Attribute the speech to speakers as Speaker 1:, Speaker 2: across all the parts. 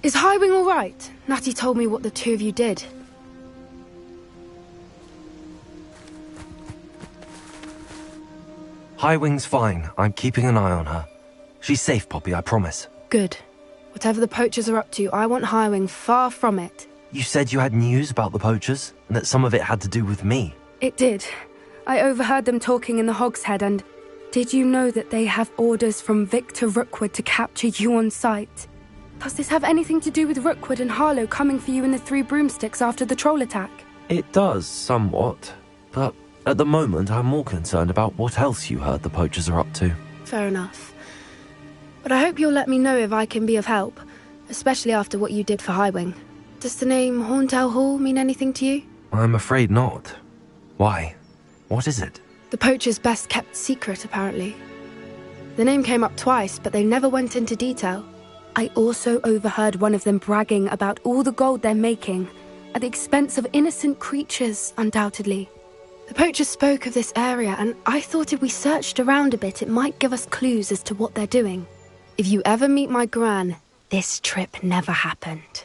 Speaker 1: Is Highwing all right? Natty told me what the two of you did.
Speaker 2: Highwing's fine. I'm keeping an eye on her. She's safe, Poppy, I promise.
Speaker 1: Good. Whatever the poachers are up to, I want Highwing far from it.
Speaker 2: You said you had news about the poachers, and that some of it had to do with me.
Speaker 1: It did. I overheard them talking in the Hogshead, and did you know that they have orders from Victor Rookwood to capture you on sight? Does this have anything to do with Rookwood and Harlow coming for you in the Three Broomsticks after the troll attack?
Speaker 2: It does, somewhat. But at the moment, I'm more concerned about what else you heard the poachers are up to.
Speaker 1: Fair enough. But I hope you'll let me know if I can be of help, especially after what you did for Highwing. Does the name Horntail Hall mean anything to you?
Speaker 2: I'm afraid not. Why? What is it?
Speaker 1: The poachers' best-kept secret, apparently. The name came up twice, but they never went into detail. I also overheard one of them bragging about all the gold they're making, at the expense of innocent creatures, undoubtedly. The poachers spoke of this area, and I thought if we searched around a bit, it might give us clues as to what they're doing. If you ever meet my gran, this trip never happened.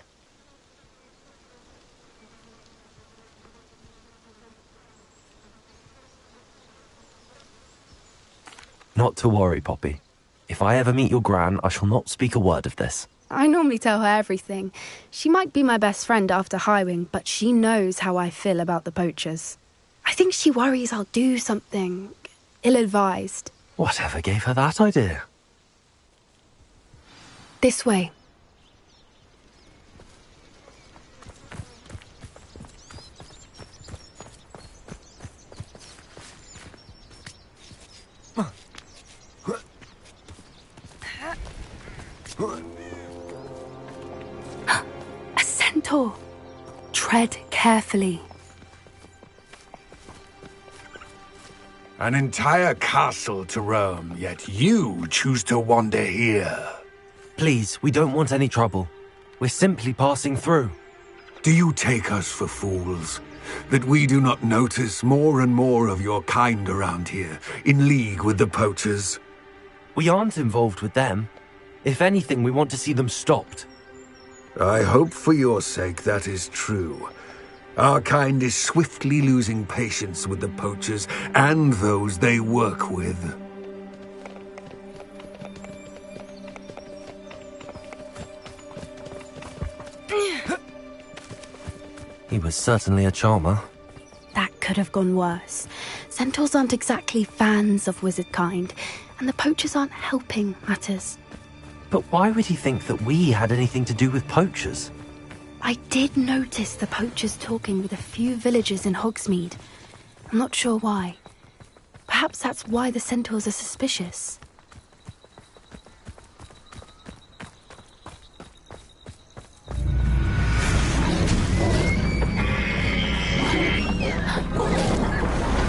Speaker 2: Not to worry, Poppy. If I ever meet your gran, I shall not speak a word of this.
Speaker 1: I normally tell her everything. She might be my best friend after Highwing, but she knows how I feel about the poachers. I think she worries I'll do something ill-advised.
Speaker 2: Whatever gave her that idea?
Speaker 1: This way. A centaur. Tread carefully.
Speaker 3: An entire castle to roam, yet you choose to wander here.
Speaker 2: Please, we don't want any trouble. We're simply passing through.
Speaker 3: Do you take us for fools? That we do not notice more and more of your kind around here, in league with the poachers?
Speaker 2: We aren't involved with them. If anything, we want to see them stopped.
Speaker 3: I hope for your sake that is true. Our kind is swiftly losing patience with the poachers and those they work with.
Speaker 2: He was certainly a charmer.
Speaker 1: That could have gone worse. Centaurs aren't exactly fans of wizard kind, and the poachers aren't helping matters.
Speaker 2: But why would he think that we had anything to do with poachers?
Speaker 1: I did notice the poachers talking with a few villagers in Hogsmeade. I'm not sure why. Perhaps that's why the centaurs are suspicious.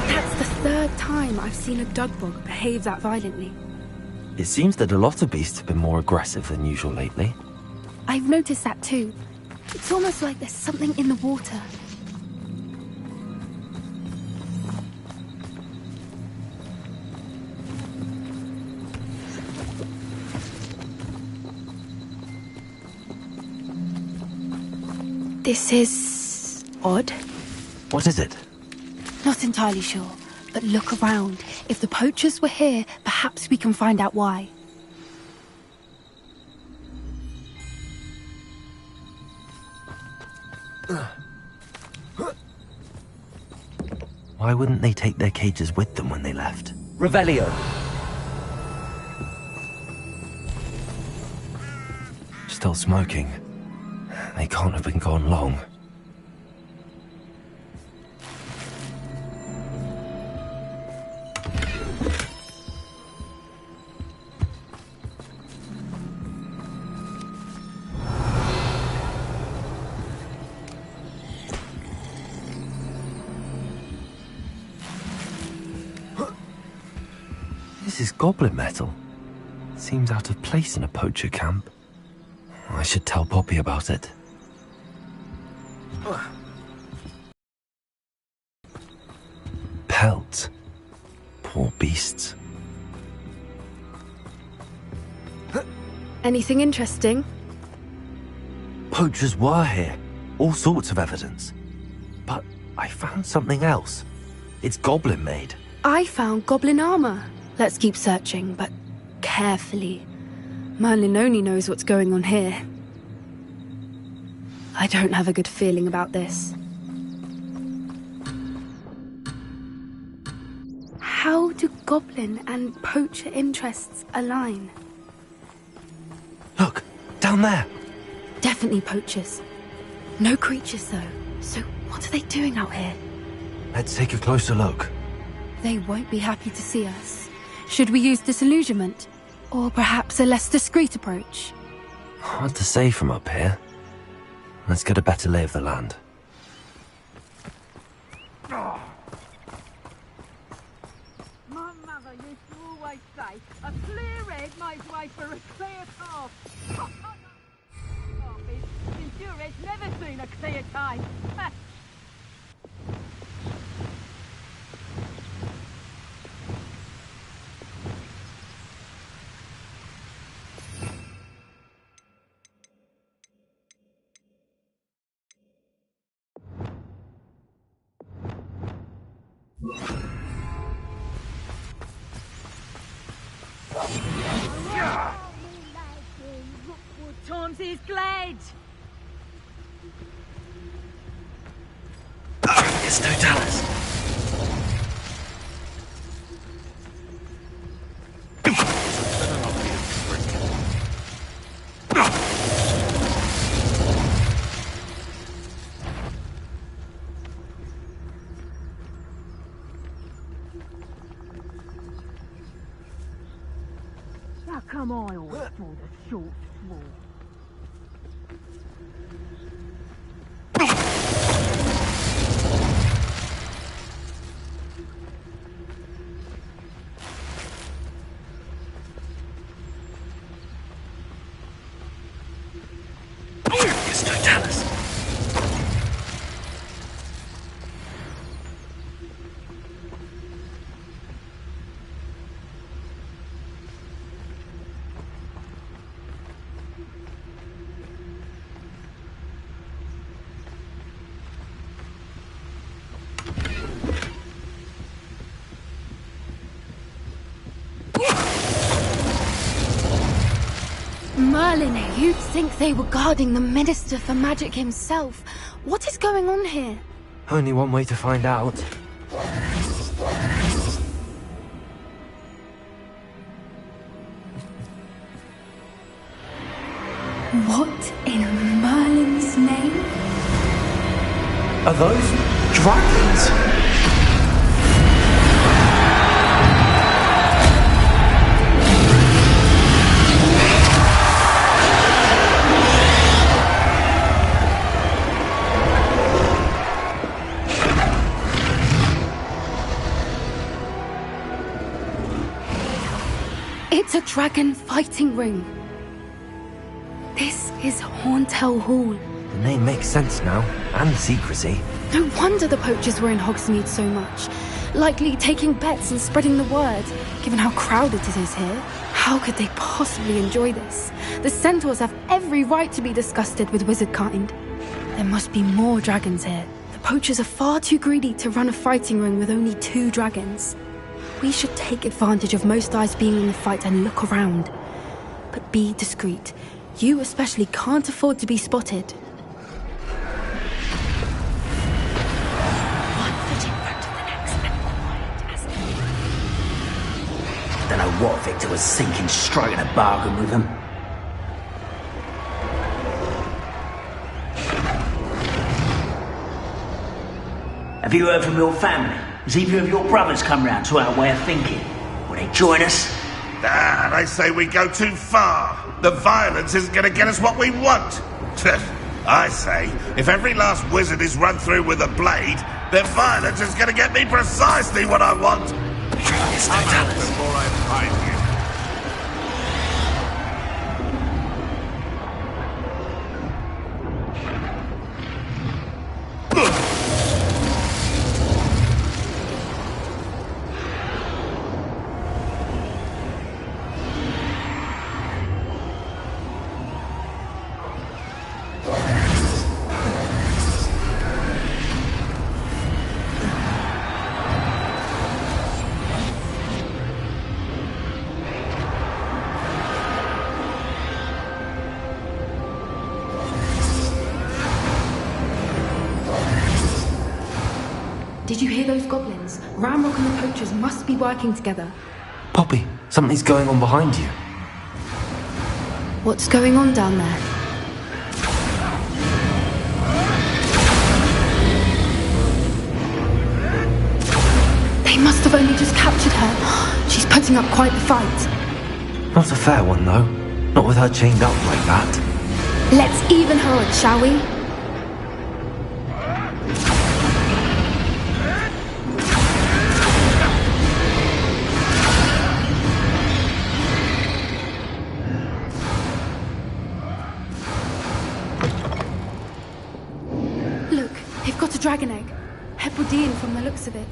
Speaker 1: That's the third time I've seen a Dugbog behave that violently.
Speaker 2: It seems that a lot of beasts have been more aggressive than usual lately.
Speaker 1: I've noticed that too. It's almost like there's something in the water. This is odd.
Speaker 2: What is it?
Speaker 1: Not entirely sure, but look around. If the poachers were here, perhaps we can find out why.
Speaker 2: Why wouldn't they take their cages with them when they left?
Speaker 4: Revelio.
Speaker 2: Still smoking. They can't have been gone long. This is goblin metal. Seems out of place in a poacher camp. I should tell Poppy about it. Pelts. Poor beasts.
Speaker 1: Anything interesting?
Speaker 2: Poachers were here. All sorts of evidence. But I found something else. It's goblin made.
Speaker 1: I found goblin armor. Let's keep searching, but carefully. Merlin only knows what's going on here. I don't have a good feeling about this. How do goblin and poacher interests align?
Speaker 2: Look, down there.
Speaker 1: Definitely poachers. No creatures, though. So what are they doing out here?
Speaker 2: Let's take a closer look.
Speaker 1: They won't be happy to see us. Should we use disillusionment? Or perhaps a less discreet approach?
Speaker 2: Hard to say from up here. Let's get a better lay of the land.
Speaker 5: My mother used to always say, a clear head makes way for a clear path. Since your head's never seen a clear time. Times is glad.
Speaker 2: It's no Dallas.
Speaker 5: How come I always draw the short straw?
Speaker 2: It's no Dallas.
Speaker 1: Merlin, you'd think they were guarding the Minister for Magic himself. What is going on here?
Speaker 2: Only one way to find out.
Speaker 1: What in Merlin's name?
Speaker 2: Are those dragons?
Speaker 1: dragon fighting ring. This is Horntail Hall.
Speaker 2: The name makes sense now, and the secrecy.
Speaker 1: No wonder the poachers were in Hogsmeade so much. Likely taking bets and spreading the word, given how crowded it is here. How could they possibly enjoy this? The centaurs have every right to be disgusted with wizard kind. There must be more dragons here. The poachers are far too greedy to run a fighting ring with only 2 dragons. We should take advantage of most eyes being in the fight and look around. But be discreet. You especially can't afford to be spotted.
Speaker 4: Don't know what Victor was thinking, striking a bargain with them. Have you heard from your family? Has either of your brothers come round to our way of thinking? Will they join us?
Speaker 6: Ah, they say we go too far. The violence isn't going to get us what we want. I say, if every last wizard is run through with a blade, then violence is going to get me precisely what I want.
Speaker 3: I'm out before I find you.
Speaker 1: Did you hear those goblins? Ramrock and the poachers must be working together.
Speaker 2: Poppy, something's going on behind you.
Speaker 1: What's going on down there? They must have only just captured her. She's putting up quite the fight.
Speaker 2: Not a fair one, though. Not with her chained up like that.
Speaker 1: Let's even her odds, shall we? They've got a dragon egg. Hebridean from the looks of it.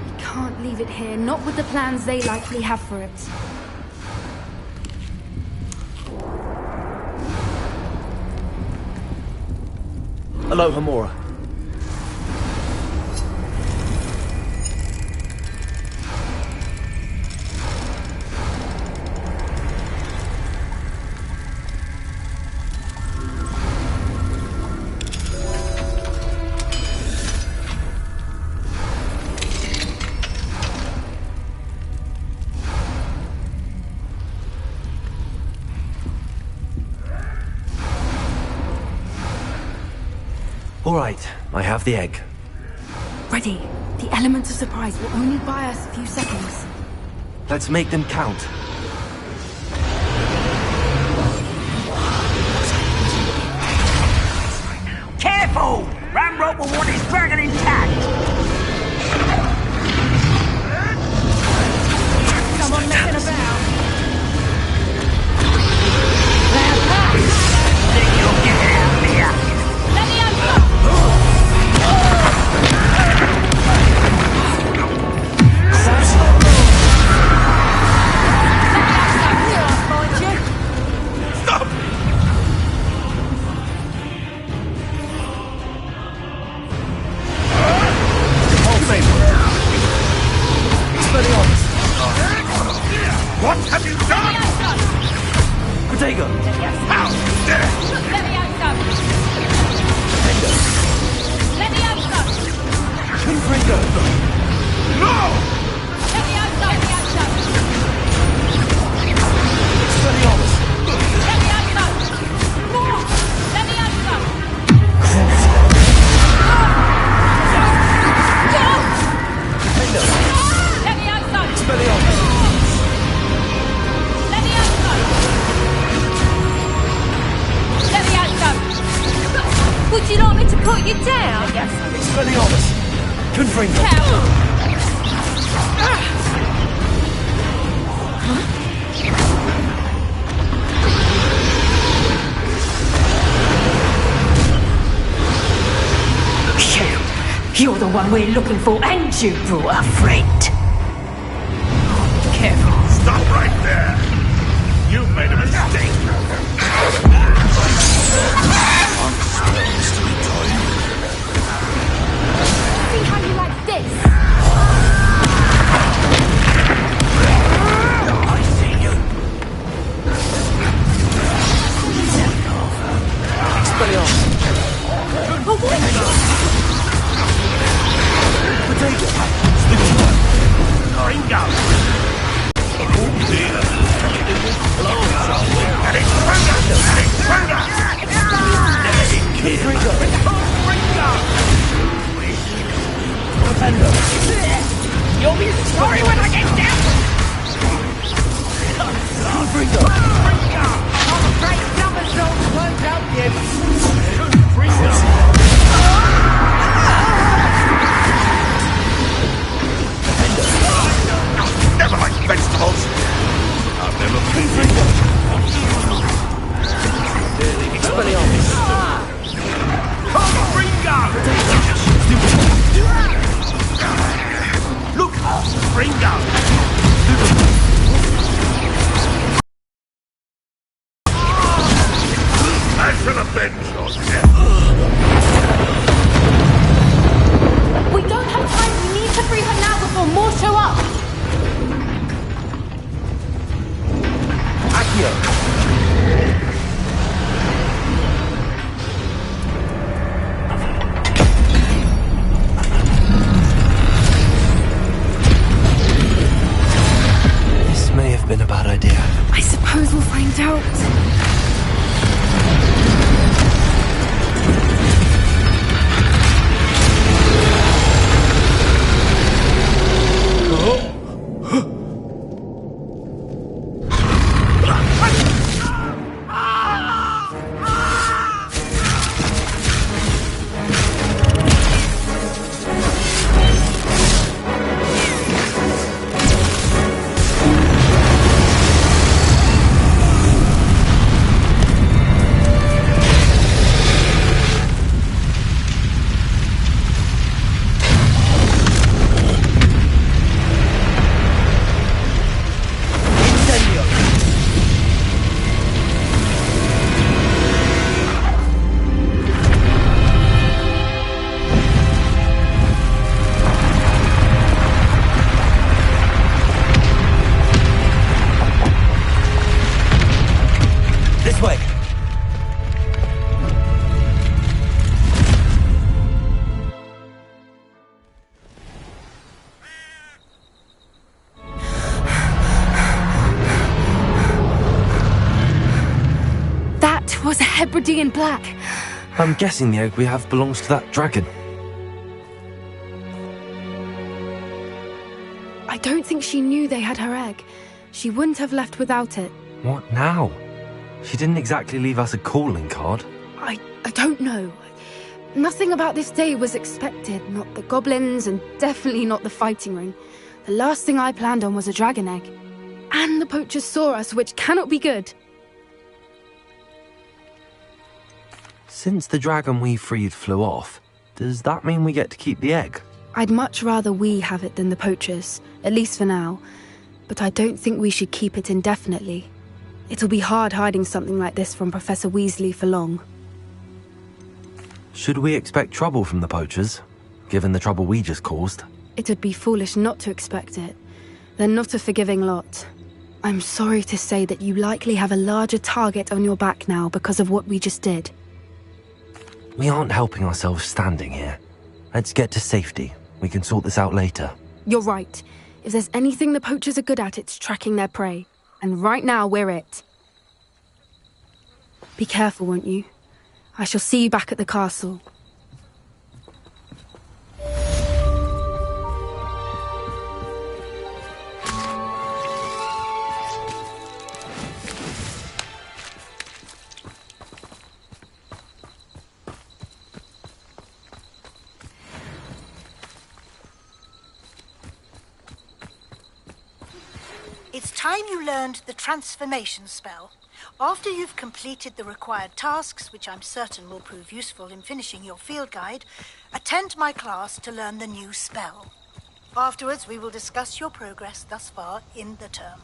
Speaker 1: We can't leave it here, not with the plans they likely have for it.
Speaker 2: Hello, Hamora. All right, I have the egg.
Speaker 1: Ready. The element of surprise will only buy us a few seconds.
Speaker 2: Let's make them count.
Speaker 4: Careful! Ramrock will want his dragon intact!
Speaker 5: Someone messing about.
Speaker 4: Think you'll get it out of here?
Speaker 5: Let me over.
Speaker 6: Stop! What have you done?
Speaker 2: Protego!
Speaker 6: How dare
Speaker 5: Let me out. Let me out.
Speaker 2: Confringo!
Speaker 6: No!
Speaker 5: Let me out. Let me out.
Speaker 2: Expelliarmus!
Speaker 5: Let me out. More. Let me out.
Speaker 2: Defender!
Speaker 5: Let me out.
Speaker 2: Expelliarmus!
Speaker 5: Let me out. Let me out. Would you like me to put you down?
Speaker 2: Expelliarmus! Confringo!
Speaker 5: Cow. You're the one we're looking for, and you brought a friend. Careful.
Speaker 6: Stop right there! You've made a mistake!
Speaker 1: See how you like this?
Speaker 4: I see you.
Speaker 2: Expelliarmus!
Speaker 1: Oh, what?
Speaker 2: Potato!
Speaker 6: Ringo! Oh dear! Blow something! And it's Ringo! And it's Ringo!
Speaker 2: Ringo!
Speaker 6: Ringo!
Speaker 2: Defender!
Speaker 5: You'll be sorry when I get down!
Speaker 2: Ringo!
Speaker 5: I'm afraid somersaults won't help you.
Speaker 6: Never like vegetables! I've never been
Speaker 2: Expelliarmus!
Speaker 6: Ringo! Look! Ringo! I should have been shot.
Speaker 1: We don't have time. We need to free her now before more show up.
Speaker 2: Accio! This may have been a bad idea.
Speaker 1: I suppose we'll find out. Was a Hebridean black.
Speaker 2: I'm guessing the egg we have belongs to that dragon.
Speaker 1: I don't think she knew they had her egg. She wouldn't have left without it.
Speaker 2: What now? She didn't exactly leave us a calling card.
Speaker 1: I don't know. Nothing about this day was expected. Not the goblins, and definitely not the fighting ring. The last thing I planned on was a dragon egg. And the poachers saw us, which cannot be good.
Speaker 2: Since the dragon we freed flew off, does that mean we get to keep the egg?
Speaker 1: I'd much rather we have it than the poachers, at least for now. But I don't think we should keep it indefinitely. It'll be hard hiding something like this from Professor Weasley for long.
Speaker 2: Should we expect trouble from the poachers, given the trouble we just caused?
Speaker 1: It would be foolish not to expect it. They're not a forgiving lot. I'm sorry to say that you likely have a larger target on your back now because of what we just did.
Speaker 2: We aren't helping ourselves standing here. Let's get to safety. We can sort this out later.
Speaker 1: You're right. If there's anything the poachers are good at, it's tracking their prey. And right now, we're it. Be careful, won't you? I shall see you back at the castle.
Speaker 7: It's time you learned the transformation spell. After you've completed the required tasks, which I'm certain will prove useful in finishing your field guide, attend my class to learn the new spell. Afterwards, we will discuss your progress thus far in the term.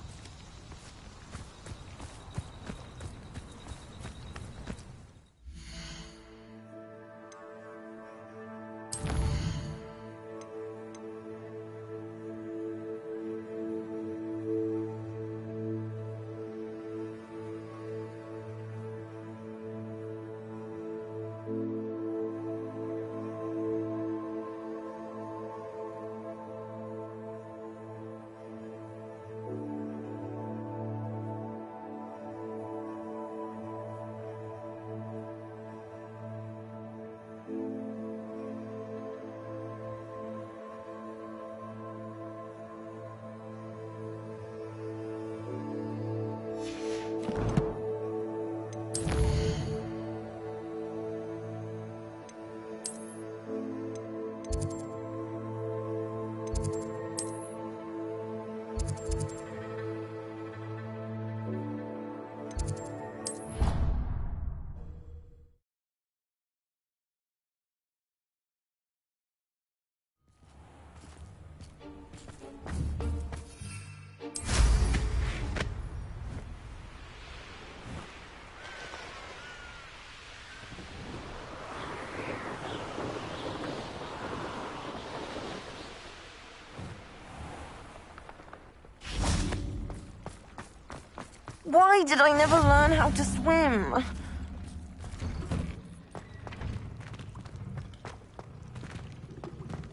Speaker 8: Why did I never learn how to swim?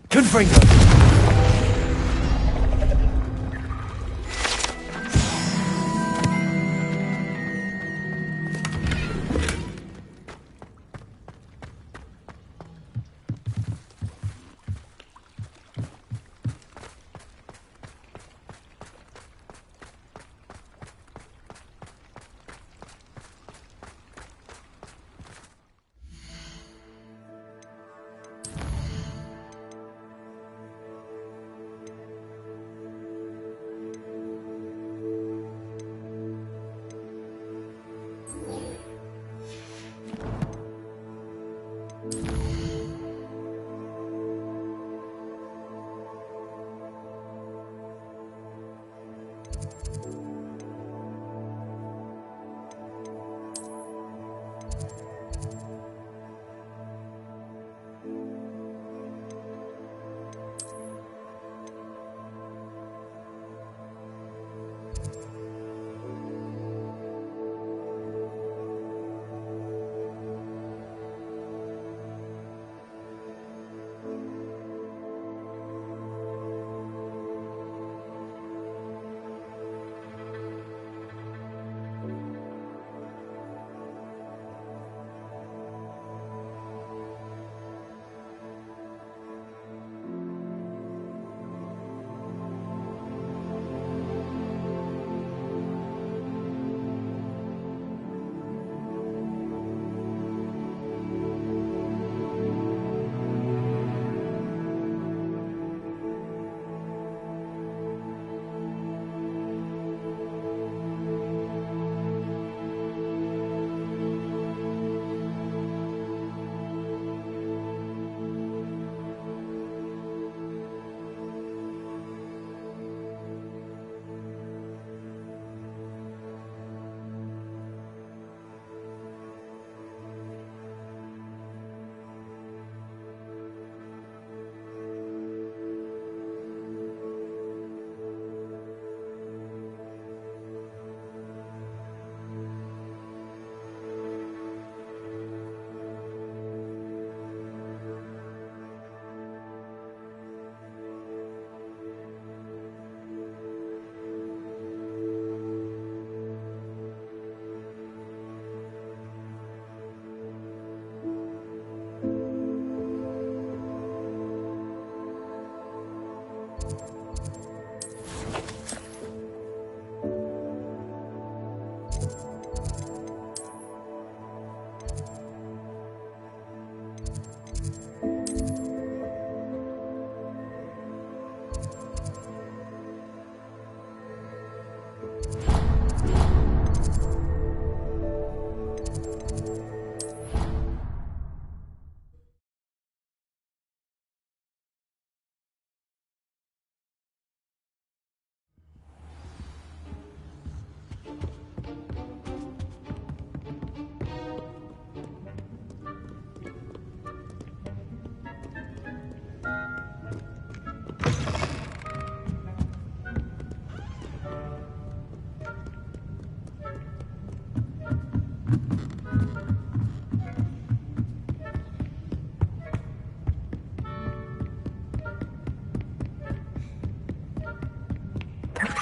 Speaker 2: Confringo!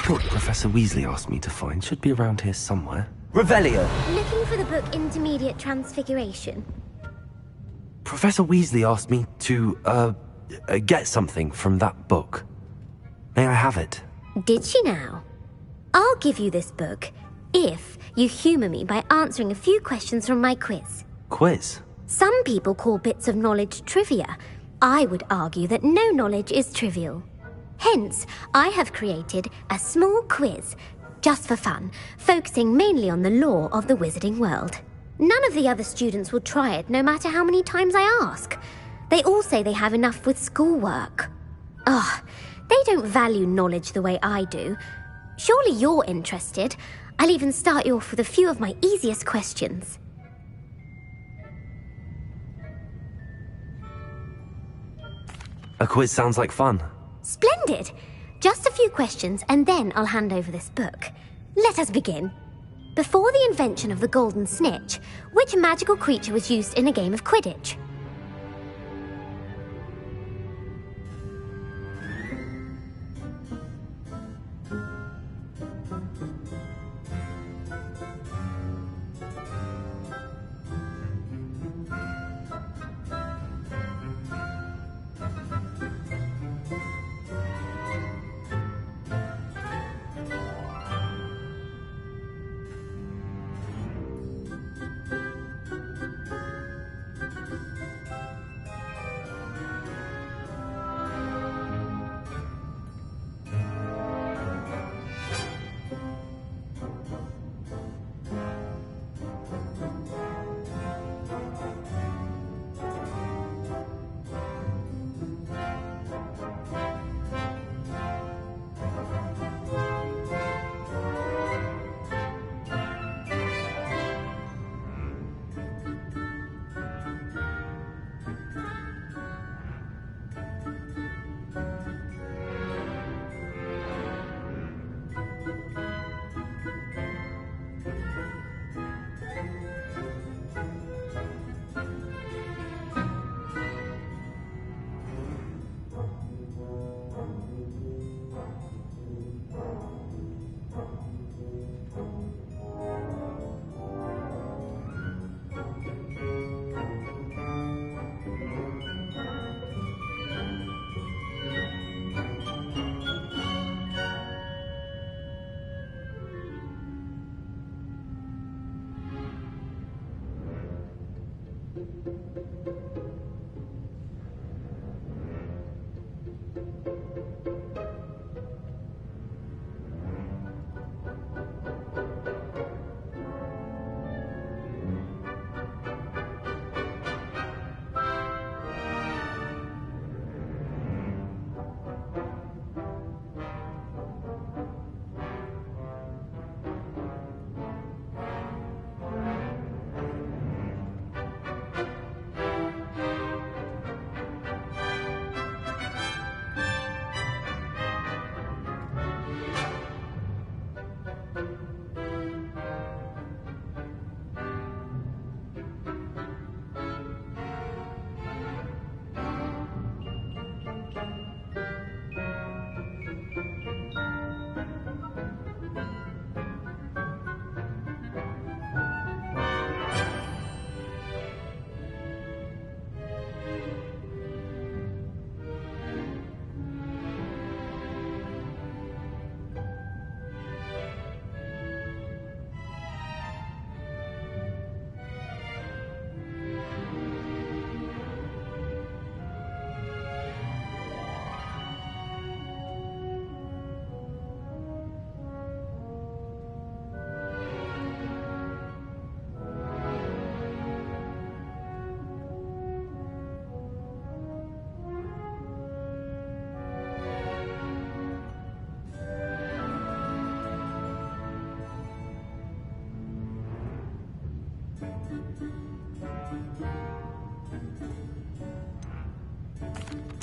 Speaker 2: What Professor Weasley asked me to find should be around here somewhere.
Speaker 9: Revelio.
Speaker 10: Looking for the book Intermediate Transfiguration.
Speaker 2: Professor Weasley asked me to, get something from that book. May I have it?
Speaker 10: Did she now? I'll give you this book if you humour me by answering a few questions from my quiz.
Speaker 2: Quiz?
Speaker 10: Some people call bits of knowledge trivia. I would argue that no knowledge is trivial. Hence, I have created a small quiz, just for fun, focusing mainly on the lore of the wizarding world. None of the other students will try it, no matter how many times I ask. They all say they have enough with schoolwork. Ugh, they don't value knowledge the way I do. Surely you're interested. I'll even start you off with a few of my easiest questions.
Speaker 2: A quiz sounds like fun.
Speaker 10: Splendid! Just a few questions and then I'll hand over this book. Let us begin. Before the invention of the golden snitch, which magical creature was used in a game of Quidditch?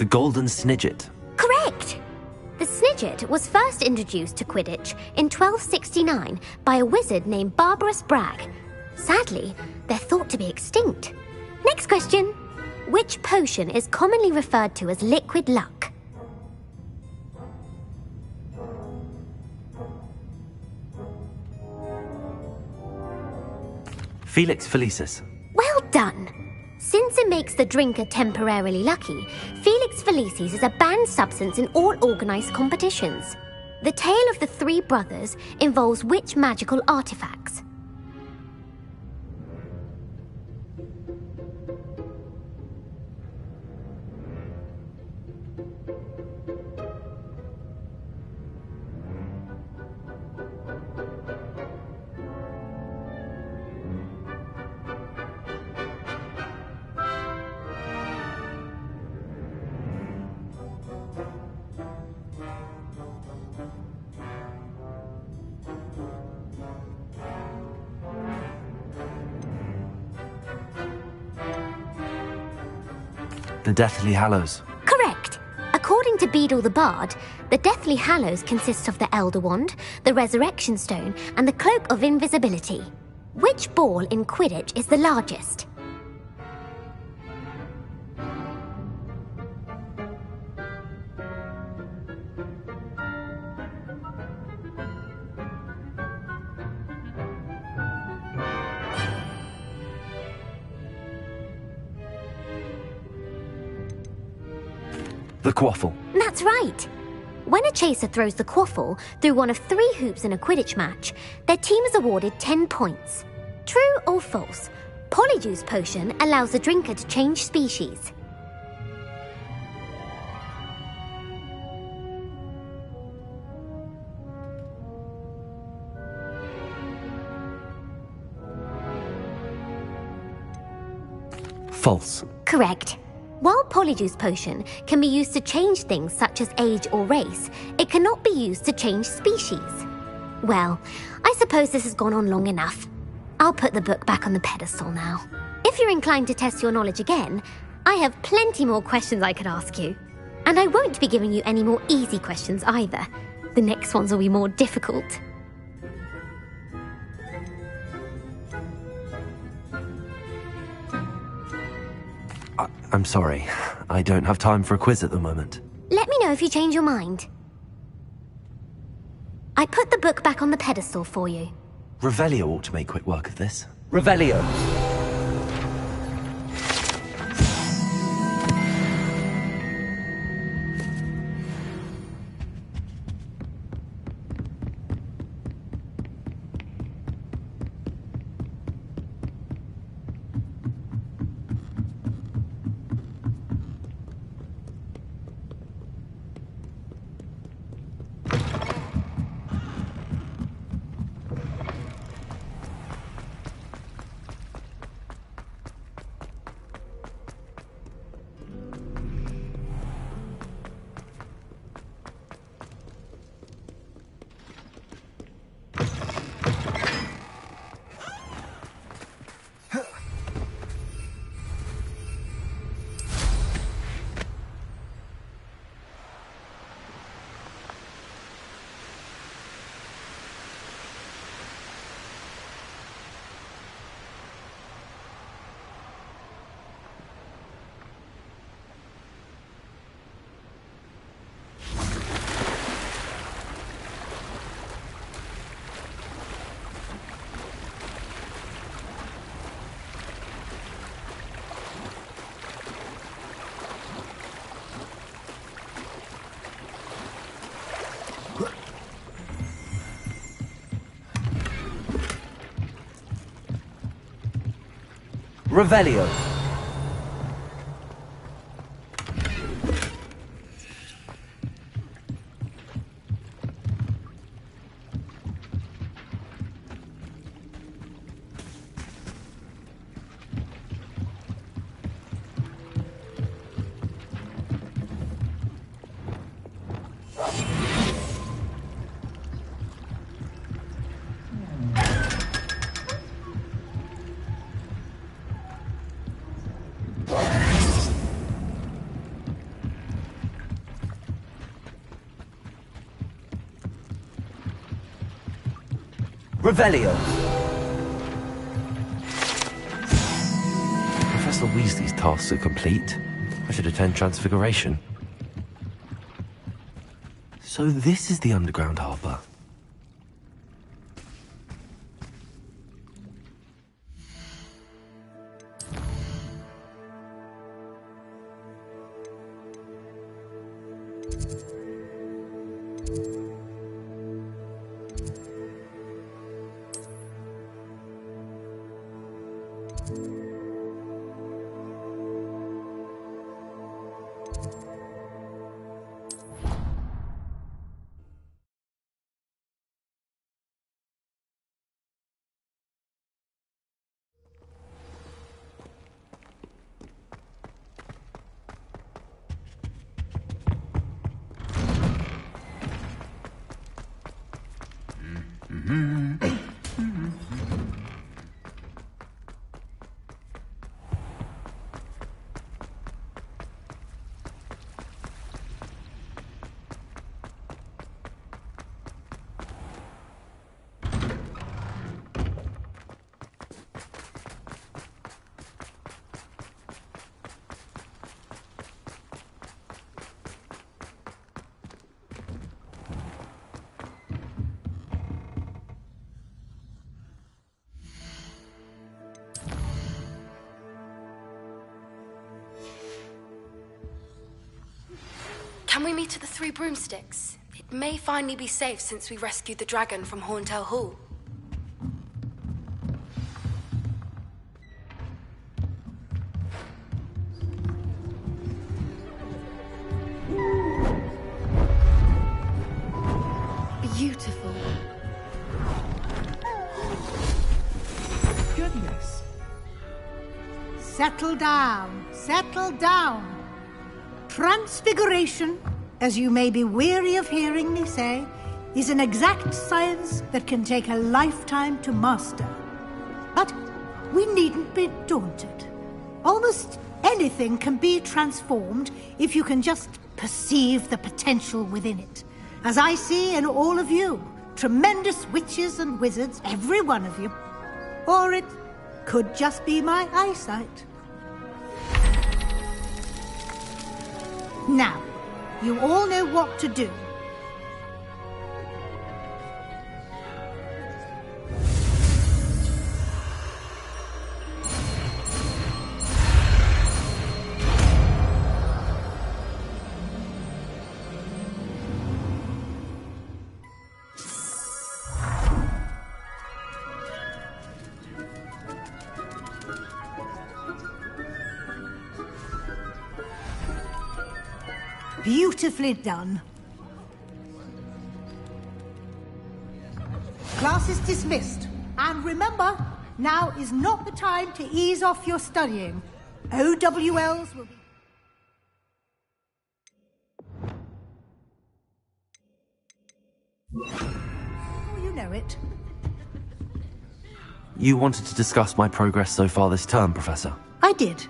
Speaker 2: The Golden Snidget.
Speaker 10: Correct! The Snidget was first introduced to Quidditch in 1269 by a wizard named Barbarous Bragg. Sadly, they're thought to be extinct. Next question. Which potion is commonly referred to as liquid luck?
Speaker 2: Felix Felicis.
Speaker 10: Well done. Since it makes the drinker temporarily lucky, Felix Felicis is a banned substance in all organised competitions. The tale of the three brothers involves which magical artifacts?
Speaker 2: The Deathly Hallows.
Speaker 10: Correct. According to Beadle the Bard, the Deathly Hallows consists of the Elder Wand, the Resurrection Stone, and the Cloak of Invisibility. Which ball in Quidditch is the largest?
Speaker 2: The Quaffle.
Speaker 10: That's right. When a chaser throws the quaffle through one of 3 hoops in a Quidditch match, their team is awarded 10 points. True or false? Polyjuice Potion allows the drinker to change species.
Speaker 2: False.
Speaker 10: Correct. While Polyjuice Potion can be used to change things such as age or race, it cannot be used to change species. Well, I suppose this has gone on long enough. I'll put the book back on the pedestal now. If you're inclined to test your knowledge again, I have plenty more questions I could ask you. And I won't be giving you any more easy questions either. The next ones will be more difficult.
Speaker 2: I'm sorry. I don't have time for a quiz at the moment.
Speaker 10: Let me know if you change your mind. I put the book back on the pedestal for you.
Speaker 2: Revelio ought to make quick work of this. Revelio! Revelio. Revelio. Professor Weasley's tasks are complete, I should attend Transfiguration. So this is the underground harbour.
Speaker 1: Can we meet at the Three Broomsticks? It may finally be safe since we rescued the dragon from Horntail Hall. Beautiful.
Speaker 9: Goodness. Settle down. Settle down. Transfiguration, as you may be weary of hearing me say, is an exact science that can take a lifetime to master. But we needn't be daunted. Almost anything can be transformed if you can just perceive the potential within it. As I see in all of you, tremendous witches and wizards, every one of you. Or it could just be my eyesight. Now, you all know what to do. Beautifully done. Class is dismissed. And remember, now is not the time to ease off your studying. OWLs will be... Oh, you know it.
Speaker 2: You wanted to discuss my progress so far this term, Professor?
Speaker 9: I did.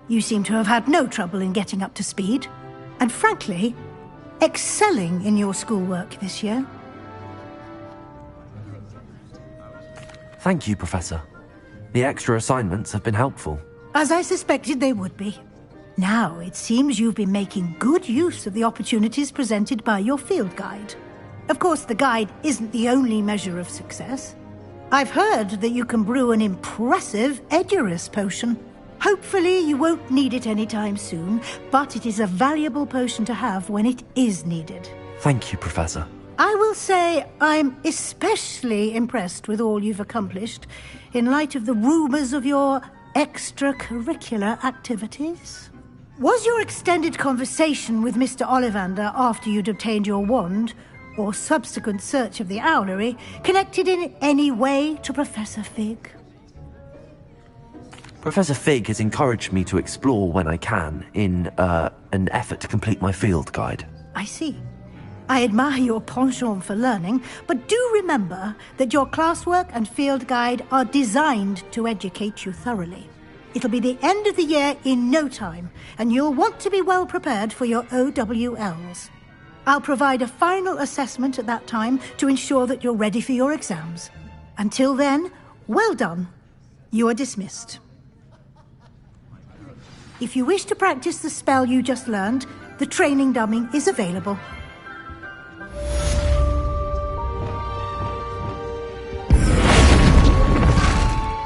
Speaker 9: You seem to have had no trouble in getting up to speed. And frankly, excelling in your schoolwork this year.
Speaker 2: Thank you, Professor. The extra assignments have been helpful.
Speaker 9: As I suspected they would be. Now, it seems you've been making good use of the opportunities presented by your field guide. Of course, the guide isn't the only measure of success. I've heard that you can brew an impressive Edurus potion. Hopefully you won't need it anytime soon, but it is a valuable potion to have when it is needed.
Speaker 2: Thank you, Professor.
Speaker 9: I will say I'm especially impressed with all you've accomplished in light of the rumours of your extracurricular activities. Was your extended conversation with Mr. Ollivander after you'd obtained your wand, or subsequent search of the owlery, connected in any way to Professor Fig?
Speaker 2: Professor Fig has encouraged me to explore when I can in an effort to complete my field guide.
Speaker 9: I see. I admire your penchant for learning, but do remember that your classwork and field guide are designed to educate you thoroughly. It'll be the end of the year in no time, and you'll want to be well prepared for your OWLs. I'll provide a final assessment at that time to ensure that you're ready for your exams. Until then, well done. You are dismissed. If you wish to practice the spell you just learned, the training dummy is available.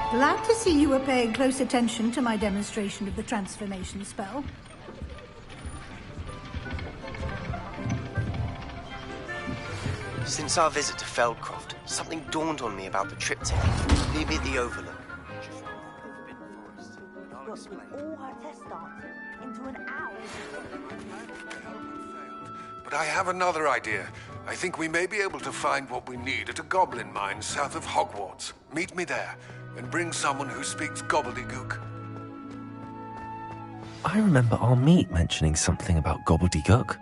Speaker 9: Glad to see you were paying close attention to my demonstration of the transformation spell.
Speaker 11: Since our visit to Feldcroft, something dawned on me about the triptych. Maybe the Overlook.
Speaker 8: All our tests started into an hour.
Speaker 3: But I have another idea. I think we may be able to find what we need at a goblin mine south of Hogwarts. Meet me there, and bring someone who speaks gobbledygook.
Speaker 2: I remember our meet mentioning something about gobbledygook.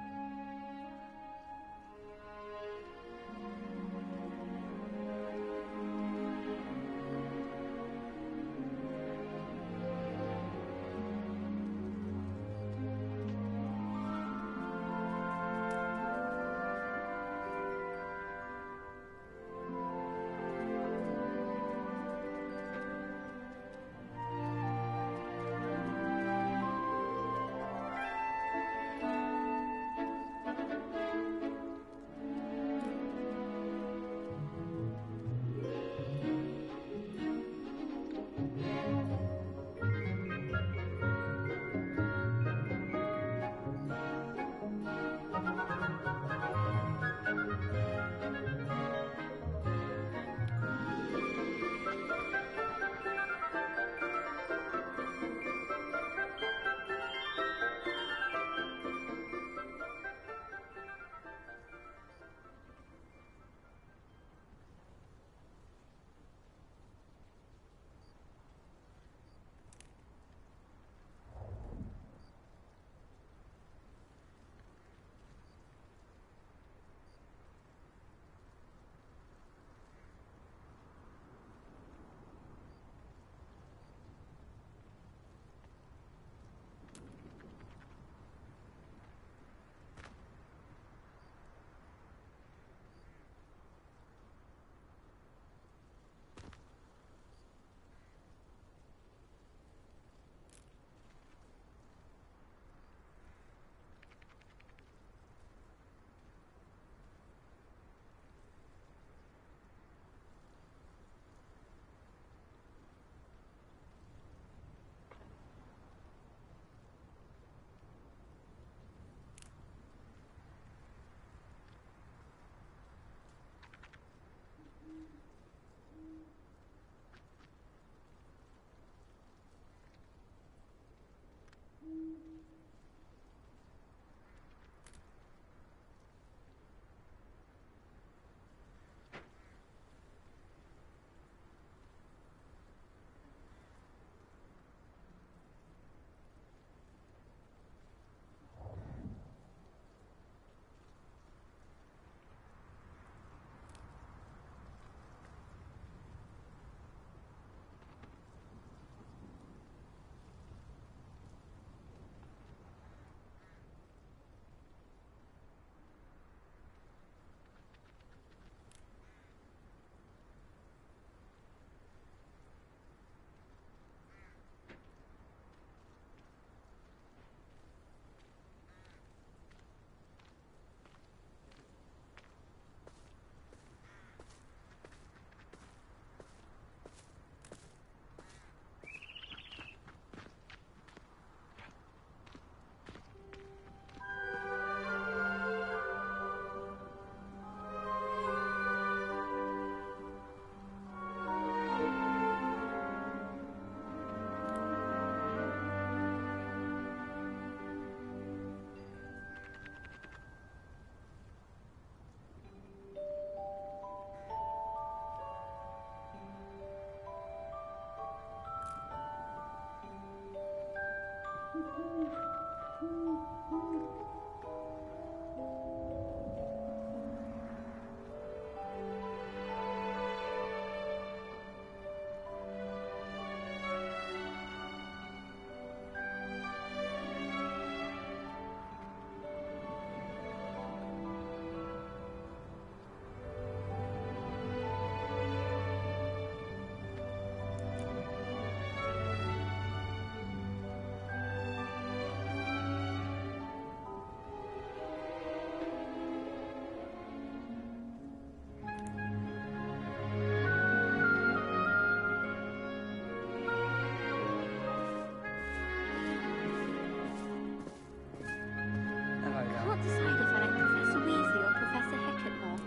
Speaker 10: can't decide if I like Professor Weasley or Professor Hackett more.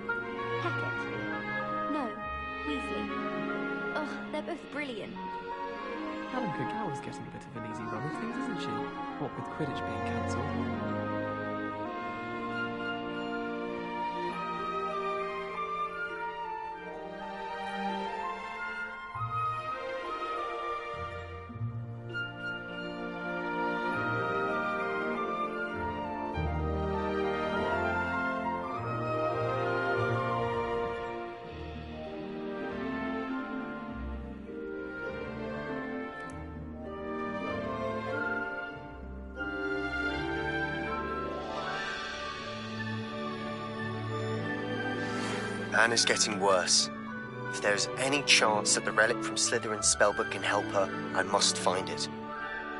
Speaker 10: Hackett? No, Weasley. Oh, they're both brilliant.
Speaker 12: Madame Kagawa's getting a bit of an easy run of things, isn't she? What with Quidditch being cancelled.
Speaker 11: Anna's getting worse. If there is any chance that the relic from Slytherin's spellbook can help her, I must find it.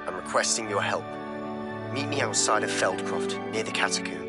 Speaker 11: I'm requesting your help. Meet me outside of Feldcroft, near the Catacomb.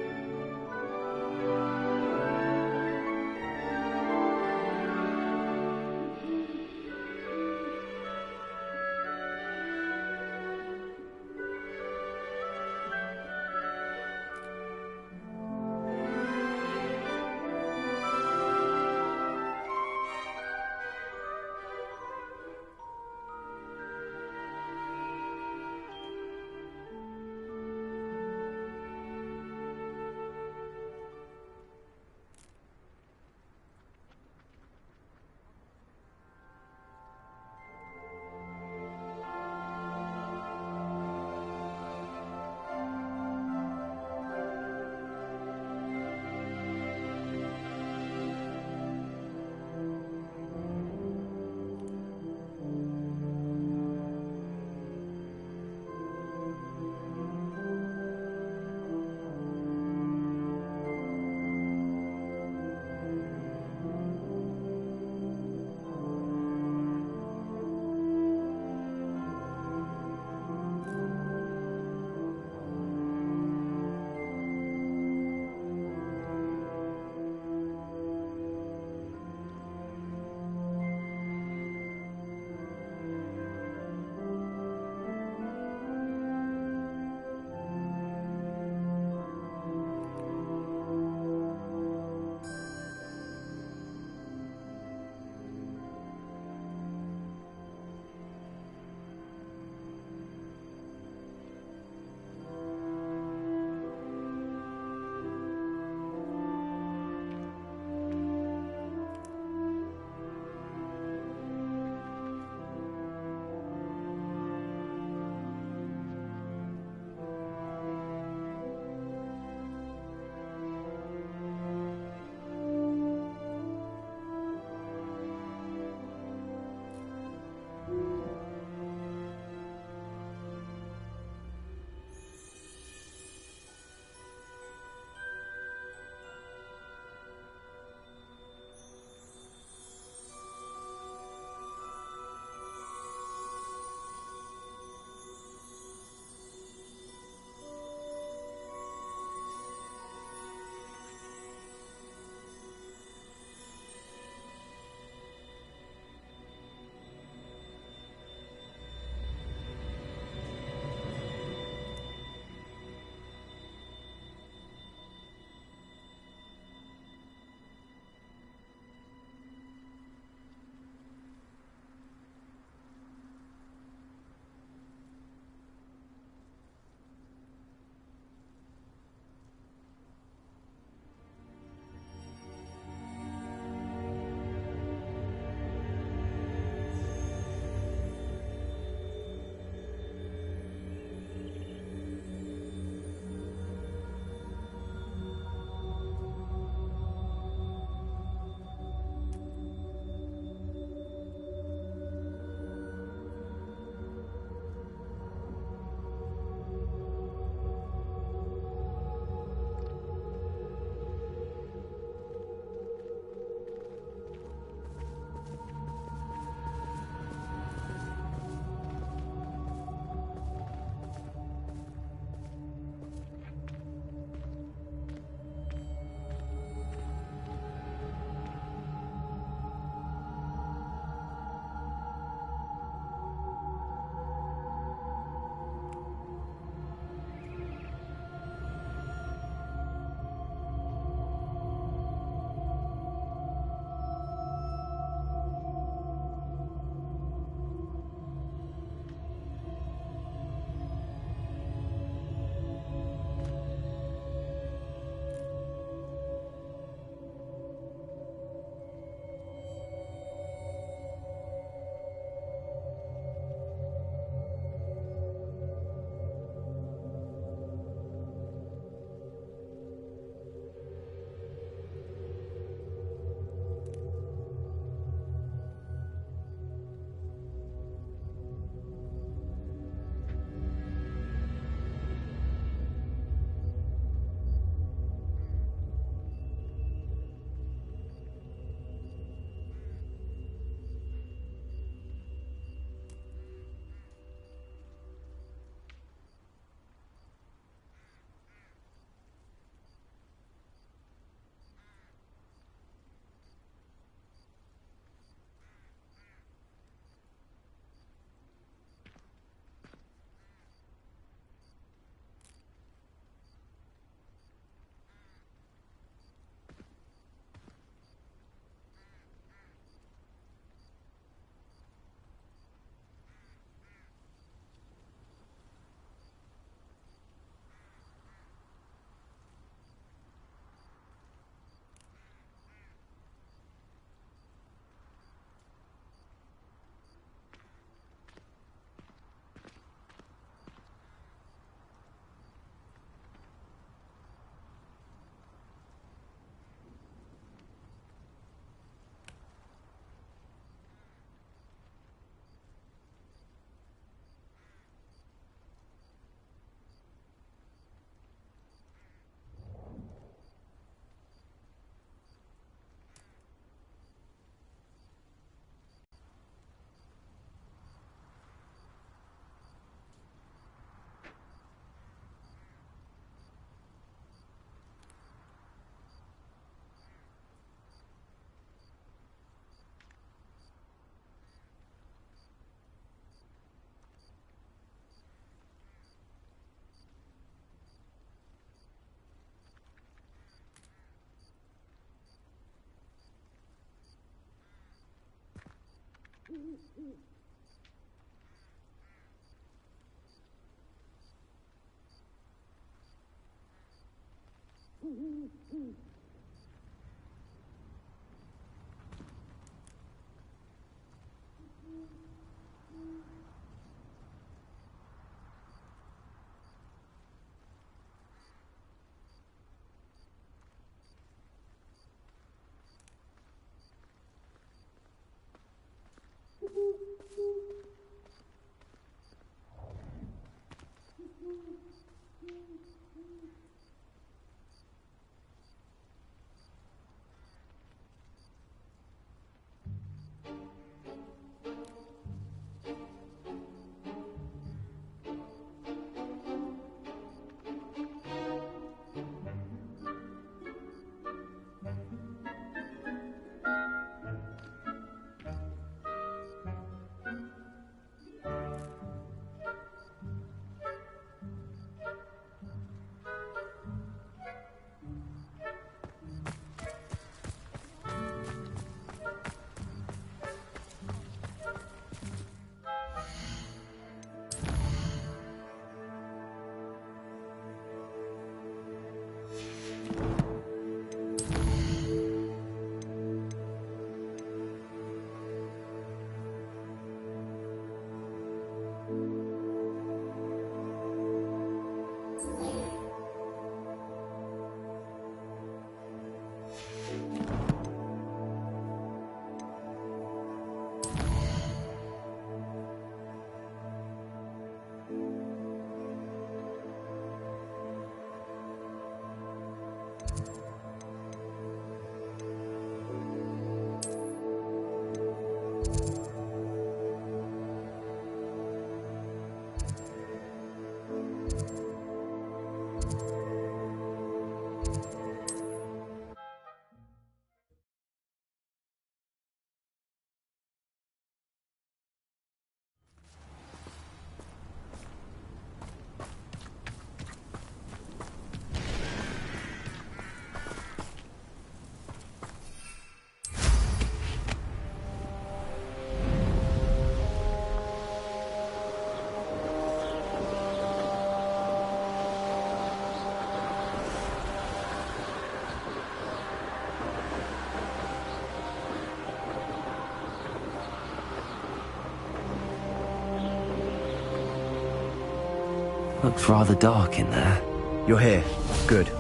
Speaker 2: Looks rather dark in there.
Speaker 11: You're here. Good.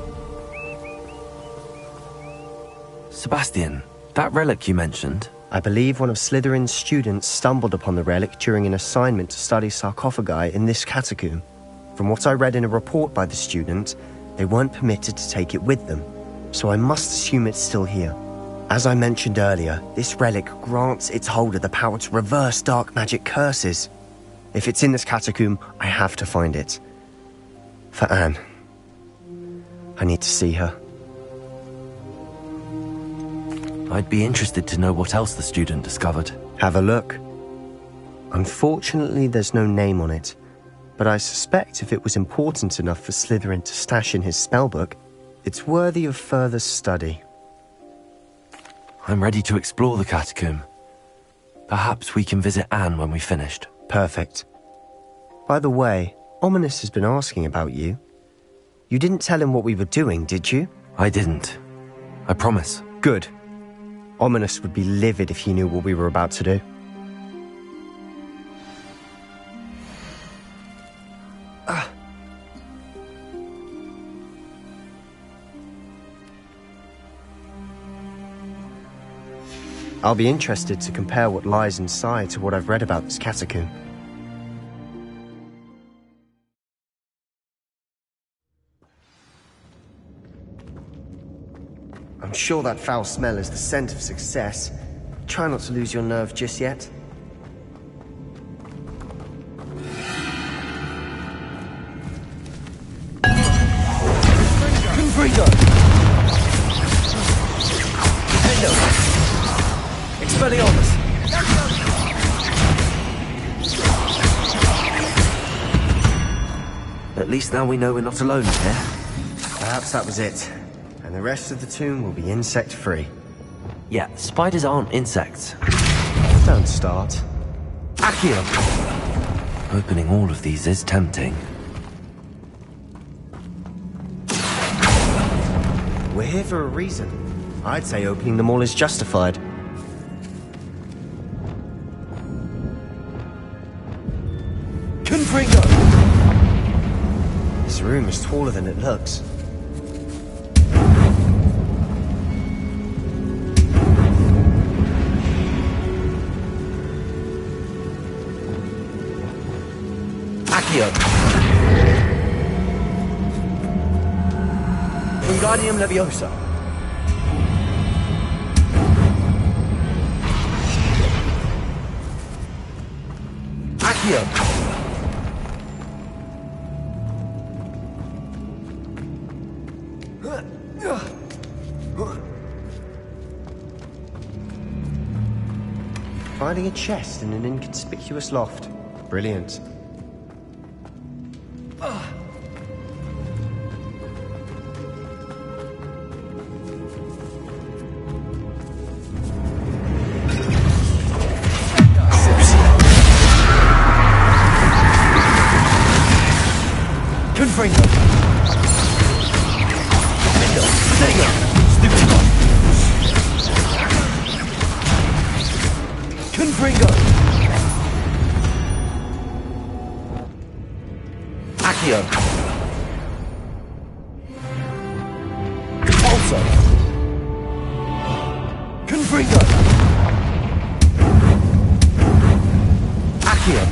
Speaker 2: Sebastian, that relic you mentioned?
Speaker 11: I believe one of Slytherin's students stumbled upon the relic during an assignment to study sarcophagi in this catacomb. From what I read in a report by the student, they weren't permitted to take it with them, so I must assume it's still here. As I mentioned earlier, this relic grants its holder the power to reverse dark magic curses. If it's in this catacomb, I have to find it. For Anne. I need to see her.
Speaker 2: I'd be interested to know what else the student discovered.
Speaker 11: Have a look. Unfortunately, there's no name on it, but I suspect if it was important enough for Slytherin to stash in his spellbook, it's worthy of further study.
Speaker 2: I'm ready to explore the catacomb. Perhaps we can visit Anne when we've finished.
Speaker 11: Perfect. By the way, Ominous has been asking about you. You didn't tell him what we were doing, did you?
Speaker 2: I didn't. I promise.
Speaker 11: Good. Ominous would be livid if he knew what we were about to do. I'll be interested to compare what lies inside to what I've read about this catacomb. I'm sure that foul smell is the scent of success. Try not to lose your nerve just yet.
Speaker 13: Confringo! Nintendo! Expelliarmus!
Speaker 2: At least now we know we're not alone here.
Speaker 11: Perhaps that was it. And the rest of the tomb will be insect-free.
Speaker 2: Yeah, spiders aren't insects.
Speaker 11: Don't start.
Speaker 2: Accio! Opening all of these is tempting.
Speaker 11: We're here for a reason. I'd say opening them all is justified.
Speaker 2: Confringo!
Speaker 11: This room is taller than it looks.
Speaker 2: Accio!
Speaker 11: Wingardium Leviosa.
Speaker 2: Accio!
Speaker 11: Finding a chest in an inconspicuous loft. Brilliant.
Speaker 2: Confringo! Confringo! Accio! Also! Confringo! Accio!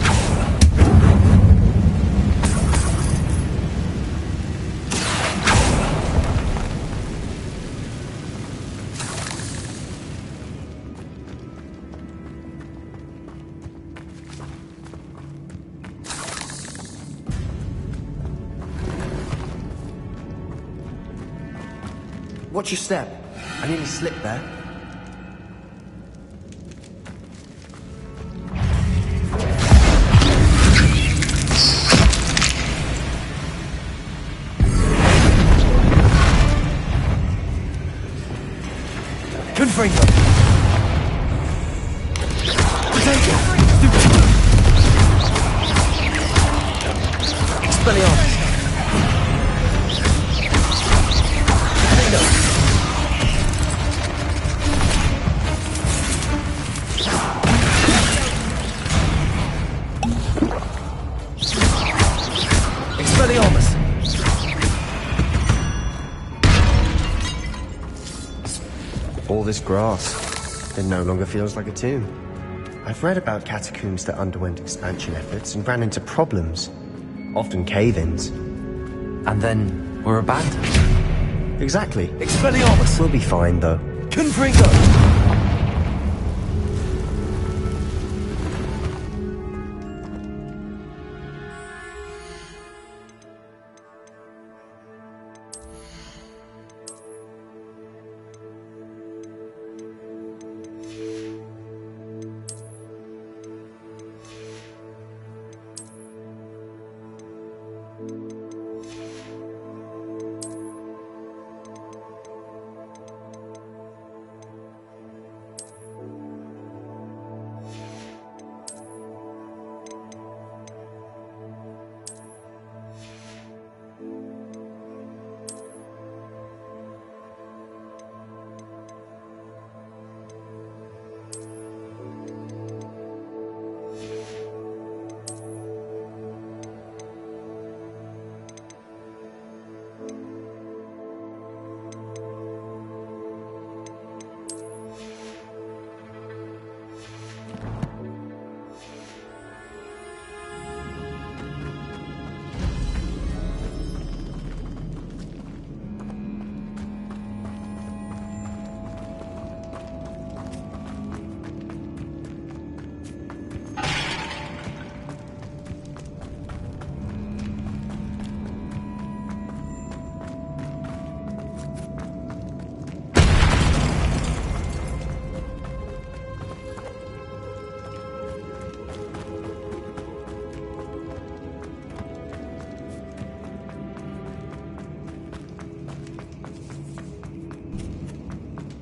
Speaker 11: Watch your step. I nearly slipped there.
Speaker 2: Confringo! Expelliarmus! Expelliarmus!
Speaker 11: All this grass, it no longer feels like a tomb. I've read about catacombs that underwent expansion efforts and ran into problems, often cave-ins.
Speaker 2: And then were abandoned.
Speaker 11: Exactly.
Speaker 2: Expelliarmus!
Speaker 11: We'll be fine, though.
Speaker 2: Confringo!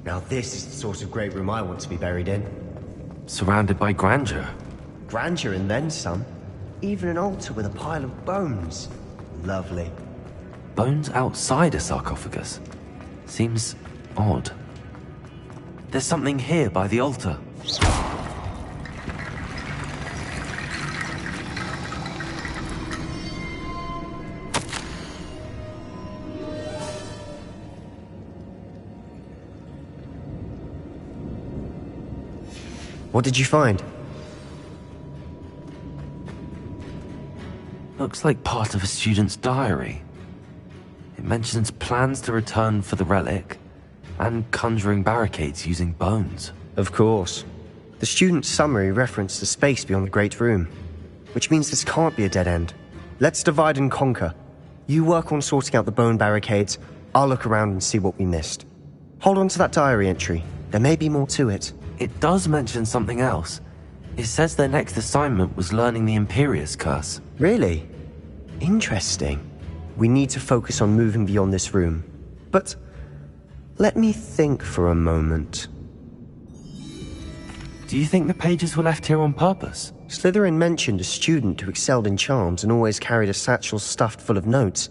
Speaker 11: Now this is the sort of great room I want to be buried in.
Speaker 2: Surrounded by grandeur.
Speaker 11: Grandeur and then some. Even an altar with a pile of bones. Lovely.
Speaker 2: Bones outside a sarcophagus? Seems odd. There's something here by the altar.
Speaker 11: What did you find?
Speaker 2: Looks like part of a student's diary. It mentions plans to return for the relic, and conjuring barricades using bones.
Speaker 11: Of course. The student's summary referenced the space beyond the Great Room, which means this can't be a dead end. Let's divide and conquer. You work on sorting out the bone barricades, I'll look around and see what we missed. Hold on to that diary entry. There may be more to it.
Speaker 2: It does mention something else. It says their next assignment was learning the Imperius Curse.
Speaker 11: Really? Interesting. We need to focus on moving beyond this room. But let me think for a moment.
Speaker 2: Do you think the pages were left here on purpose?
Speaker 11: Slytherin mentioned a student who excelled in charms and always carried a satchel stuffed full of notes.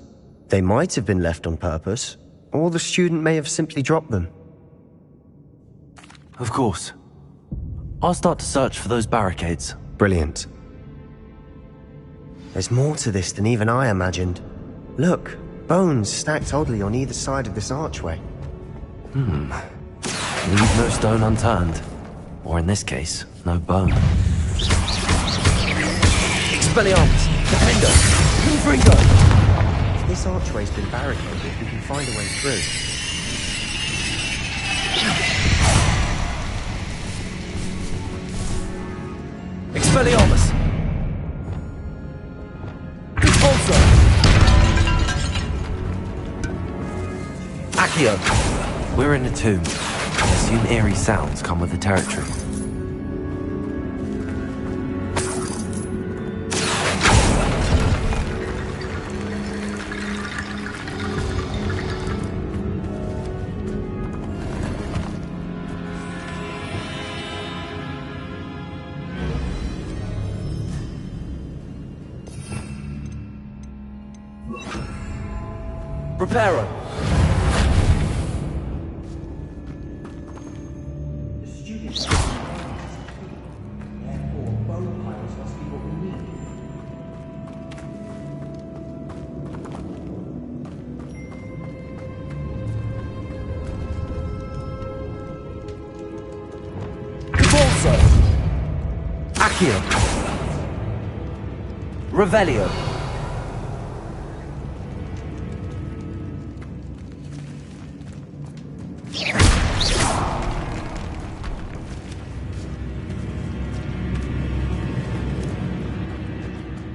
Speaker 11: They might have been left on purpose, or the student may have simply dropped them.
Speaker 2: Of course. I'll start to search for those barricades.
Speaker 11: Brilliant. There's more to this than even I imagined. Look, bones stacked oddly on either side of this archway.
Speaker 2: Leave no stone unturned. Or in this case, no bone. Expelliarmus! Defender! Confringo!
Speaker 11: If this archway's been barricaded, we can find a way through.
Speaker 2: Expelliarmus! Repulsor! Accio! We're in a tomb. I assume eerie sounds come with the territory. Preparo! Accio! Revelio!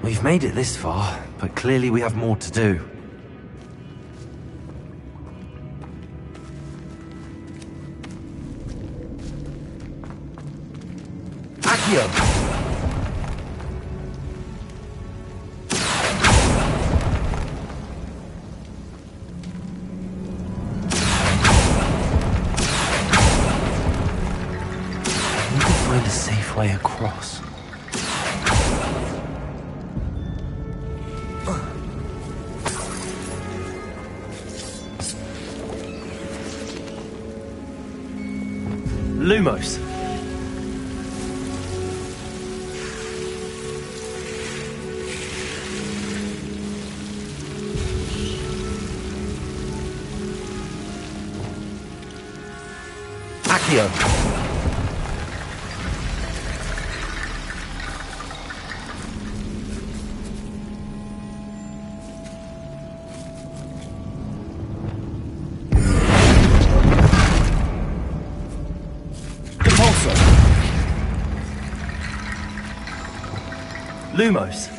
Speaker 2: We've made it this far, but clearly we have more to do. Accio! I need to find a safe way across. Lumos. Accio. Lumos.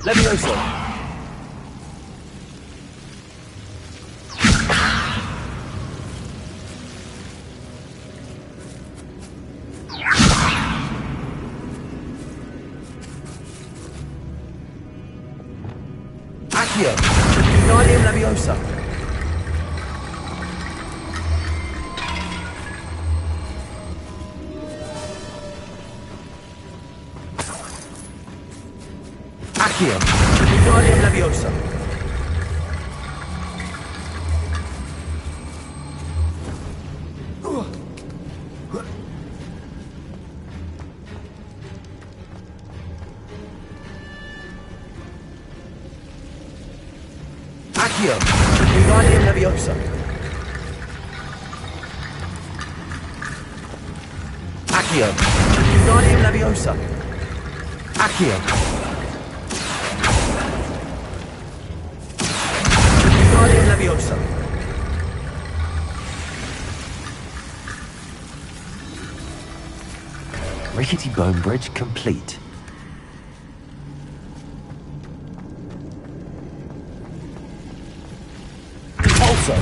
Speaker 2: Levioso.
Speaker 13: Accio! Wingardium Leviosa! Accio! Wingardium Leviosa! Accio! Wingardium Leviosa! Accio! Wingardium Leviosa! Accio! Wingardium Leviosa!
Speaker 2: Rickety bone bridge complete.
Speaker 13: Also!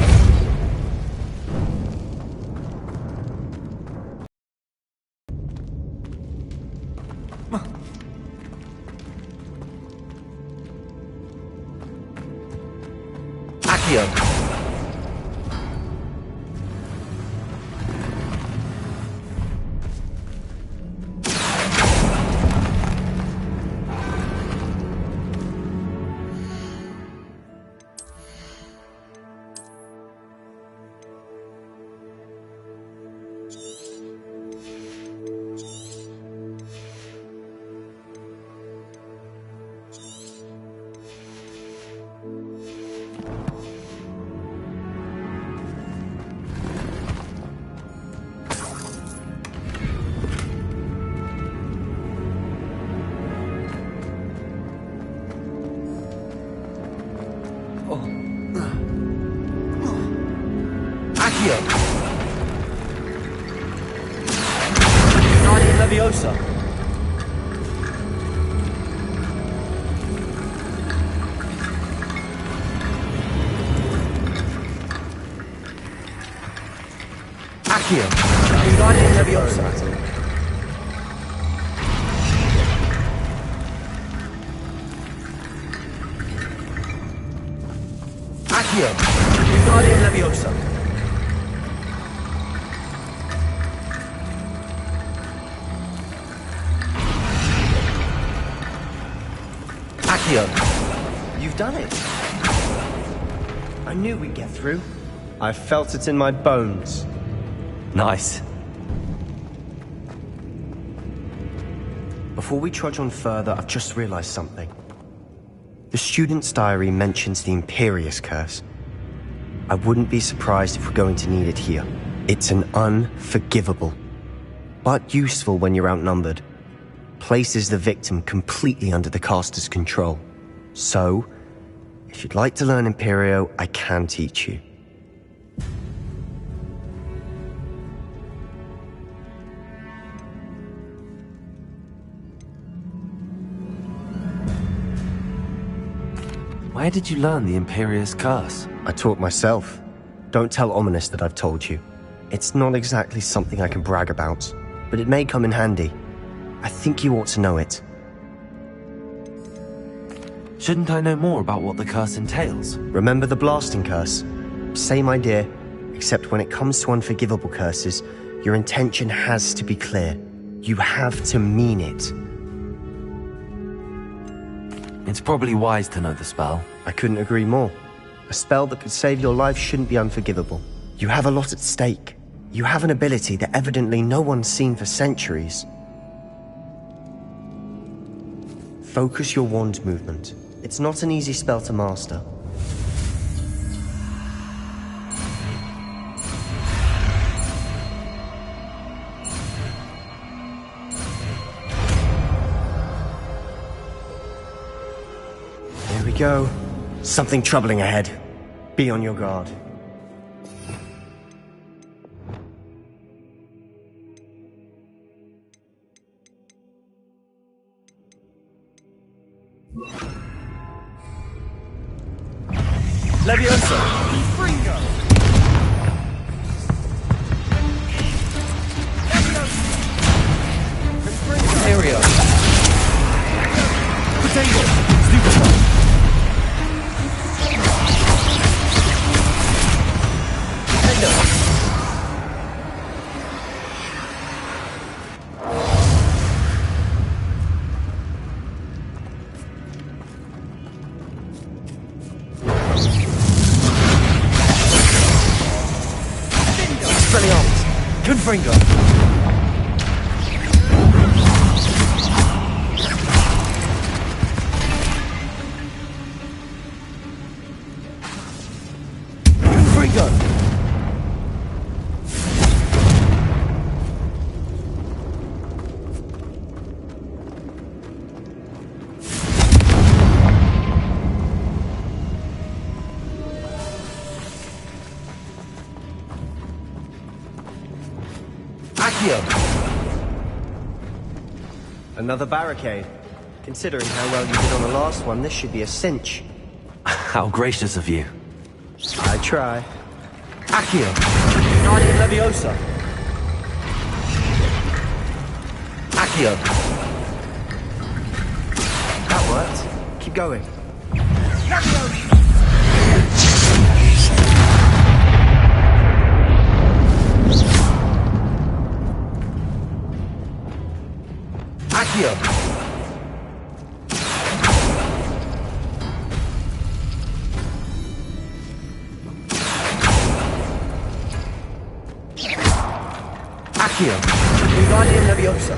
Speaker 13: Accio! Accio! Wingardium Leviosa! Accio! Wingardium Leviosa! Accio! Wingardium Leviosa! Accio! You've done it! I knew we'd get through. I felt it in my bones.
Speaker 2: Nice.
Speaker 11: Before we trudge on further, I've just realized something. The student's diary mentions the Imperious Curse. I wouldn't be surprised if we're going to need it here. It's an unforgivable, but useful when you're outnumbered. Places the victim completely under the caster's control. So, if you'd like to learn Imperio, I can teach you.
Speaker 2: Where did you learn the Imperious Curse?
Speaker 11: I taught myself. Don't tell Ominous that I've told you. It's not exactly something I can brag about, but it may come in handy. I think you ought to know it.
Speaker 2: Shouldn't I know more about what the curse entails?
Speaker 11: Remember the blasting curse? Same idea, except when it comes to unforgivable curses, your intention has to be clear. You have to mean it.
Speaker 2: It's probably wise to know the spell.
Speaker 11: I couldn't agree more. A spell that could save your life shouldn't be unforgivable. You have a lot at stake. You have an ability that evidently no one's seen for centuries. Focus your wand movement. It's not an easy spell to master. Here we go. Something troubling ahead. Be on your guard.
Speaker 13: Leviosa! Fringo! Imperio! Potato! Stupefy! Confringo! Confringo! Another barricade. Considering how well you did on the last one, this should be a cinch.
Speaker 2: How gracious of you.
Speaker 13: I try. Accio! Guardian Leviosa! Accio! That worked. Keep going. Accio! Accio! Guardian Leviosa!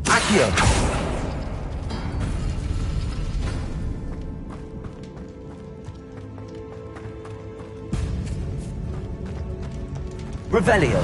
Speaker 13: Accio! Revelio!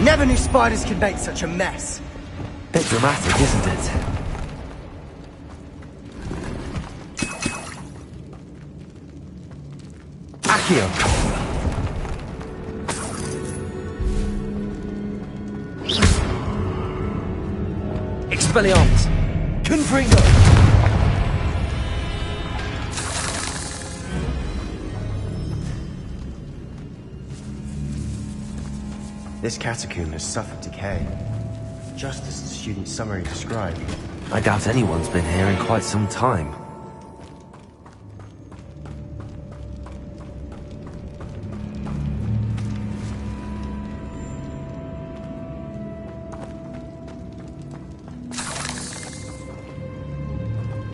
Speaker 13: Never knew spiders could make such a mess.
Speaker 2: Bit dramatic, isn't it? Accio!
Speaker 13: Expelliarmus! Confringo! This catacomb has suffered decay, just as the student's summary described.
Speaker 2: I doubt anyone's been here in quite some time.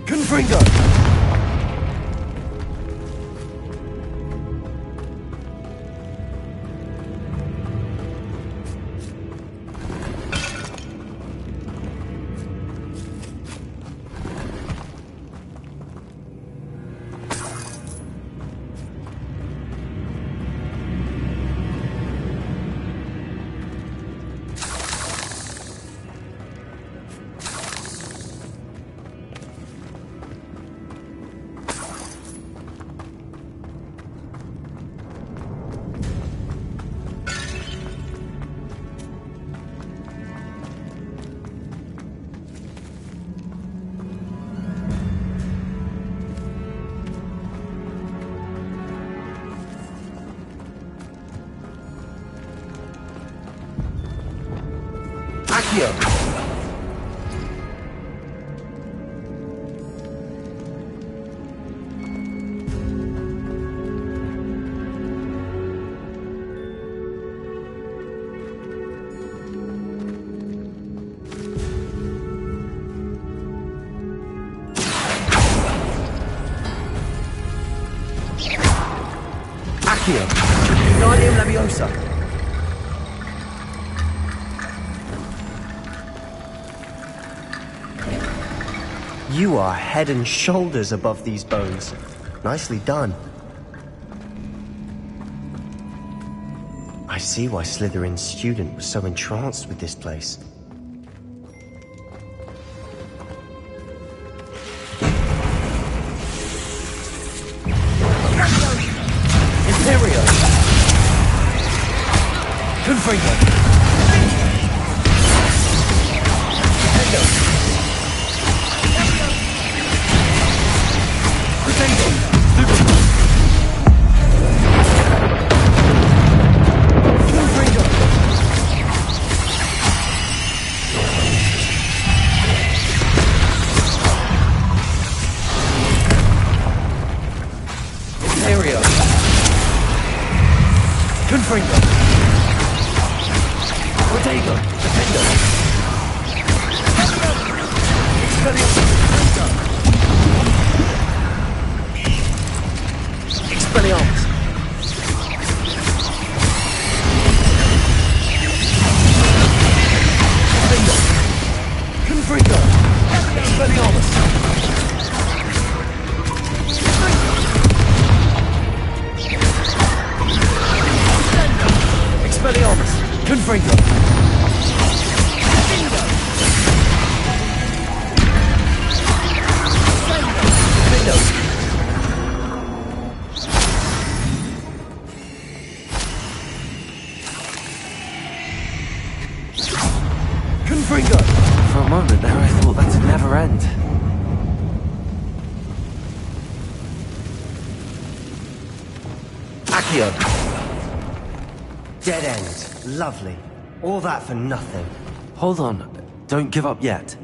Speaker 13: Confringo!
Speaker 2: Accio!
Speaker 13: Wingardium Leviosa. You are head and shoulders above these bones. Nicely done. I see why Slytherin's student was so entranced with this place.
Speaker 2: Imperio! Confringo! Nintendo! Crescendo! Confringo! Imperio! Confringo! Protego! Defendo! Expelliarmus! Defendo! Confringo! Expelliarmus! Expelliarmus! Confringo! Confringo! For a moment there I thought that'd never end.
Speaker 13: Accio! Dead end. Lovely. All that for nothing.
Speaker 2: Hold on. Don't give up yet.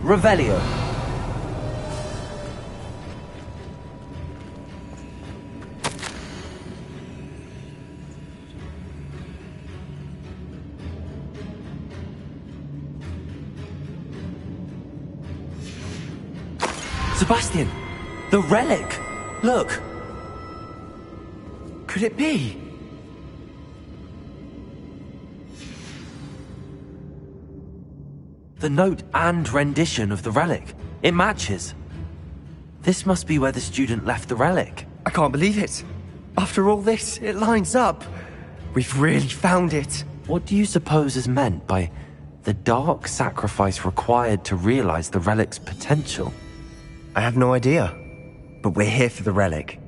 Speaker 2: Revelio. Sebastian! The relic! Look! Could it be? The note and rendition of the relic. It matches. This must be where the student left the relic.
Speaker 13: I can't believe it. After all this, it lines up. We've really found it.
Speaker 2: What do you suppose is meant by the dark sacrifice required to realize the relic's potential?
Speaker 13: I have no idea. But we're here for the relic.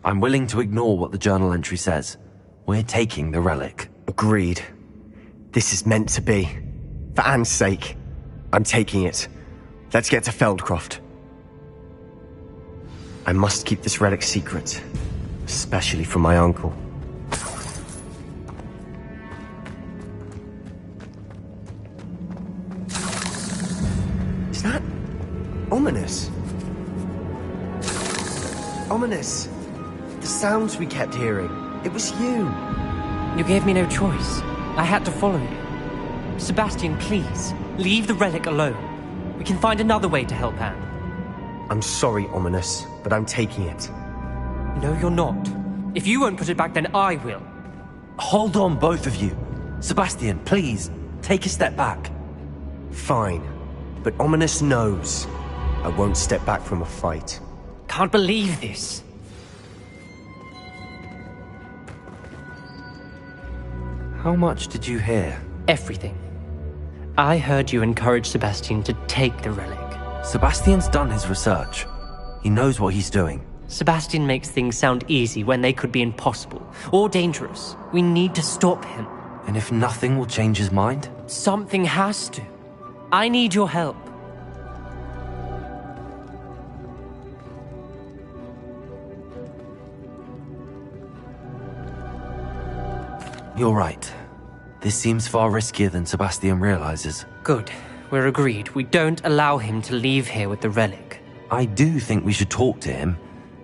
Speaker 2: I'm willing to ignore what the journal entry says. We're taking the relic.
Speaker 13: Agreed. This is meant to be. For Anne's sake. I'm taking it. Let's get to Feldcroft. I must keep this relic secret. Especially from my uncle. Is that... ominous? Ominous. The sounds we kept hearing. It was you.
Speaker 14: You gave me no choice. I had to follow you. Sebastian, please, leave the relic alone. We can find another way to help Anne.
Speaker 13: I'm sorry, Ominous, but I'm taking it.
Speaker 14: No, you're not. If you won't put it back, then I will.
Speaker 2: Hold on, both of you. Sebastian, please, take a step back.
Speaker 13: Fine. But Ominous knows. I won't step back from a fight.
Speaker 14: Can't believe this.
Speaker 2: How much did you hear?
Speaker 14: Everything. I heard you encourage Sebastian to take the relic.
Speaker 2: Sebastian's done his research. He knows what he's doing.
Speaker 14: Sebastian makes things sound easy when they could be impossible, or dangerous. We need to stop him.
Speaker 2: And if nothing will change his mind?
Speaker 14: Something has to. I need your help.
Speaker 2: You're right. This seems far riskier than Sebastian realizes.
Speaker 14: Good. We're agreed. We don't allow him to leave here with the relic.
Speaker 2: I do think we should talk to him,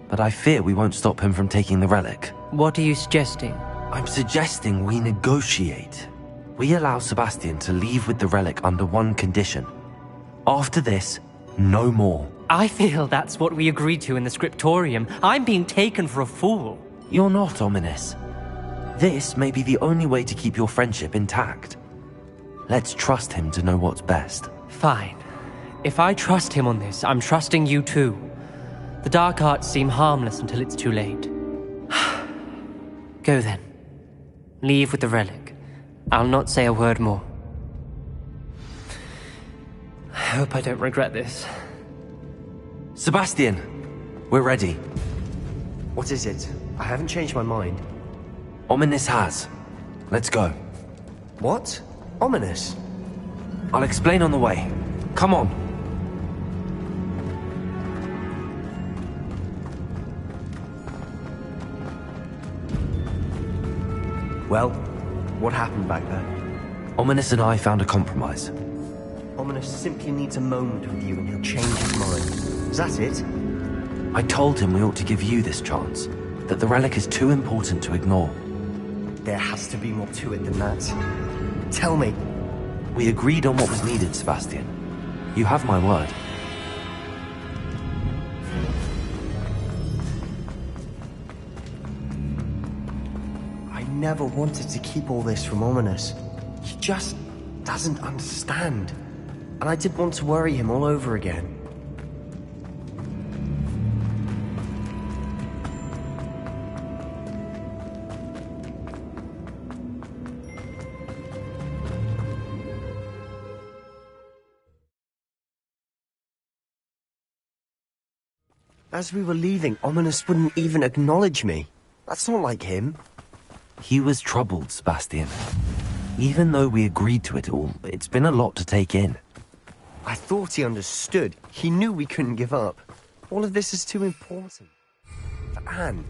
Speaker 2: but I fear we won't stop him from taking the relic.
Speaker 14: What are you suggesting?
Speaker 2: I'm suggesting we negotiate. We allow Sebastian to leave with the relic under one condition. After this, no more.
Speaker 14: I feel that's what we agreed to in the scriptorium. I'm being taken for a fool.
Speaker 2: You're not, Ominous. This may be the only way to keep your friendship intact. Let's trust him to know what's best.
Speaker 14: Fine. If I trust him on this, I'm trusting you too. The dark arts seem harmless until it's too late. Go then. Leave with the relic. I'll not say a word more. I hope I don't regret this.
Speaker 2: Sebastian, we're ready.
Speaker 13: What is it? I haven't changed my mind.
Speaker 2: Ominous has. Let's go.
Speaker 13: What? Ominous?
Speaker 2: I'll explain on the way. Come on.
Speaker 13: Well, what happened back there?
Speaker 2: Ominous and I found a compromise.
Speaker 13: Ominous simply needs a moment with you and he'll change his mind. Is that it?
Speaker 2: I told him we ought to give you this chance, that the relic is too important to ignore.
Speaker 13: There has to be more to it than that. Tell me.
Speaker 2: We agreed on what was needed, Sebastian. You have my word.
Speaker 13: I never wanted to keep all this from Ominous. He just doesn't understand. And I didn't want to worry him all over again. As we were leaving, Ominous wouldn't even acknowledge me. That's not like him.
Speaker 2: He was troubled, Sebastian. Even though we agreed to it all, it's been a lot to take in.
Speaker 13: I thought he understood. He knew we couldn't give up. All of this is too important. For Anne.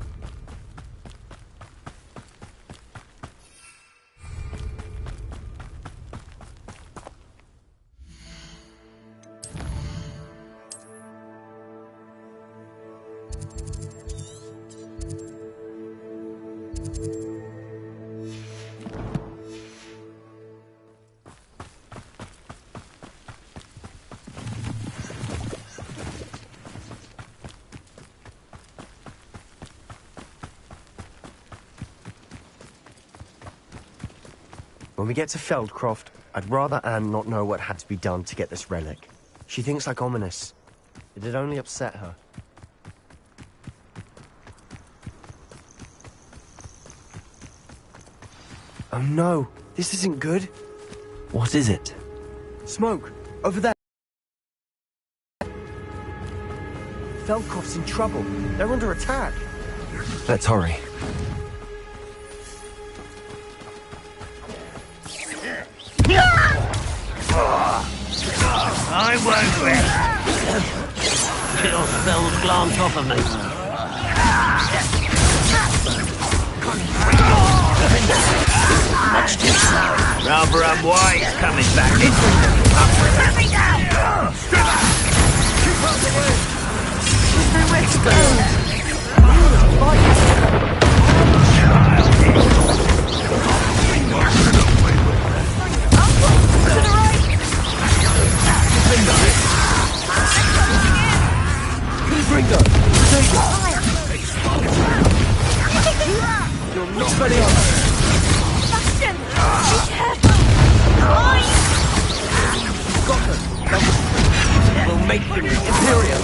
Speaker 13: When we get to Feldcroft, I'd rather Anne not know what had to be done to get this relic. She thinks like Ominous. It'd only upset her. Oh no, this isn't good.
Speaker 2: What is it?
Speaker 13: Smoke, over there. Feldcroft's in trouble. They're under attack.
Speaker 2: Let's hurry.
Speaker 4: I won't rest. Kill spells glance off of me. Much too slow. Rather unwise coming back. Let me down! Keep out the way! Let's go!
Speaker 13: Ringo! Take it! You're not ready on.
Speaker 5: Sebastian! Be careful!
Speaker 13: Got them! We'll make them Imperial!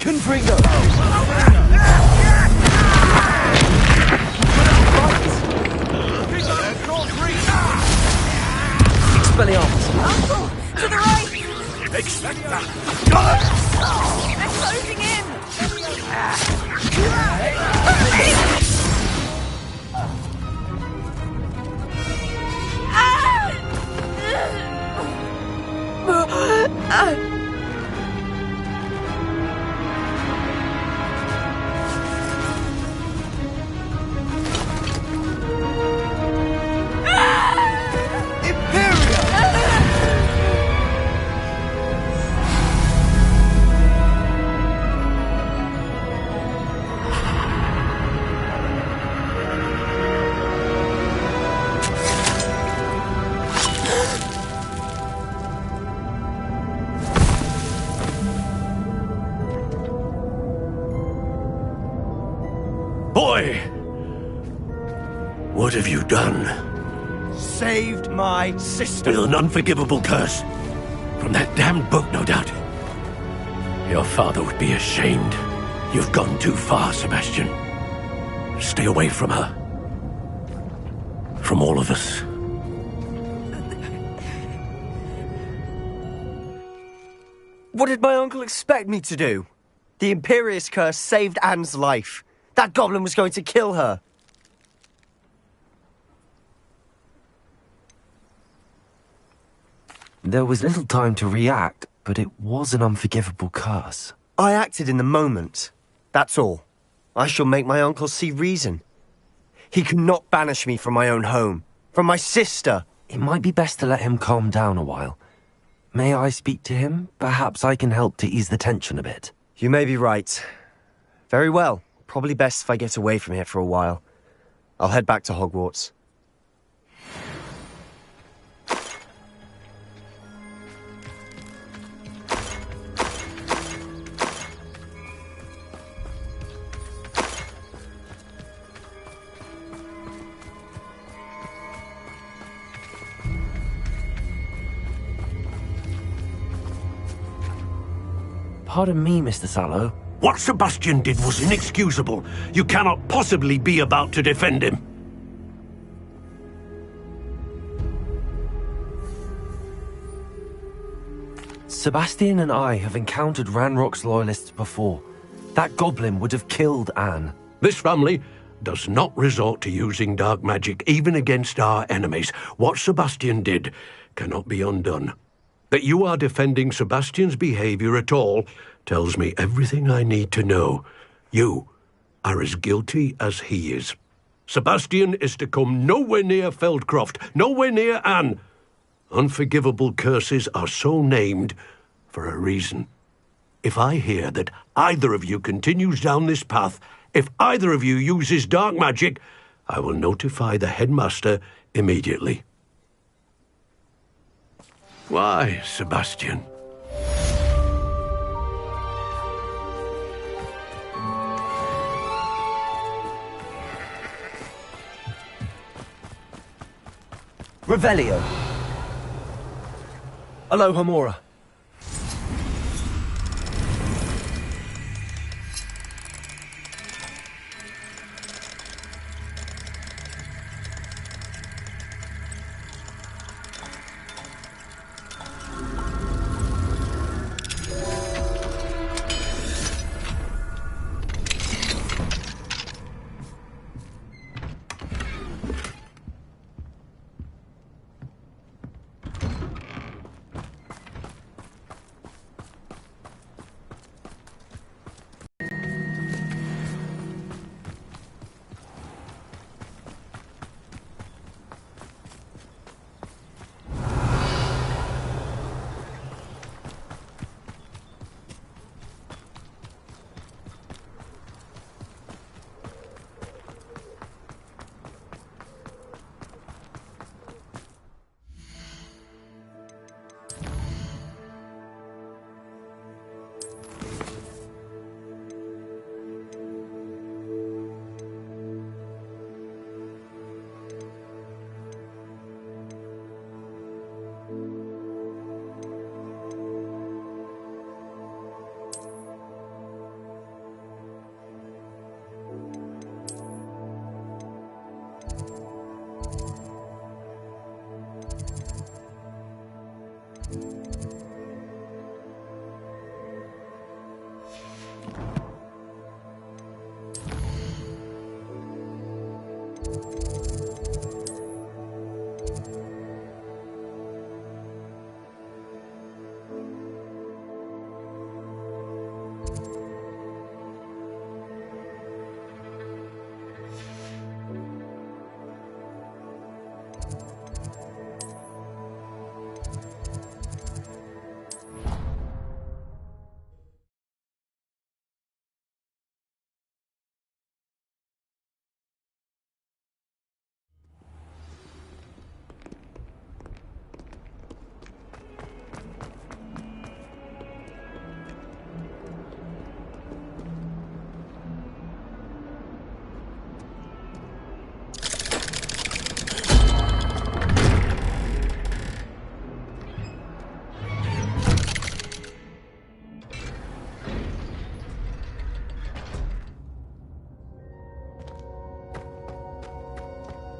Speaker 13: Confringo! Expelliarmus!
Speaker 5: Uncle! To the right! They're closing in!
Speaker 15: What have you done?
Speaker 13: Saved my sister.
Speaker 15: With an unforgivable curse. From that damned book, no doubt. Your father would be ashamed. You've gone too far, Sebastian. Stay away from her. From all of us.
Speaker 13: What did my uncle expect me to do? The Imperious curse saved Anne's life. That goblin was going to kill her.
Speaker 2: There was little time to react, but it was an unforgivable curse.
Speaker 13: I acted in the moment. That's all. I shall make my uncle see reason. He cannot banish me from my own home, from my sister.
Speaker 2: It might be best to let him calm down a while. May I speak to him? Perhaps I can help to ease the tension a bit.
Speaker 13: You may be right. Very well. Probably best if I get away from here for a while. I'll head back to Hogwarts.
Speaker 2: Pardon me, Mr. Sallow.
Speaker 15: What Sebastian did was inexcusable. You cannot possibly be about to defend him.
Speaker 2: Sebastian and I have encountered Ranrock's loyalists before. That goblin would have killed Anne.
Speaker 15: This family does not resort to using dark magic even against our enemies. What Sebastian did cannot be undone. That you are defending Sebastian's behavior at all tells me everything I need to know. You are as guilty as he is. Sebastian is to come nowhere near Feldcroft, nowhere near Anne. Unforgivable curses are so named for a reason. If I hear that either of you continues down this path, if either of you uses dark magic, I will notify the headmaster immediately. Why, Sebastian?
Speaker 13: Revelio. Alohomora.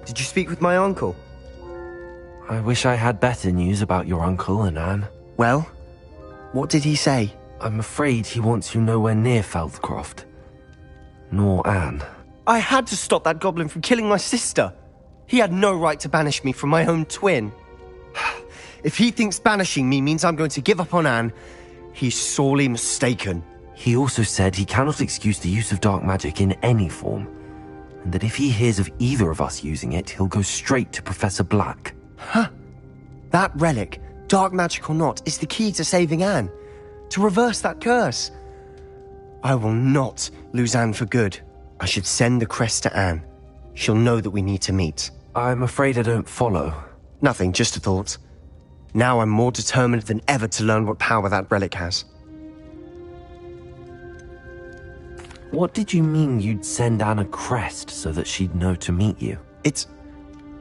Speaker 13: Did you speak with my uncle?
Speaker 2: I wish I had better news about your uncle and Anne.
Speaker 13: Well, what did he say?
Speaker 2: I'm afraid he wants you nowhere near Feldcroft. Nor Anne.
Speaker 13: I had to stop that goblin from killing my sister. He had no right to banish me from my own twin. If he thinks banishing me means I'm going to give up on Anne, he's sorely mistaken.
Speaker 2: He also said he cannot excuse the use of dark magic in any form, and that if he hears of either of us using it, he'll go straight to Professor Black.
Speaker 13: Huh? That relic, dark magic or not, is the key to saving Anne. To reverse that curse. I will not lose Anne for good. I should send the crest to Anne. She'll know that we need to meet.
Speaker 2: I'm afraid I don't follow.
Speaker 13: Nothing, just a thought. Now I'm more determined than ever to learn what power that relic has.
Speaker 2: What did you mean you'd send Anne a crest so that she'd know to meet you?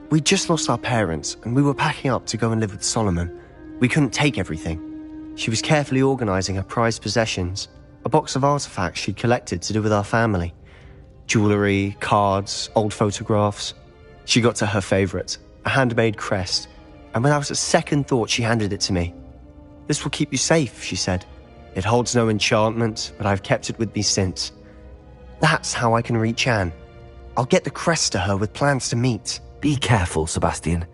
Speaker 13: We just lost our parents, and we were packing up to go and live with Solomon. We couldn't take everything. She was carefully organizing her prized possessions, a box of artifacts she'd collected to do with our family. Jewelry, cards, old photographs. She got to her favorite, a handmade crest, and without a second thought she handed it to me. This will keep you safe, she said. It holds no enchantment, but I've kept it with me since. That's how I can reach Anne. I'll get the crest to her with plans to meet.
Speaker 2: Be careful, Sebastian.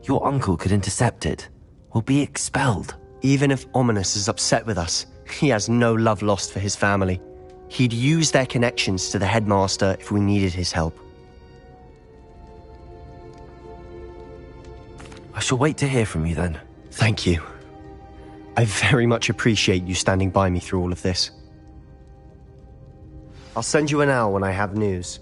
Speaker 2: Your uncle could intercept it. We'll be expelled.
Speaker 13: Even if Ominous is upset with us, he has no love lost for his family. He'd use their connections to the headmaster if we needed his help.
Speaker 2: I shall wait to hear from you then.
Speaker 13: Thank you. I very much appreciate you standing by me through all of this. I'll send you an owl when I have news.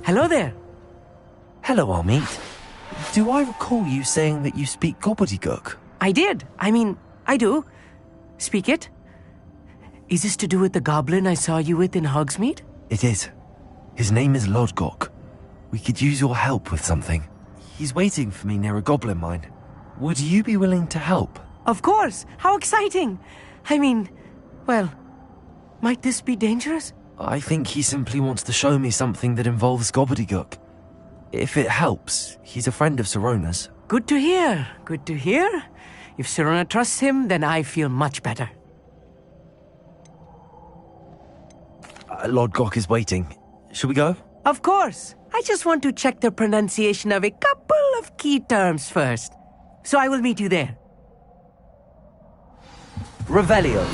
Speaker 14: Hello there.
Speaker 2: Hello, Armeet. Do I recall you saying that you speak gobbledygook?
Speaker 14: I did. I do. Speak it. Is this to do with the goblin I saw you with in Hogsmeade?
Speaker 2: It is. His name is Lodgok. We could use your help with something. He's waiting for me near a goblin mine. Would you be willing to help?
Speaker 14: Of course. How exciting. Well, might this be dangerous?
Speaker 2: I think he simply wants to show me something that involves gobbledygook. If it helps, he's a friend of Sirona's.
Speaker 14: Good to hear. Good to hear. If Sirona trusts him, then I feel much better.
Speaker 2: Lodgok is waiting. Shall we go?
Speaker 14: Of course. I just want to check the pronunciation of a couple of key terms first. So I will meet you there.
Speaker 2: Revelio.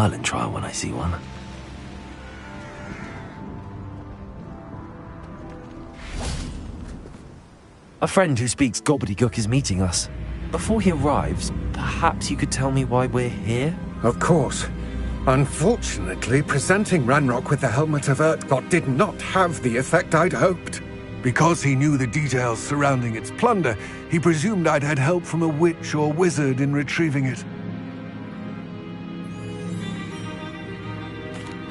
Speaker 2: Merlin trial when I see one. A friend who speaks gobbledygook is meeting us. Before he arrives, perhaps you could tell me why we're here?
Speaker 3: Of course. Unfortunately, presenting Ranrock with the Helmet of Urtkot did not have the effect I'd hoped. Because he knew the details surrounding its plunder, he presumed I'd had help from a witch or wizard in retrieving it.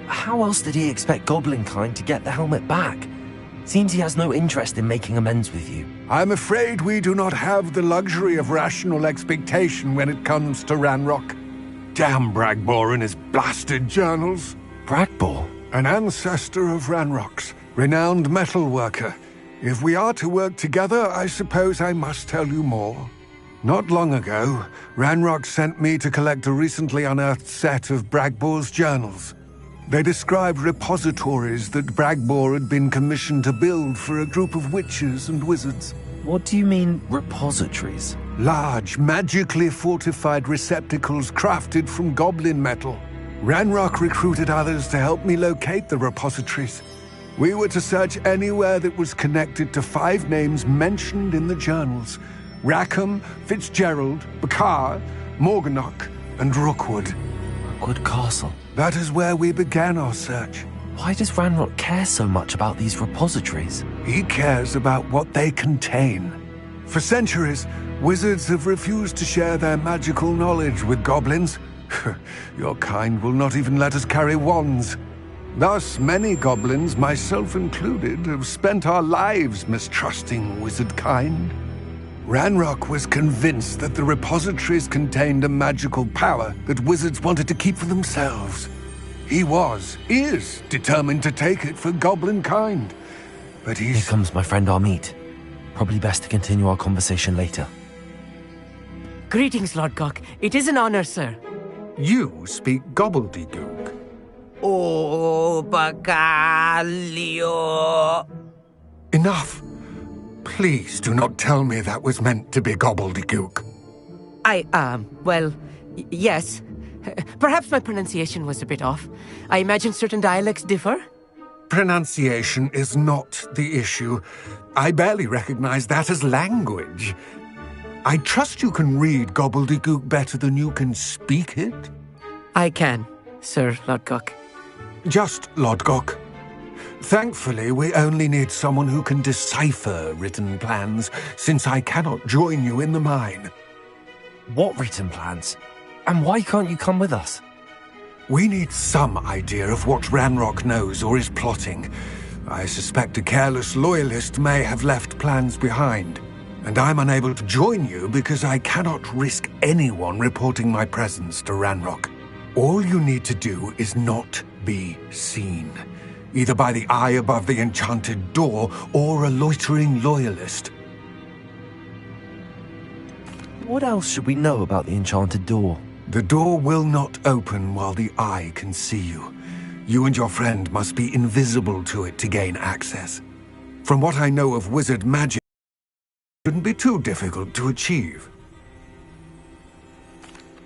Speaker 2: How else did he expect Goblinkind to get the helmet back? Seems he has no interest in making amends with you.
Speaker 3: I'm afraid we do not have the luxury of rational expectation when it comes to Ranrock. Damn Bragbor and his blasted journals.
Speaker 2: Bragbor?
Speaker 3: An ancestor of Ranrock's, renowned metal worker. If we are to work together, I suppose I must tell you more. Not long ago, Ranrock sent me to collect a recently unearthed set of Bragbor's journals. They described repositories that Bragbor had been commissioned to build for a group of witches and wizards.
Speaker 2: What do you mean, repositories?
Speaker 3: Large, magically fortified receptacles crafted from goblin metal. Ranrock recruited others to help me locate the repositories. We were to search anywhere that was connected to 5 names mentioned in the journals: Rackham, Fitzgerald, Bakar, Morganach, and Rookwood.
Speaker 2: Rookwood Castle?
Speaker 3: That is where we began our search.
Speaker 2: Why does Ranrock care so much about these repositories?
Speaker 3: He cares about what they contain. For centuries, wizards have refused to share their magical knowledge with goblins. Your kind will not even let us carry wands. Thus, many goblins, myself included, have spent our lives mistrusting wizard kind. Ranrock was convinced that the repositories contained a magical power that wizards wanted to keep for themselves. He is determined to take it for goblin kind. But
Speaker 2: Here comes my friend Amit. Probably best to continue our conversation later.
Speaker 16: Greetings, Lord Gok. It is an honor, sir.
Speaker 3: You speak gobbledygook.
Speaker 4: Oh, Bacalio.
Speaker 3: Enough. Please do not tell me that was meant to be gobbledygook.
Speaker 16: Yes. Perhaps my pronunciation was a bit off. I imagine certain dialects differ?
Speaker 3: Pronunciation is not the issue. I barely recognize that as language. I trust you can read gobbledygook better than you can speak it?
Speaker 16: I can, Sir Lodgok.
Speaker 3: Just Lodgok. Thankfully, we only need someone who can decipher written plans, since I cannot join you in the mine.
Speaker 2: What written plans? And why can't you come with us?
Speaker 3: We need some idea of what Ranrock knows or is plotting. I suspect a careless loyalist may have left plans behind. And I'm unable to join you because I cannot risk anyone reporting my presence to Ranrock. All you need to do is not be seen, either by the eye above the enchanted door or a loitering loyalist.
Speaker 2: What else should we know about the enchanted door?
Speaker 3: The door will not open while the eye can see you. You and your friend must be invisible to it to gain access. From what I know of wizard magic, it shouldn't be too difficult to achieve.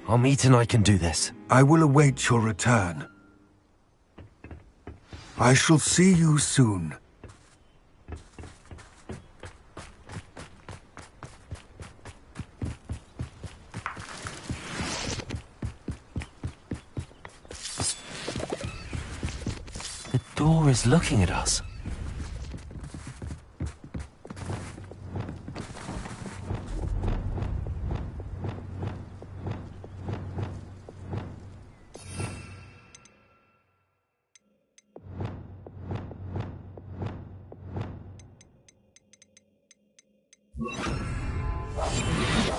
Speaker 2: Amit and I can do this.
Speaker 3: I will await your return. I shall see you soon.
Speaker 2: The door is looking at us.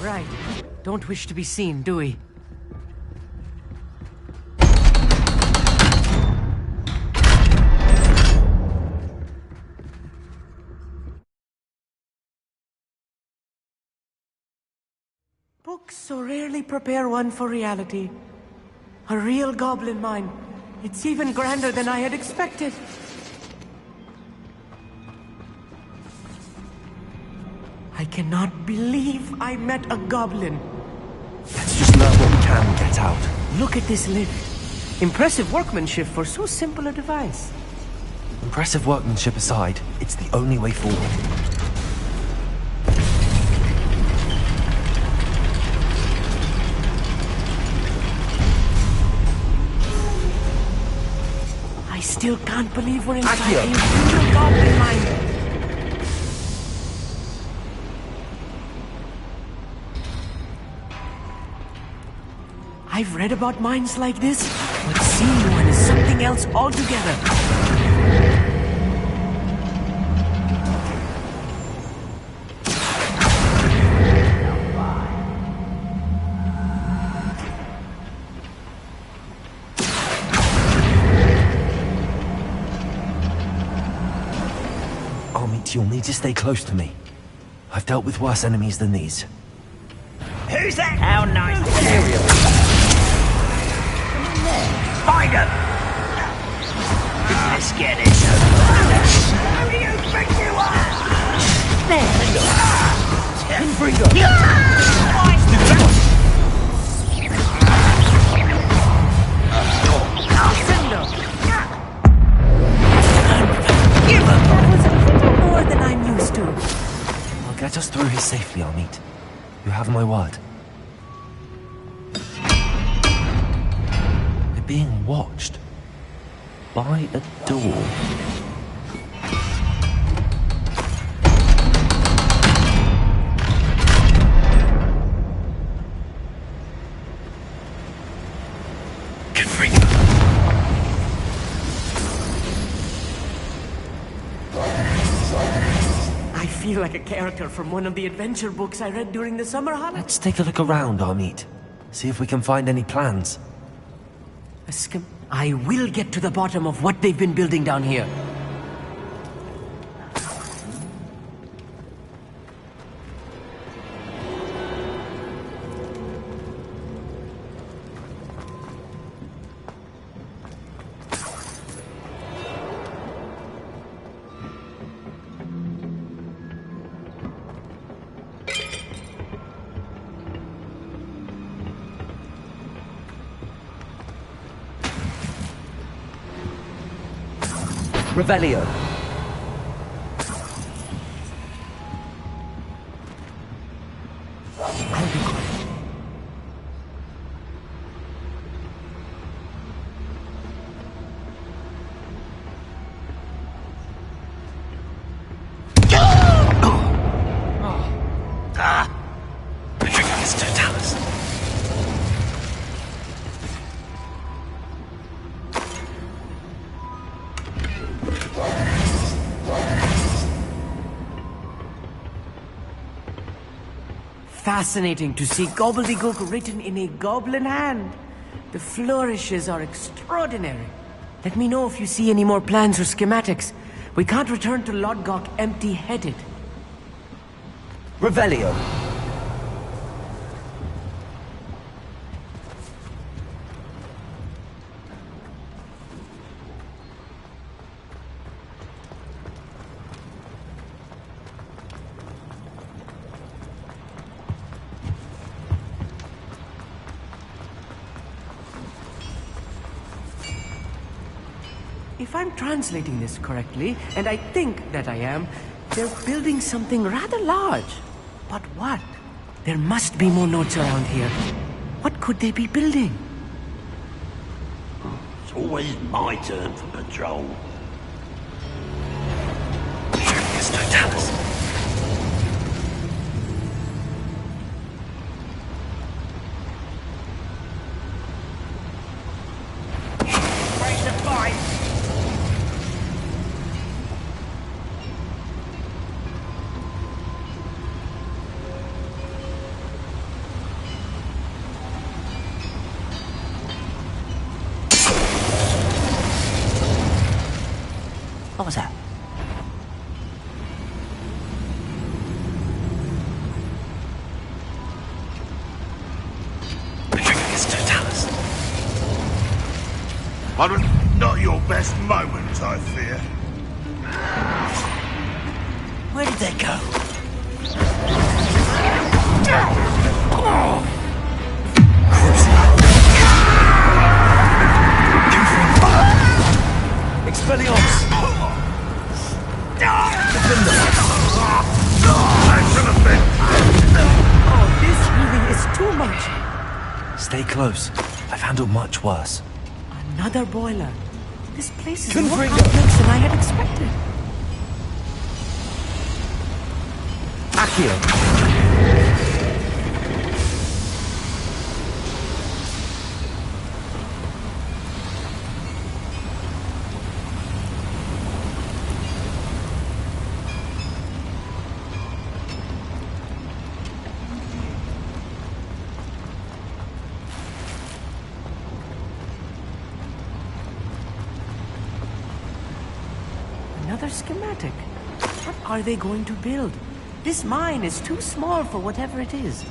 Speaker 16: Right. Don't wish to be seen, do we? Books so rarely prepare one for reality. A real goblin mine. It's even grander than I had expected. I cannot believe I met a goblin.
Speaker 2: Let's just learn what we can and get out.
Speaker 16: Look at this lid. Impressive workmanship for so simple a device.
Speaker 2: Impressive workmanship aside, it's the only way forward.
Speaker 16: I still can't believe we're inside a real goblin mine. I've read about mines like this, but seeing one is something else altogether.
Speaker 2: You'll need to stay close to me. I've dealt with worse enemies than these.
Speaker 4: Who's that? How nice. Find him! Let's get it. Who do you think you are? There.
Speaker 16: More than I'm used to.
Speaker 2: I'll get us through here safely, Amit. You have my word. We're being watched. By a door.
Speaker 16: I feel like a character from one of the adventure books I read during the summer holiday.
Speaker 2: Let's take a look around, Amit. See if we can find any plans.
Speaker 16: I will get to the bottom of what they've been building down here.
Speaker 14: Revelio.
Speaker 16: Fascinating to see gobbledygook written in a goblin hand. The flourishes are extraordinary. Let me know if you see any more plans or schematics. We can't return to Lodgok empty-headed.
Speaker 14: Revelio.
Speaker 16: If I'm translating this correctly, and I think that I am, they're building something rather large. But what? There must be more notes around here. What could they be building?
Speaker 17: It's always my turn for patrol.
Speaker 2: Yes, don't tell us.
Speaker 14: What was that?
Speaker 6: Not your best moment, I fear.
Speaker 14: Where did they go?
Speaker 2: Expelliarmus!
Speaker 16: Oh, this really is too much.
Speaker 2: Stay close. I've handled much worse.
Speaker 16: Another boiler. This place is
Speaker 2: Confringo.
Speaker 16: more complex than I had expected.
Speaker 2: Accio!
Speaker 16: Another schematic. What are they going to build? This mine is too small for whatever it is.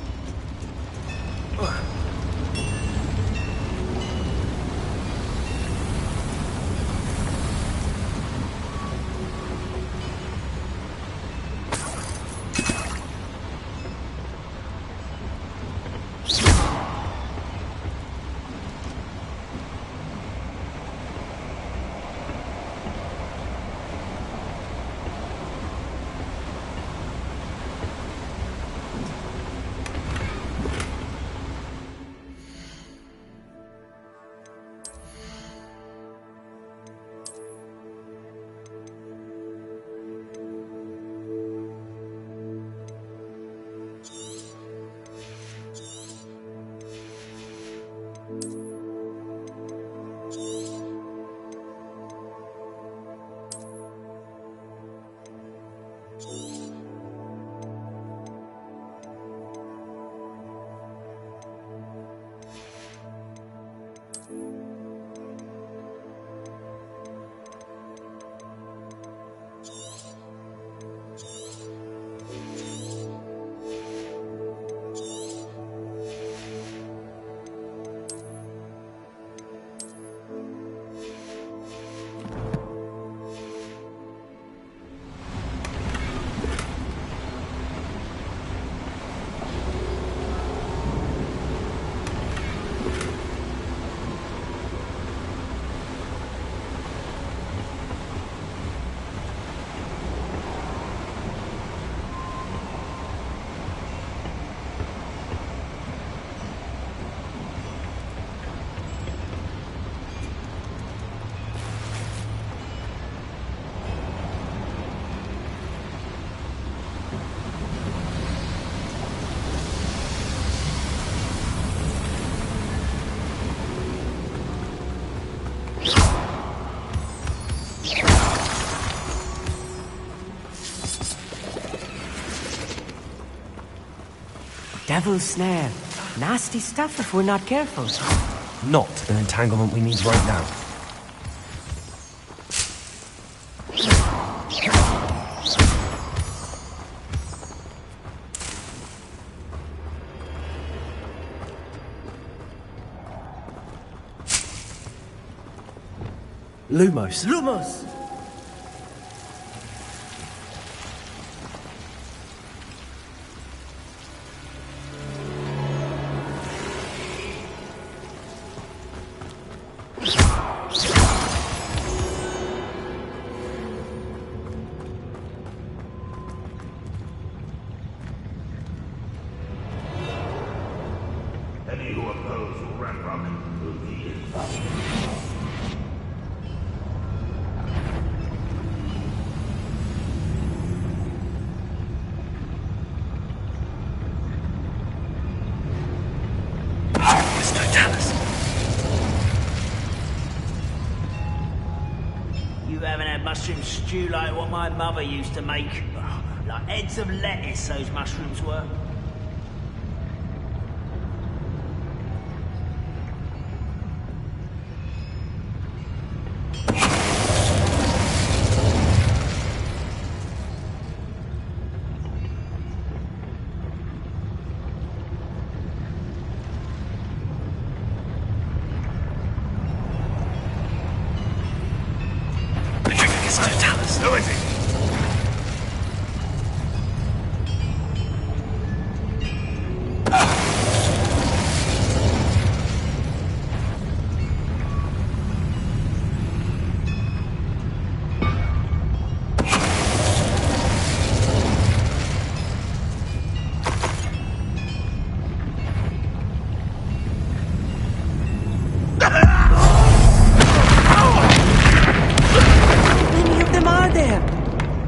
Speaker 16: Devil's snare. Nasty stuff if we're not careful.
Speaker 2: Not an entanglement we need right now. Lumos.
Speaker 16: Lumos!
Speaker 17: Any who oppose Ranrock will be infallible.
Speaker 4: You haven't had mushroom stew like what my mother used to make. Like heads of lettuce, those mushrooms were.
Speaker 6: Who is it?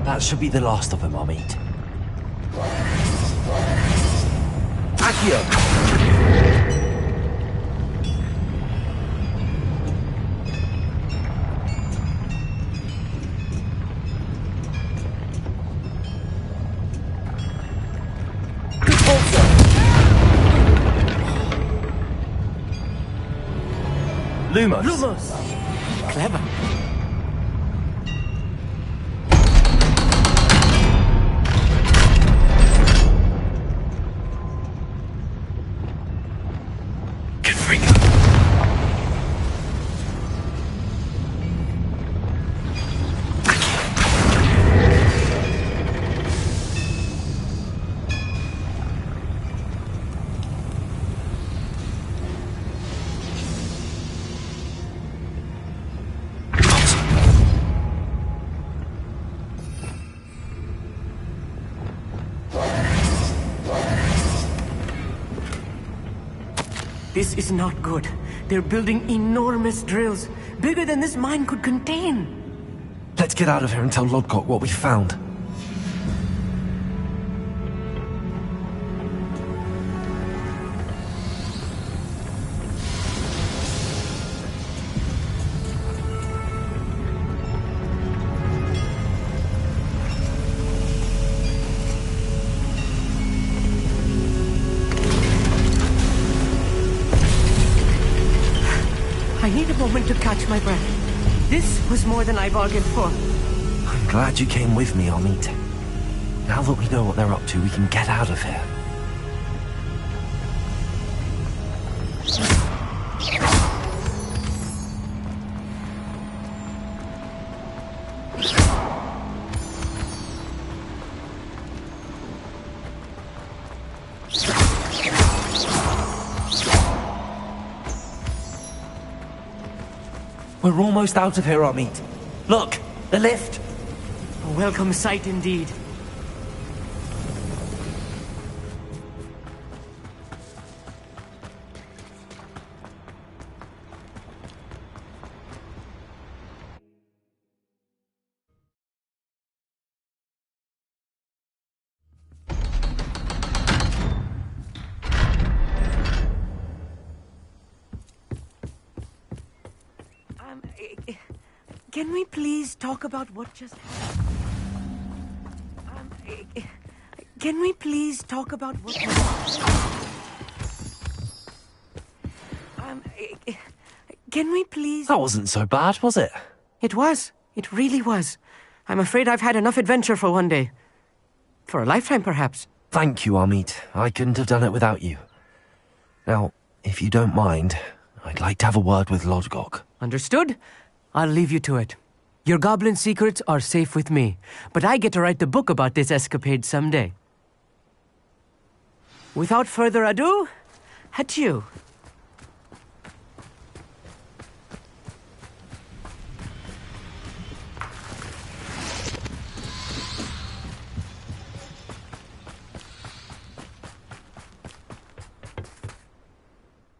Speaker 2: That should be the last of them, Amit. Accio!
Speaker 14: Lumos. Lumos! Clever. This is not good. They're building enormous drills, bigger than this mine could contain.
Speaker 2: Let's get out of here and tell Lodgok what we found.
Speaker 16: I need a moment to catch my breath. This was more than I bargained for.
Speaker 2: I'm glad you came with me, Amit. Now that we know what they're up to, we can get out of here. We're almost out of here, Amit. Look, the lift.
Speaker 16: A welcome sight indeed. Can we please talk about what just happened? Can we please talk about what... Can we please...
Speaker 2: That wasn't so bad, was it?
Speaker 16: It was. It really was. I'm afraid I've had enough adventure for one day. For a lifetime, perhaps.
Speaker 2: Thank you, Amit. I couldn't have done it without you. Now, if you don't mind, I'd like to have a word with Lodgok.
Speaker 16: Understood? I'll leave you to it. Your goblin secrets are safe with me, but I get to write the book about this escapade someday. Without further ado, adieu.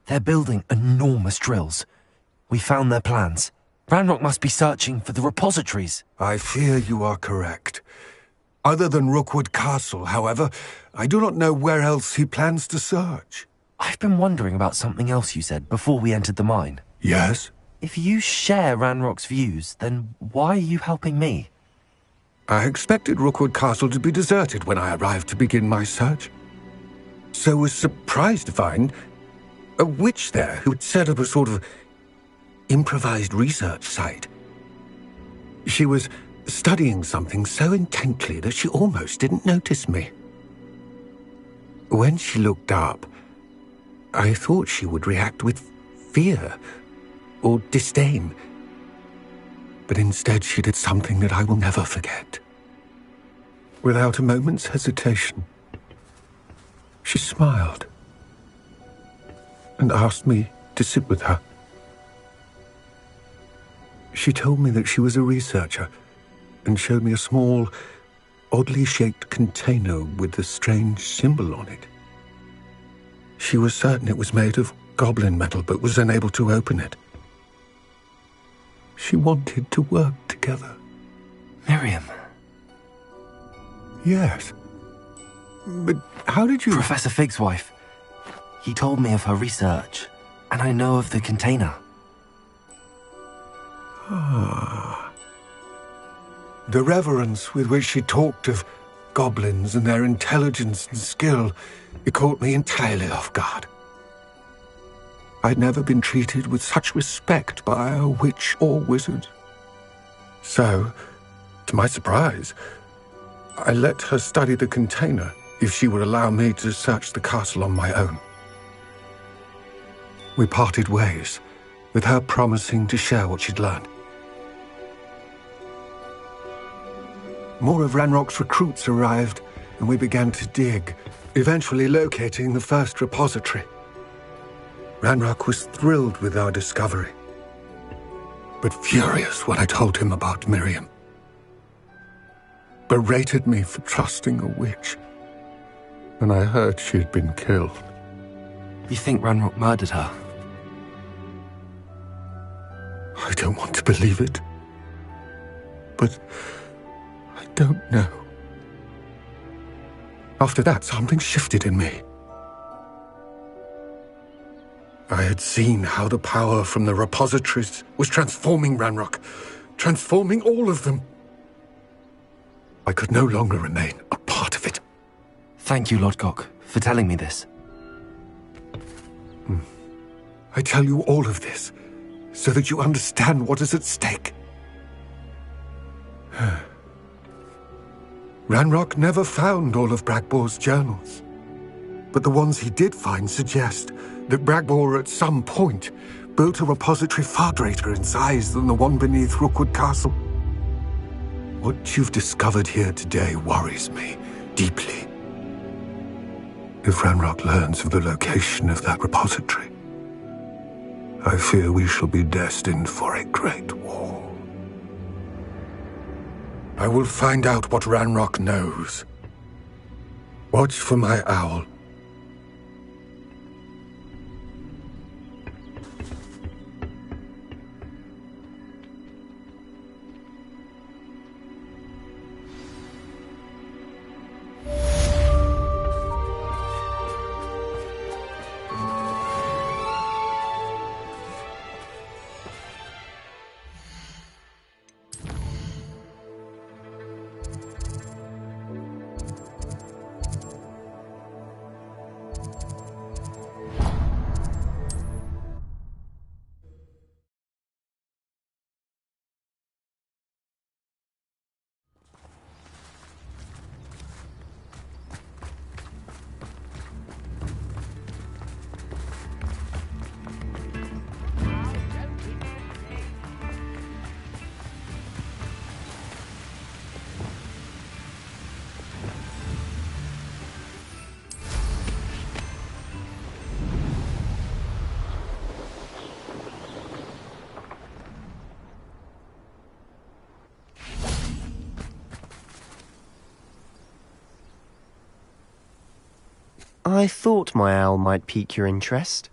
Speaker 2: They're building enormous drills. We found their plans. Ranrock must be searching for the repositories.
Speaker 3: I fear you are correct. Other than Rookwood Castle, however, I do not know where else he plans to search.
Speaker 2: I've been wondering about something else you said before we entered the mine.
Speaker 3: Yes?
Speaker 2: If you share Ranrock's views, then why are you helping me?
Speaker 3: I expected Rookwood Castle to be deserted when I arrived to begin my search. So was surprised to find a witch there who had set up a sort of improvised research site. She was studying something so intently that she almost didn't notice me. When she looked up, I thought she would react with fear or disdain. But instead she did something that I will never forget. Without a moment's hesitation, she smiled and asked me to sit with her. She told me that she was a researcher and showed me a small, oddly shaped container with a strange symbol on it. She was certain it was made of goblin metal, but was unable to open it. She wanted to work together.
Speaker 2: Miriam.
Speaker 3: Yes. But how did you...
Speaker 2: Professor Fig's wife. He told me of her research, and I know of the container.
Speaker 3: Ah. The reverence with which she talked of goblins and their intelligence and skill, it caught me entirely off guard. I'd never been treated with such respect by a witch or wizard. So, to my surprise, I let her study the container if she would allow me to search the castle on my own. We parted ways, with her promising to share what she'd learned. More of Ranrock's recruits arrived, and we began to dig, eventually locating the first repository. Ranrock was thrilled with our discovery, but furious when I told him about Miriam. Berated me for trusting a witch, and I heard she'd been killed.
Speaker 2: You think Ranrock murdered her?
Speaker 3: I don't want to believe it, but I don't know. After that, something shifted in me. I had seen how the power from the repositories was transforming Ranrock, transforming all of them. I could no longer remain a part of it.
Speaker 2: Thank you, Lodgok, for telling me this.
Speaker 3: I tell you all of this so that you understand what is at stake. Ranrock never found all of Bragbor's journals, but the ones he did find suggest that Bragbor at some point built a repository far greater in size than the one beneath Rookwood Castle. What you've discovered here today worries me deeply. If Ranrock learns of the location of that repository, I fear we shall be destined for a great war. I will find out what Ranrock knows. Watch for my owl.
Speaker 13: I thought my owl might pique your interest.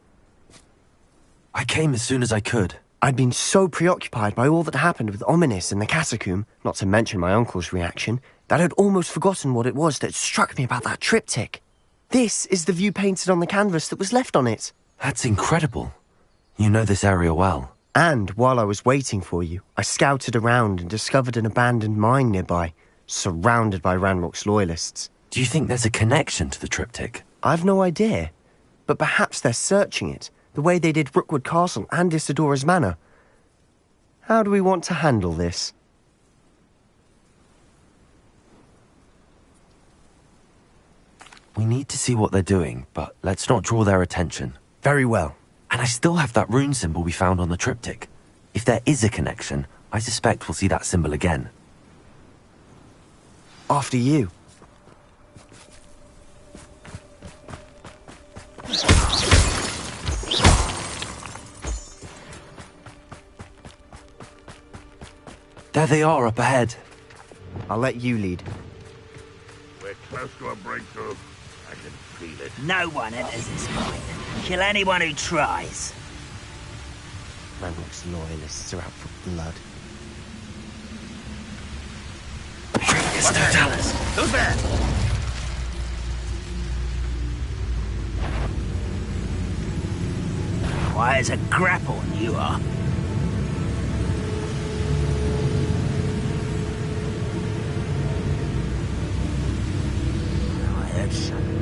Speaker 2: I came as soon as I could.
Speaker 13: I'd been so preoccupied by all that happened with Ominis and the catacomb, not to mention my uncle's reaction, that I'd almost forgotten what it was that struck me about that triptych. This is the view painted on the canvas that was left on it.
Speaker 2: That's incredible. You know this area well.
Speaker 13: And while I was waiting for you, I scouted around and discovered an abandoned mine nearby, surrounded by Ranrock's loyalists.
Speaker 2: Do you think there's a connection to the triptych?
Speaker 13: I've no idea, but perhaps they're searching it, the way they did Rookwood Castle and Isidora's Manor. How do we want to handle this?
Speaker 2: We need to see what they're doing, but let's not draw their attention.
Speaker 13: Very well.
Speaker 2: And I still have that rune symbol we found on the triptych. If there is a connection, I suspect we'll see that symbol again.
Speaker 13: After you.
Speaker 2: There they are up ahead.
Speaker 13: I'll let you lead.
Speaker 17: We're close to a breakthrough. I can feel it.
Speaker 4: No one enters this mine. Kill anyone who tries.
Speaker 13: Ranrock's loyalists are out for blood.
Speaker 2: It's Totalis.
Speaker 6: Who's there?
Speaker 4: Why, as a grapple, you are. I heard something.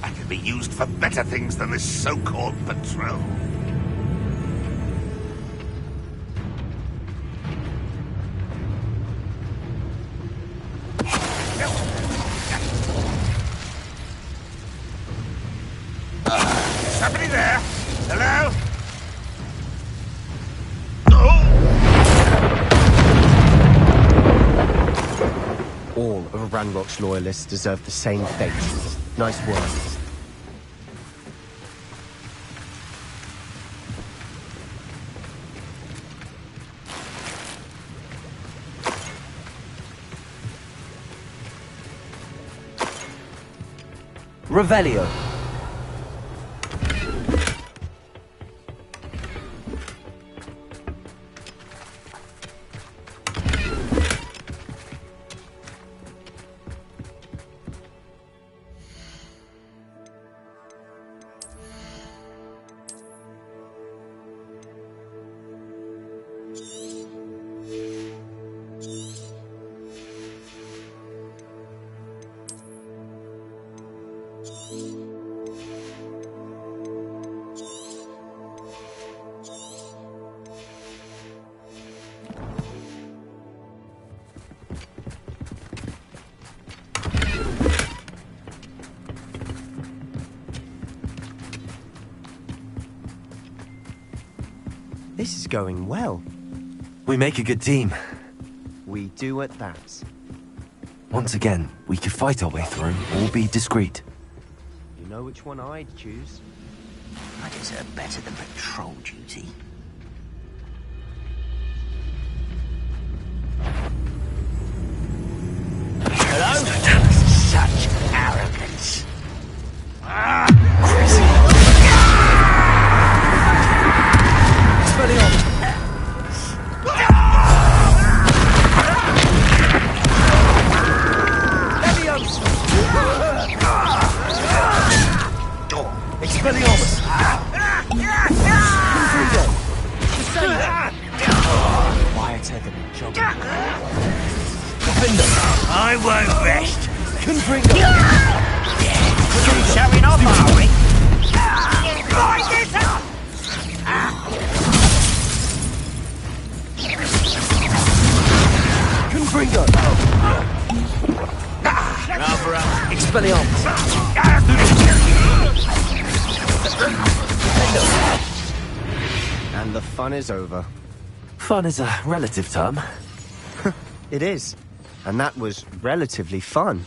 Speaker 6: I could be used for better things than this so-called patrol. Somebody there? Hello?
Speaker 13: All of Ranrock's loyalists deserve the same fate. Nice work.
Speaker 14: Revelio.
Speaker 13: This is going well.
Speaker 2: We make a good team.
Speaker 13: We do at that.
Speaker 2: Once again, we could fight our way through or be discreet.
Speaker 13: You know which one I'd choose?
Speaker 4: I deserve better than patrol duty. Hello? Such arrogance.
Speaker 2: Expelliarmus!
Speaker 13: Quieter than a job.
Speaker 4: I won't rest.
Speaker 2: Confringo!
Speaker 4: We're showing off, are we? Find it up!
Speaker 2: Confringo! Expelliarmus!
Speaker 13: And the fun is over.
Speaker 2: Fun is a relative term.
Speaker 13: It is. And that was relatively fun.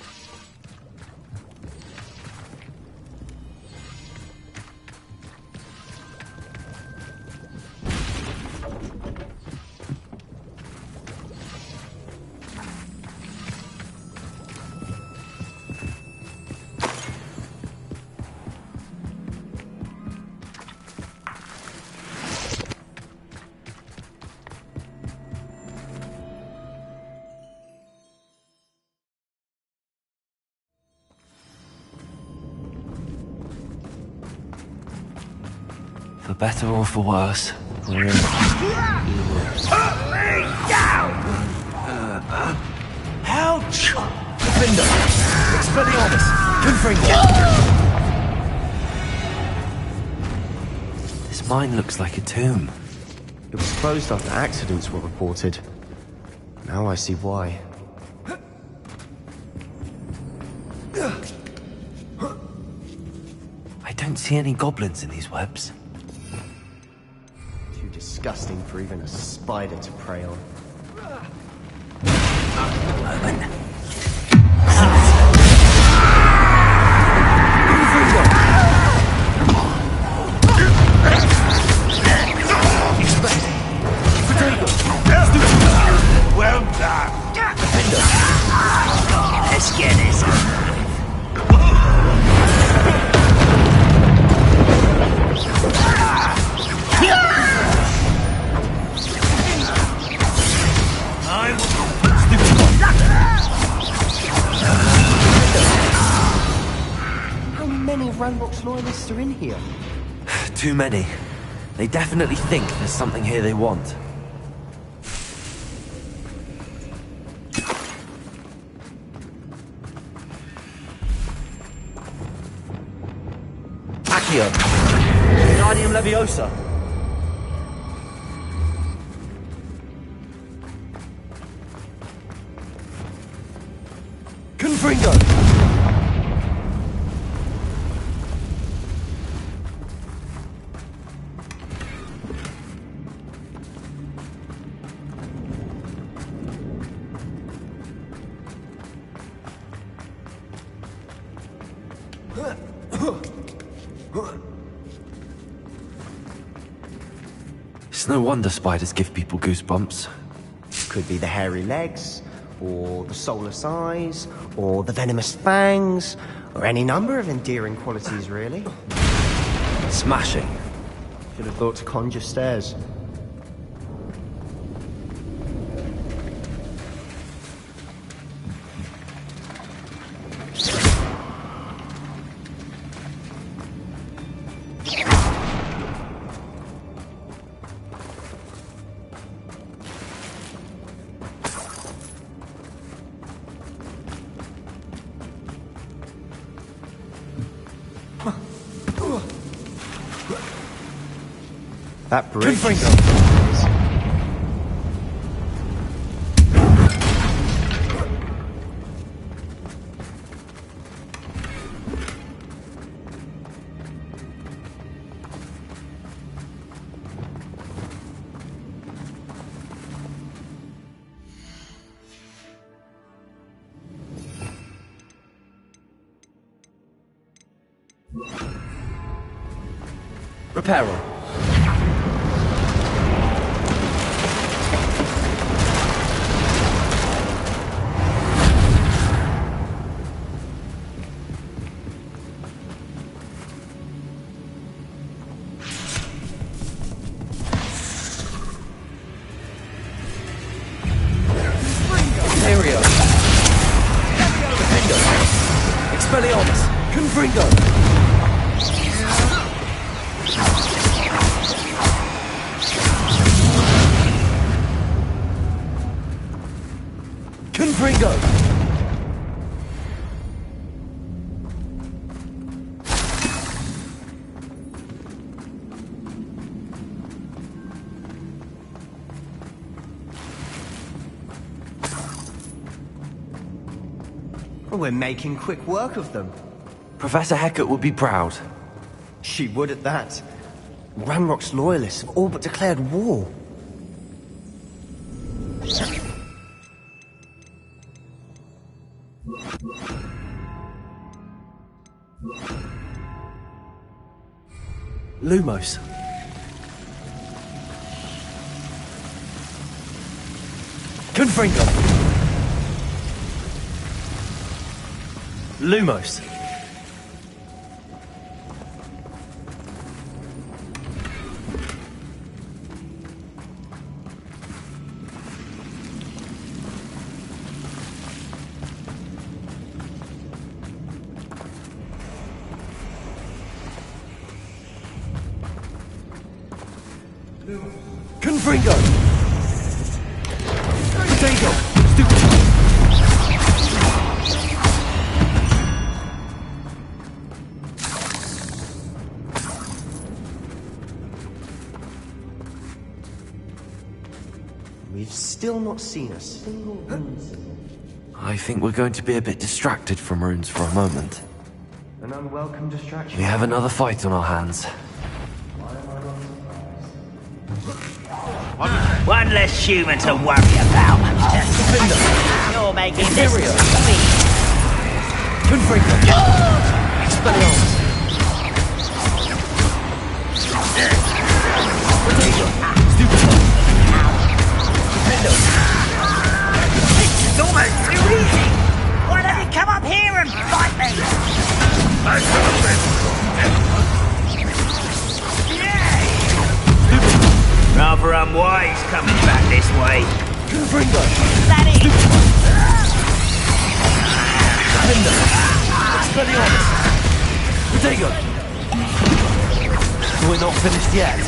Speaker 2: For better or for worse, we're in.
Speaker 4: Ouch!
Speaker 2: Defender! Expelliarmus! Confringo! This mine looks like a tomb.
Speaker 13: It was closed after accidents were reported. Now I see why.
Speaker 2: I don't see any goblins in these webs.
Speaker 13: Too disgusting for even a spider to prey on. Ranrock's loyalists are in here?
Speaker 2: Too many. They definitely think there's something here they want. Accio! Wingardium Leviosa! Confringo! It's no wonder spiders give people goosebumps.
Speaker 13: Could be the hairy legs, or the soulless eyes, or the venomous fangs, or any number of endearing qualities, really.
Speaker 2: Smashing.
Speaker 13: Should have thought to conjure stairs. That bridge.
Speaker 2: Reparo. Expelliarmus! Confringo! Confringo!
Speaker 13: We're making quick work of them.
Speaker 2: Professor Hecat would be proud.
Speaker 13: She would at that. Ranrock's loyalists have all but declared war.
Speaker 2: Lumos. Confringo. Lumos. Confringo! Potato! Stupid!
Speaker 13: We've still not seen a single rune symbol.
Speaker 2: I think we're going to be a bit distracted from runes for a moment.
Speaker 13: An unwelcome distraction.
Speaker 2: We have another fight on our hands.
Speaker 4: One less human to worry about. You're making this me.
Speaker 2: Confringo! Expelliarmus! Potato! Stupid!
Speaker 4: This is almost too easy. Why don't you come up here and fight me? Rather unwise coming back this way.
Speaker 2: Confringo!
Speaker 4: Laddie!
Speaker 2: Expelliarmus! Potato! We're not finished yet.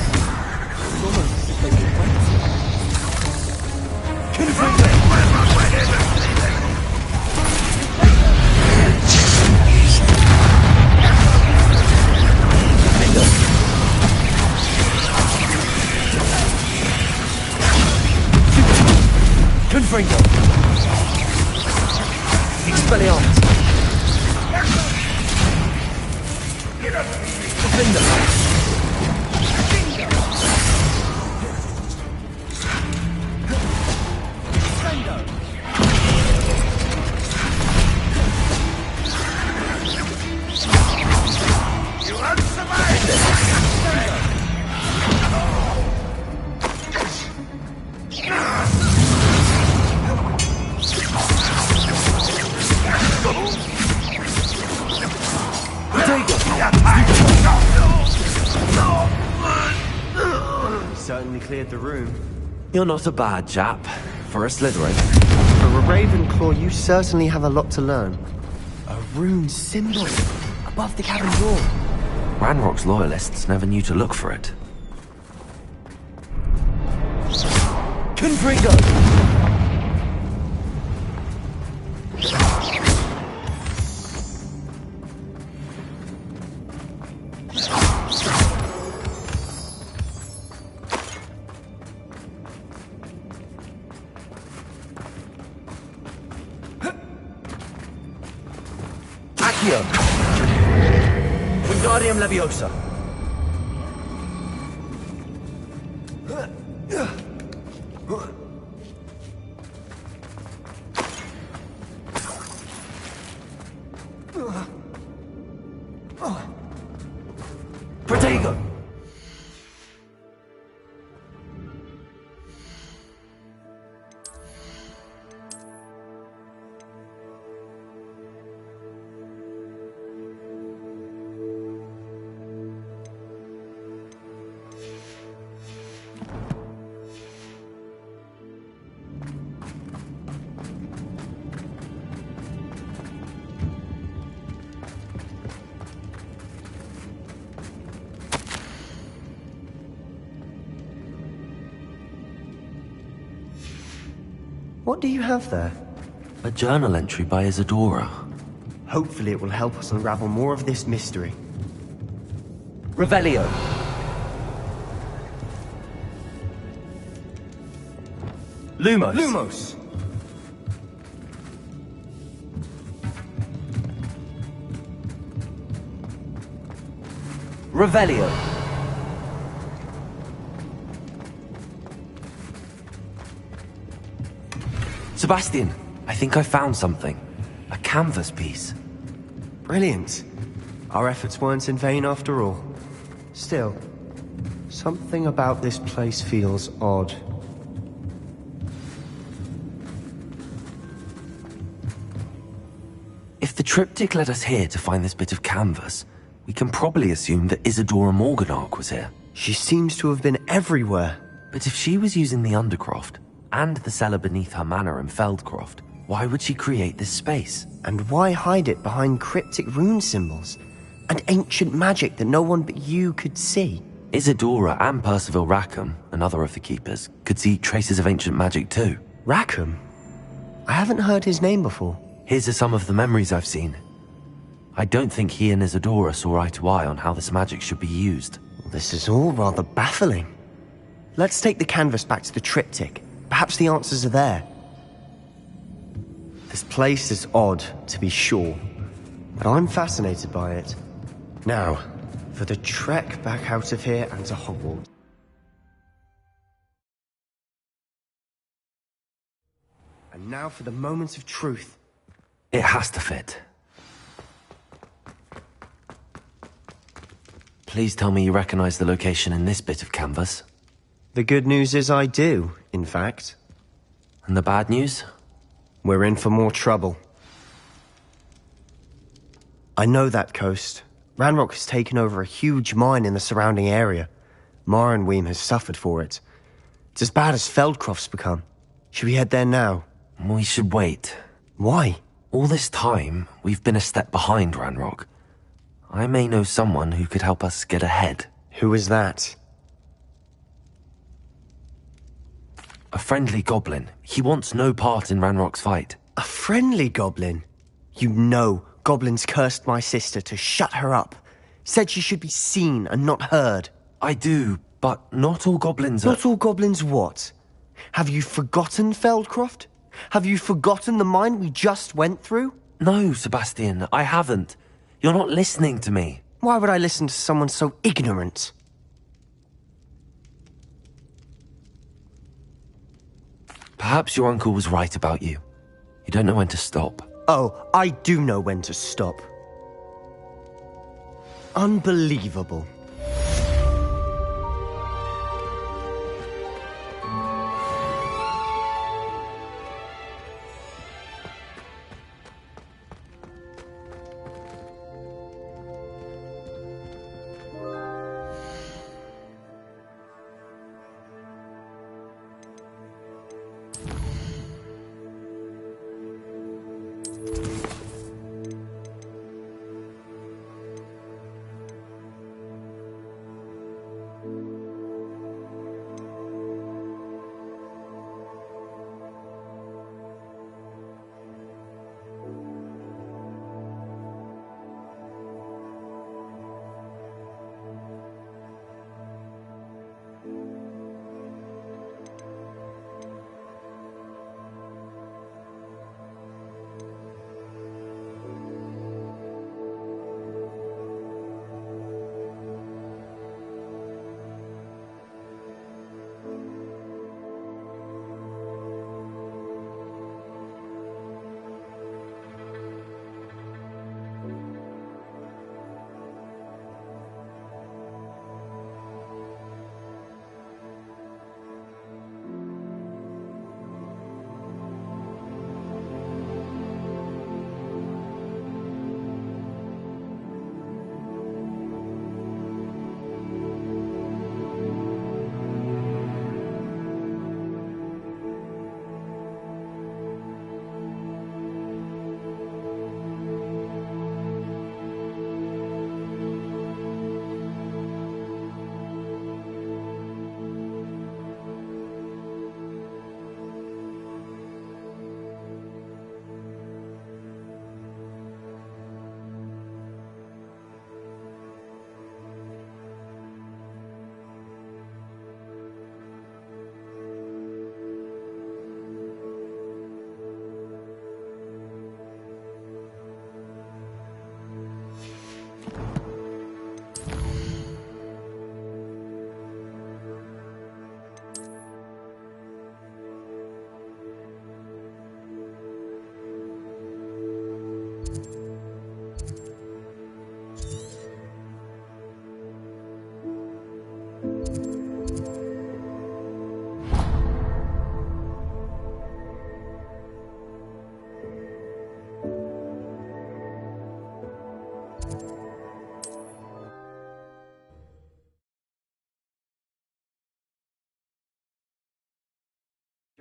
Speaker 14: Confringo! Expelliarmus! Defender!
Speaker 13: Certainly cleared the room.
Speaker 2: You're not a bad chap for a Slytherin.
Speaker 13: For a Ravenclaw, you certainly have a lot to learn. A rune symbol above the cabin door.
Speaker 2: Ranrock's loyalists never knew to look for it.
Speaker 14: Confringo!
Speaker 2: Wingardium Leviosa. Protego.
Speaker 13: What do you have there?
Speaker 2: A journal entry by Isadora.
Speaker 13: Hopefully it will help us unravel more of this mystery.
Speaker 14: Revelio.
Speaker 2: Lumos.
Speaker 14: Lumos. Revelio.
Speaker 2: Sebastian, I think I found something. A canvas piece.
Speaker 13: Brilliant. Our efforts weren't in vain after all. Still, something about this place feels odd.
Speaker 2: If the triptych led us here to find this bit of canvas, we can probably assume that Isadora Morganach was here.
Speaker 13: She seems to have been everywhere.
Speaker 2: But if she was using the Undercroft, and the cellar beneath her manor in Feldcroft, why would she create this space?
Speaker 13: And why hide it behind cryptic rune symbols? And ancient magic that no one but you could see?
Speaker 2: Isadora and Percival Rackham, another of the Keepers, could see traces of ancient magic too.
Speaker 13: Rackham? I haven't heard his name before.
Speaker 2: Here's some of the memories I've seen. I don't think he and Isadora saw eye to eye on how this magic should be used.
Speaker 13: This is all rather baffling. Let's take the canvas back to the triptych. Perhaps the answers are there. This place is odd, to be sure, but I'm fascinated by it. Now, for the trek back out of here and to Hogwarts. And now for the moment of truth.
Speaker 2: It has to fit. Please tell me you recognize the location in this bit of canvas.
Speaker 13: The good news is I do, in fact.
Speaker 2: And the bad news?
Speaker 13: We're in for more trouble. I know that coast. Ranrock has taken over a huge mine in the surrounding area. Marrenweem has suffered for it. It's as bad as Feldcroft's become. Should we head there now?
Speaker 2: We should wait.
Speaker 13: Why?
Speaker 2: All this time, we've been a step behind Ranrock. I may know someone who could help us get ahead.
Speaker 13: Who was that?
Speaker 2: A friendly goblin. He wants no part in Ranrock's fight.
Speaker 13: A friendly goblin? You know goblins cursed my sister to shut her up. Said she should be seen and not heard.
Speaker 2: I do, but not all goblins are...
Speaker 13: Not all goblins what? Have you forgotten, Feldcroft? Have you forgotten the mine we just went through?
Speaker 2: No, Sebastian, I haven't. You're not listening to me.
Speaker 13: Why would I listen to someone so ignorant?
Speaker 2: Perhaps your uncle was right about you. You don't know when to stop.
Speaker 13: Oh, I do know when to stop. Unbelievable.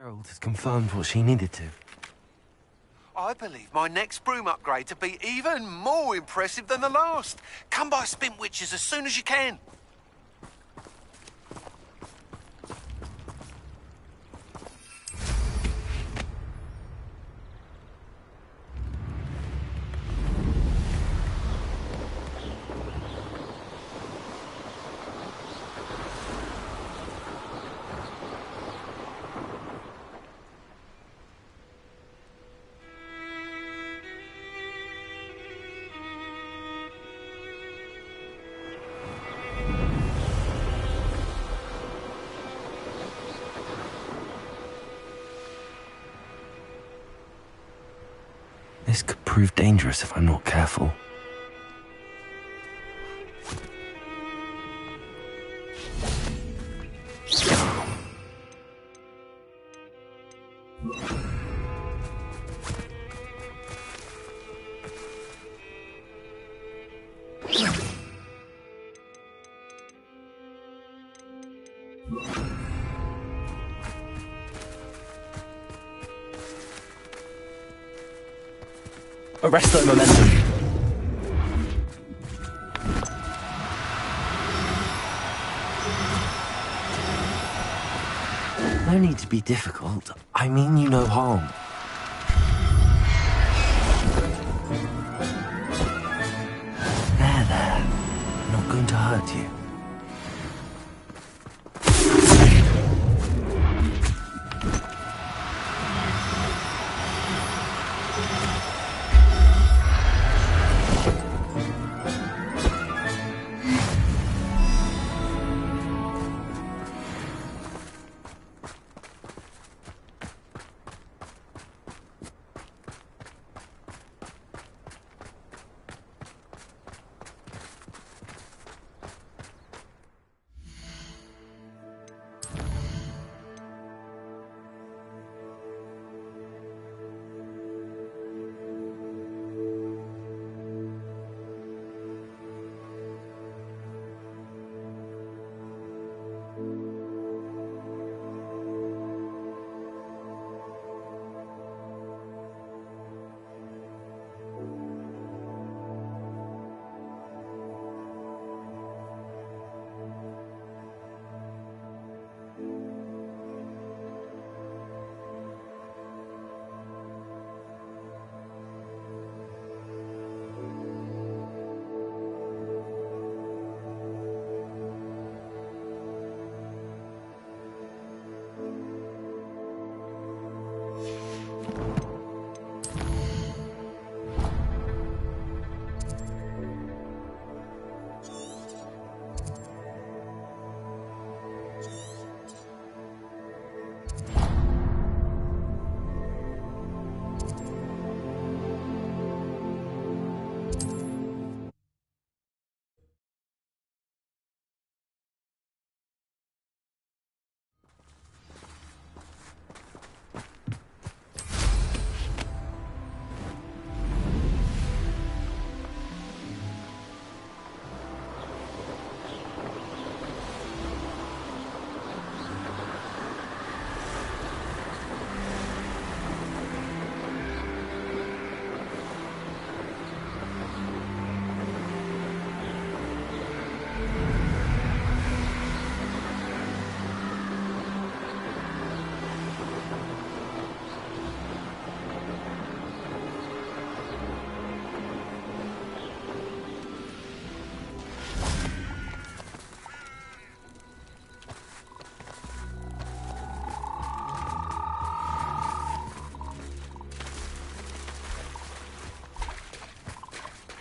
Speaker 2: Gerald has confirmed what she needed to.
Speaker 18: I believe my next broom upgrade to be even more impressive than the last. Come by Spin Witches as soon as you can.
Speaker 2: This could prove dangerous if I'm not careful.
Speaker 14: Arrest that momentum.
Speaker 2: No need to be difficult. I mean you no harm. There. I'm not going to hurt you.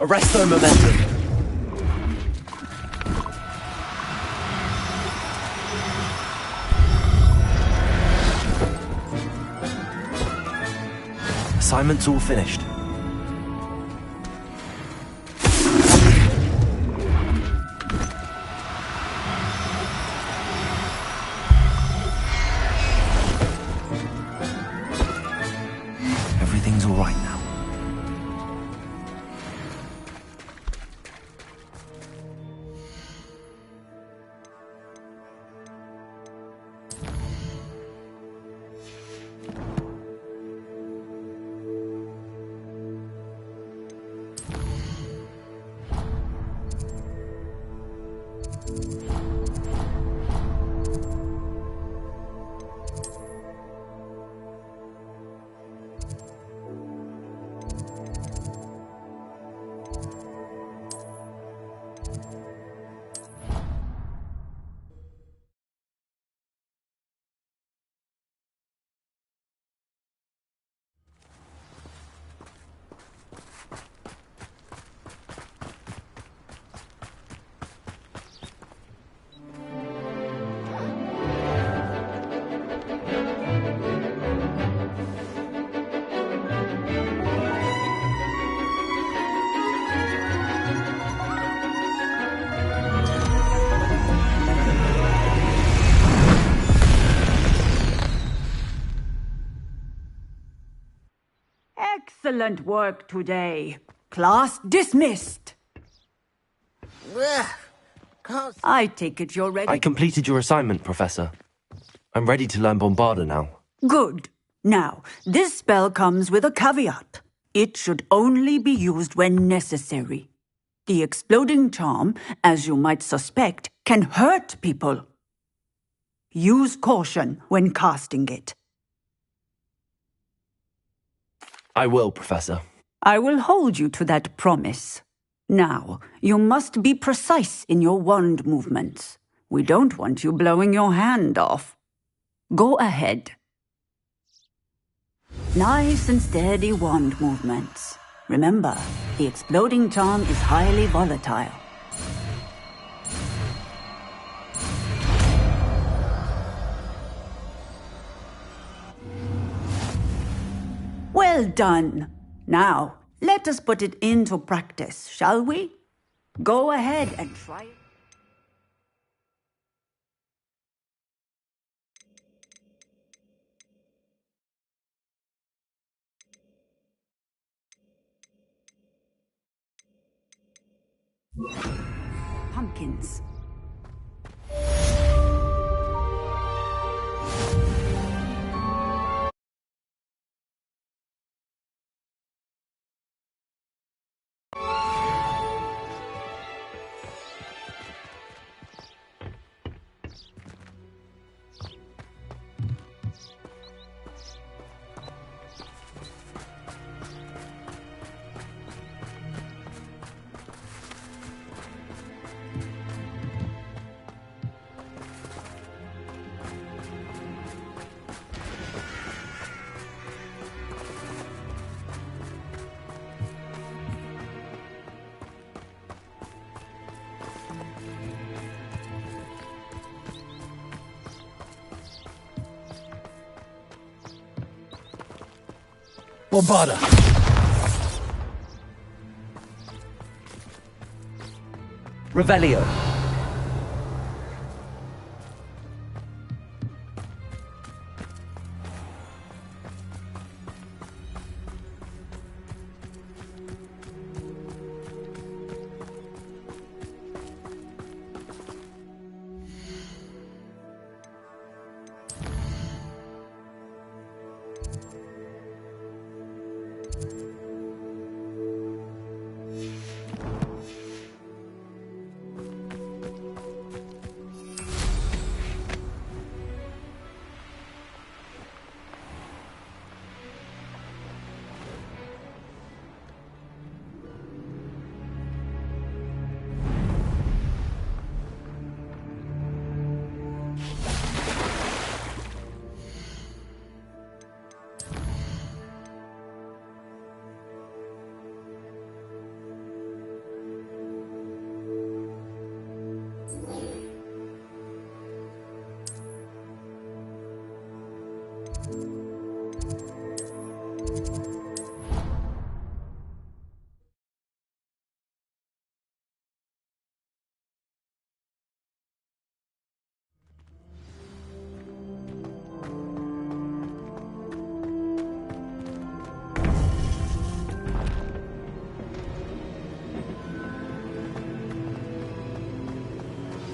Speaker 2: Arrest their momentum. Assignment's all finished. Everything's all right now.
Speaker 5: Excellent work today. Class dismissed. I take it you're ready.
Speaker 2: I completed your assignment, Professor. I'm ready to learn Bombarda now.
Speaker 5: Good. Now, this spell comes with a caveat. It should only be used when necessary. The exploding charm, as you might suspect, can hurt people. Use caution when casting it.
Speaker 2: I will, Professor.
Speaker 5: I will hold you to that promise. Now, you must be precise in your wand movements. We don't want you blowing your hand off. Go ahead. Nice and steady wand movements. Remember, the exploding charm is highly volatile. Well done. Now, let us put it into practice, shall we? Go ahead and try it. Pumpkins.
Speaker 19: Bombarda!
Speaker 14: Revelio.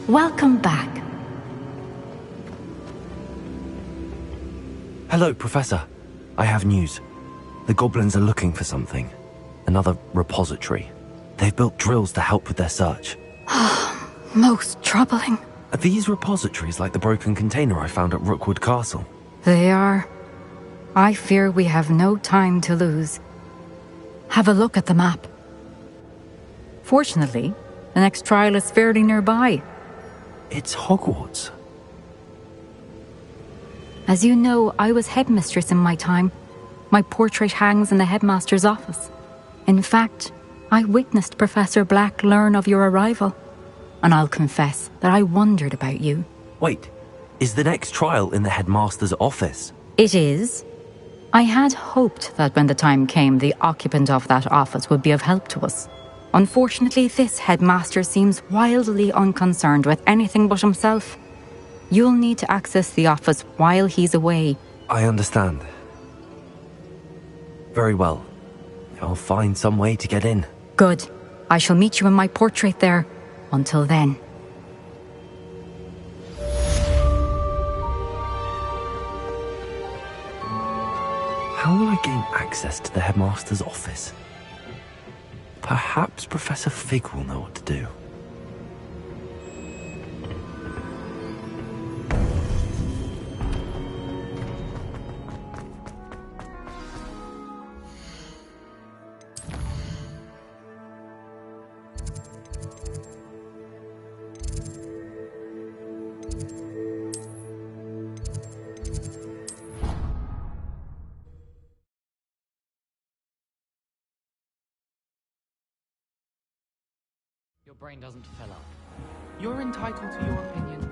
Speaker 20: Welcome back.
Speaker 2: Hello, Professor. I have news. The goblins are looking for something. Another repository. They've built drills to help with their search.
Speaker 20: Most troubling.
Speaker 2: Are these repositories like the broken container I found at Rookwood Castle?
Speaker 20: They are. I fear we have no time to lose. Have a look at the map. Fortunately, the next trial is fairly nearby.
Speaker 2: It's Hogwarts.
Speaker 20: As you know, I was headmistress in my time. My portrait hangs in the headmaster's office. In fact, I witnessed Professor Black learn of your arrival. And I'll confess that I wondered about you.
Speaker 2: Wait, is the next trial in the headmaster's office?
Speaker 20: It is. I had hoped that when the time came, the occupant of that office would be of help to us. Unfortunately, this headmaster seems wildly unconcerned with anything but himself. You'll need to access the office while he's away.
Speaker 2: I understand. Very well. I'll find some way to get in.
Speaker 20: Good. I shall meet you in my portrait there. Until then.
Speaker 2: How will I gain access to the headmaster's office? Perhaps Professor Fig will know what to do.
Speaker 12: brain doesn't fill up. You're entitled to your opinion.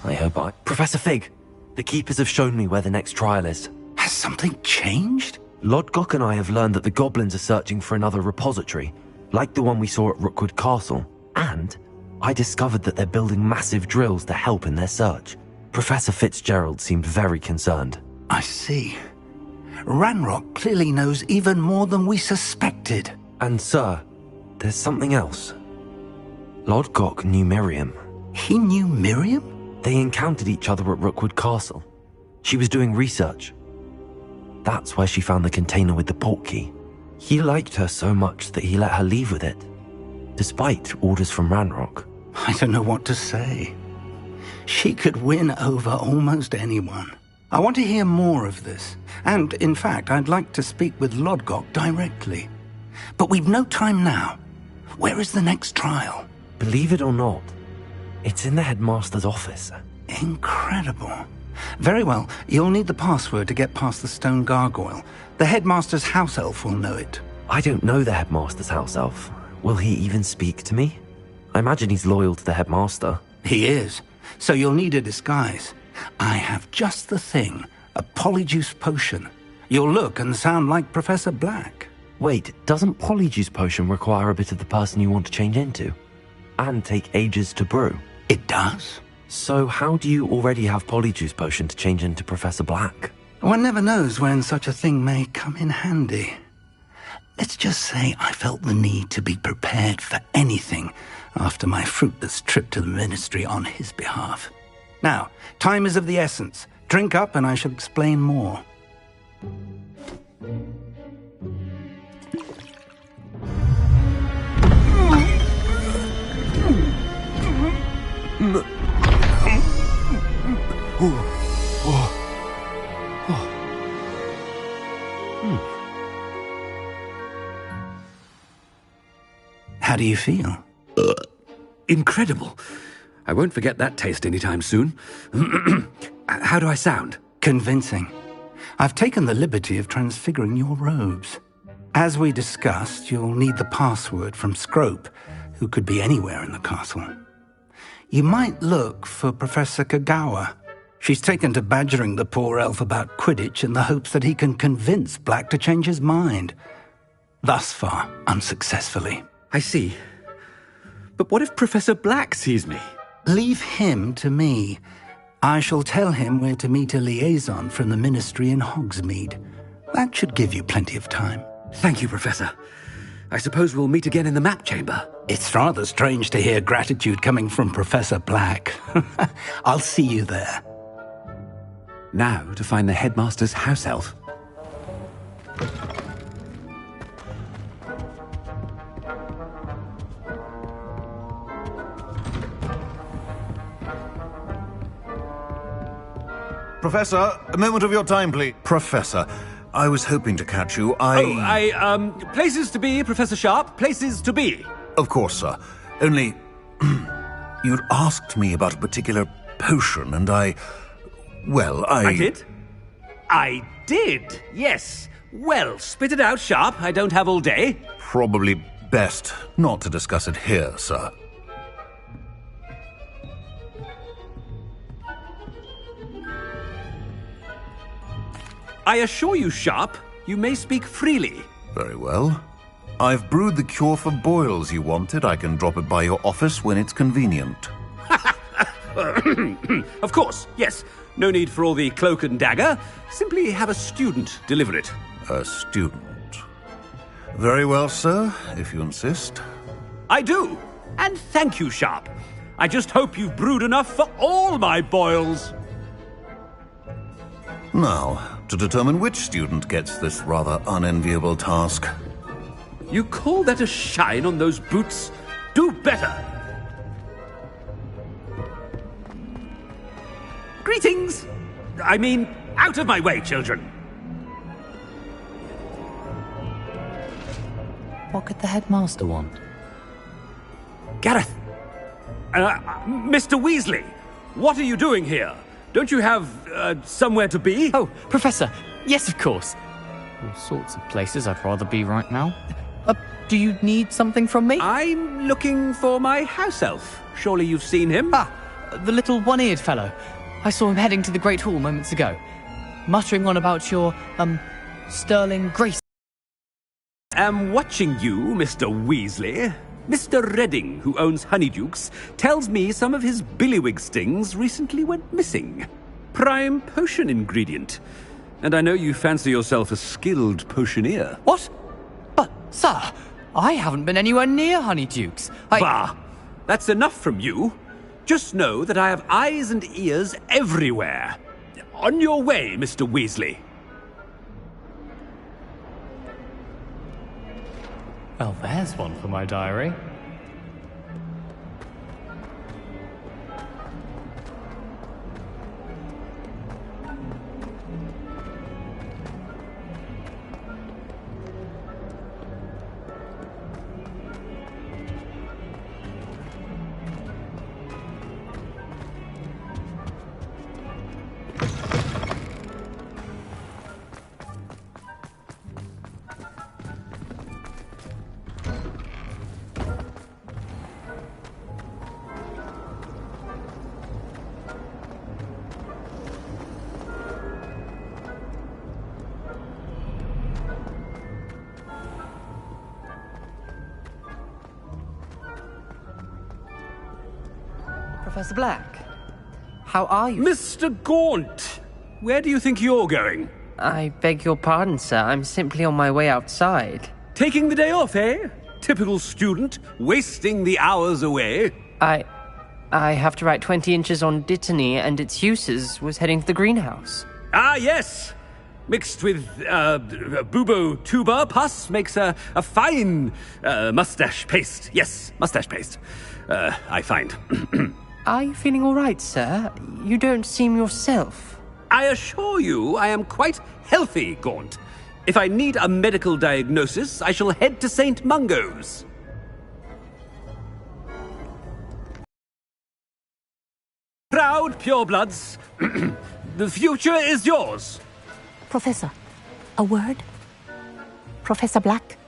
Speaker 2: I hope Professor Fig, the Keepers have shown me where the next trial is.
Speaker 21: Has something changed?
Speaker 2: Lodgok and I have learned that the goblins are searching for another repository, like the one we saw at Rookwood Castle. And I discovered that they're building massive drills to help in their search. Professor Fitzgerald seemed very concerned.
Speaker 21: I see. Ranrock clearly knows even more than we suspected.
Speaker 2: And sir, there's something else. Lodgok knew Miriam.
Speaker 21: He knew Miriam?
Speaker 2: They encountered each other at Rookwood Castle. She was doing research. That's where she found the container with the portkey. He liked her so much that he let her leave with it, despite orders from Ranrock.
Speaker 21: I don't know what to say. She could win over almost anyone. I want to hear more of this. And, in fact, I'd like to speak with Lodgok directly. But we've no time now. Where is the next trial?
Speaker 2: Believe it or not, it's in the headmaster's office.
Speaker 21: Incredible. Very well, you'll need the password to get past the stone gargoyle. The headmaster's house elf will know it.
Speaker 2: I don't know the headmaster's house elf. Will he even speak to me? I imagine he's loyal to the headmaster.
Speaker 21: He is. So you'll need a disguise. I have just the thing. A polyjuice potion. You'll look and sound like Professor Black.
Speaker 2: Wait, doesn't polyjuice potion require a bit of the person you want to change into? And take ages to brew?
Speaker 21: It does.
Speaker 2: So how do you already have polyjuice potion to change into Professor Black?
Speaker 21: One never knows when such a thing may come in handy. Let's just say I felt the need to be prepared for anything after my fruitless trip to the ministry on his behalf. Now, time is of the essence. Drink up and I shall explain more. How do you feel?
Speaker 22: Incredible. I won't forget that taste anytime soon. How do I sound?
Speaker 21: Convincing. I've taken the liberty of transfiguring your robes. As we discussed, you'll need the password from Scrope, who could be anywhere in the castle. You might look for Professor Kagawa. She's taken to badgering the poor elf about Quidditch in the hopes that he can convince Black to change his mind. Thus far, unsuccessfully.
Speaker 22: I see. But what if Professor Black sees me?
Speaker 21: Leave him to me. I shall tell him where to meet a liaison from the ministry in Hogsmeade. That should give you plenty of time.
Speaker 22: Thank you, Professor. I suppose we'll meet again in the map chamber.
Speaker 21: It's rather strange to hear gratitude coming from Professor Black. I'll see you there.
Speaker 22: Now to find the headmaster's house elf.
Speaker 23: Professor, a moment of your time, please. Professor, I was hoping to catch you.
Speaker 22: Places to be, Professor Sharp. Places to be.
Speaker 23: Of course, sir. Only, you'd asked me about a particular potion, and I
Speaker 22: did? I did, yes. Well, spit it out, Sharp. I don't have all day.
Speaker 23: Probably best not to discuss it here, sir.
Speaker 22: I assure you, Sharp, you may speak freely.
Speaker 23: Very well. I've brewed the cure for boils you wanted. I can drop it by your office when it's convenient.
Speaker 22: Of course, yes. No need for all the cloak and dagger. Simply have a student deliver it.
Speaker 23: A student? Very well, sir, if you insist.
Speaker 22: I do. And thank you, Sharp. I just hope you've brewed enough for all my boils.
Speaker 23: Now, to determine which student gets this rather unenviable task.
Speaker 22: You call that a shine on those boots? Do better! Greetings! I mean, out of my way, children!
Speaker 1: What could the headmaster want?
Speaker 22: Gareth! Mr. Weasley! What are you doing here? Don't you have, somewhere to be?
Speaker 1: Oh, Professor! Yes, of course! All sorts of places I'd rather be right now. Do you need something from me?
Speaker 22: I'm looking for my house elf. Surely you've seen him?
Speaker 1: Ah, the little one-eared fellow. I saw him heading to the Great Hall moments ago, muttering on about your, sterling grace.
Speaker 22: I'm watching you, Mr. Weasley. Mr. Redding, who owns Honeydukes, tells me some of his billywig stings recently went missing. Prime potion ingredient. And I know you fancy yourself a skilled potioneer.
Speaker 1: What? But, sir, I haven't been anywhere near Honeydukes.
Speaker 22: Bah! That's enough from you. Just know that I have eyes and ears everywhere. On your way, Mr. Weasley.
Speaker 1: Well, there's one for my diary.
Speaker 14: Professor Black, how are you?
Speaker 22: Mr. Gaunt! Where do you think you're going?
Speaker 14: I beg your pardon, sir. I'm simply on my way outside.
Speaker 22: Taking the day off, eh? Typical student, wasting the hours away.
Speaker 14: I have to write 20 inches on Dittany and its uses. Was heading to the greenhouse.
Speaker 22: Ah, yes! Mixed with, bubo tuber pus makes a fine, mustache paste. Yes, mustache paste. I find.
Speaker 14: Are you feeling all right, sir? You don't seem yourself.
Speaker 22: I assure you I am quite healthy, Gaunt. If I need a medical diagnosis, I shall head to St. Mungo's. Proud purebloods, the future is yours.
Speaker 7: Professor, a word? Professor Black,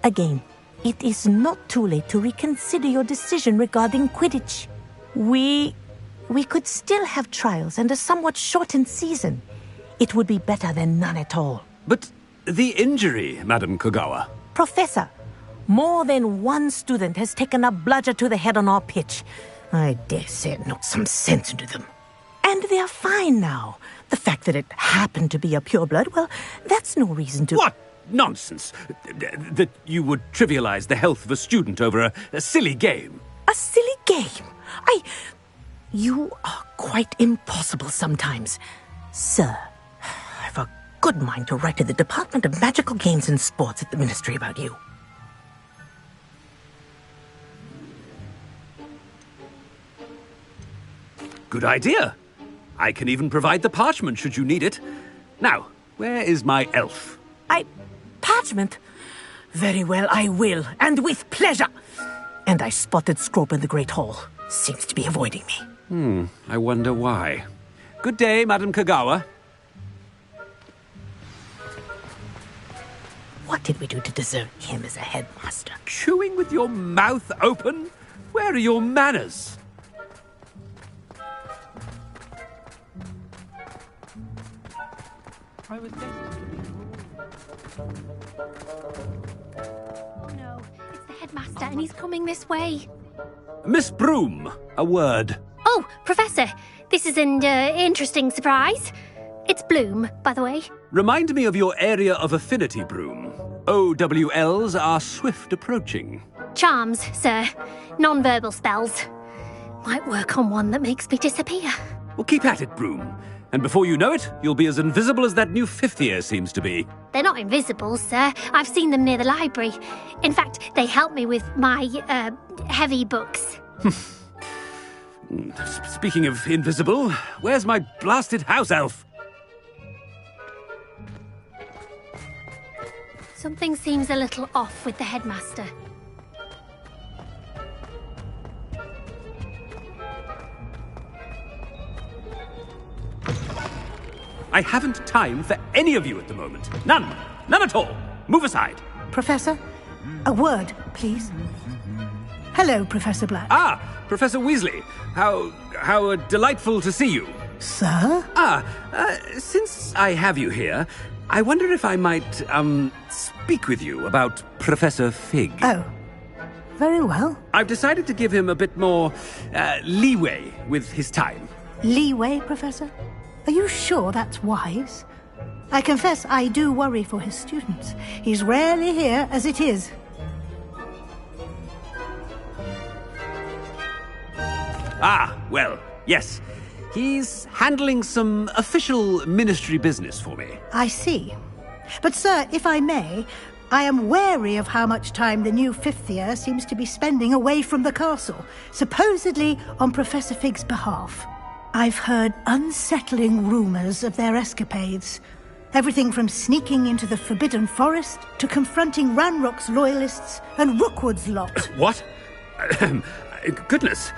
Speaker 7: again, it is not too late to reconsider your decision regarding Quidditch. We could still have trials and a somewhat shortened season. It would be better than none at all.
Speaker 22: But the injury, Madam Kogawa.
Speaker 7: Professor, more than one student has taken a bludger to the head on our pitch. I dare say it knocked some sense into them. And they are fine now. The fact that it happened to be a pureblood, well, that's no reason to...
Speaker 22: What nonsense! That you would trivialize the health of a student over a silly game.
Speaker 7: A silly game? You are quite impossible sometimes. Sir, I've a good mind to write to the Department of Magical Games and Sports at the Ministry about you.
Speaker 22: Good idea. I can even provide the parchment should you need it. Now, where is my elf?
Speaker 7: Parchment? Very well, I will, and with pleasure. And I spotted Scrope in the Great Hall. Seems to be avoiding me.
Speaker 22: I wonder why. Good day, Madam Kogawa.
Speaker 7: What did we do to deserve him as a headmaster?
Speaker 22: Chewing with your mouth open? Where are your manners?
Speaker 10: Oh no, it's the headmaster and he's coming this way.
Speaker 22: Miss Broom, a word.
Speaker 10: Oh, Professor, this is an interesting surprise. It's Bloom, by the way.
Speaker 22: Remind me of your area of affinity, Broom. OWLs are swift approaching.
Speaker 10: Charms, sir. Non-verbal spells. Might work on one that makes me disappear.
Speaker 22: Well, keep at it, Broom. And before you know it, you'll be as invisible as that new fifth year seems to be.
Speaker 10: They're not invisible, sir. I've seen them near the library. In fact, they help me with my, heavy books.
Speaker 22: Speaking of invisible, where's my blasted house elf?
Speaker 10: Something seems a little off with the headmaster.
Speaker 22: I haven't time for any of you at the moment. None. None at all. Move aside.
Speaker 8: Professor, a word, please. Hello, Professor Black.
Speaker 22: Ah, Professor Weasley. How delightful to see you.
Speaker 8: Sir?
Speaker 22: Since I have you here, I wonder if I might, speak with you about Professor Fig.
Speaker 8: Oh, very well.
Speaker 22: I've decided to give him a bit more, leeway with his time.
Speaker 8: Leeway, Professor? Are you sure that's wise? I confess I do worry for his students. He's rarely here as it is.
Speaker 22: Well, yes. He's handling some official ministry business for me.
Speaker 8: I see. But, sir, if I may, I am wary of how much time the new fifth year seems to be spending away from the castle, supposedly on Professor Fig's behalf. I've heard unsettling rumours of their escapades. Everything from sneaking into the Forbidden Forest to confronting Ranrock's loyalists and Rookwood's lot.
Speaker 22: What? Goodness.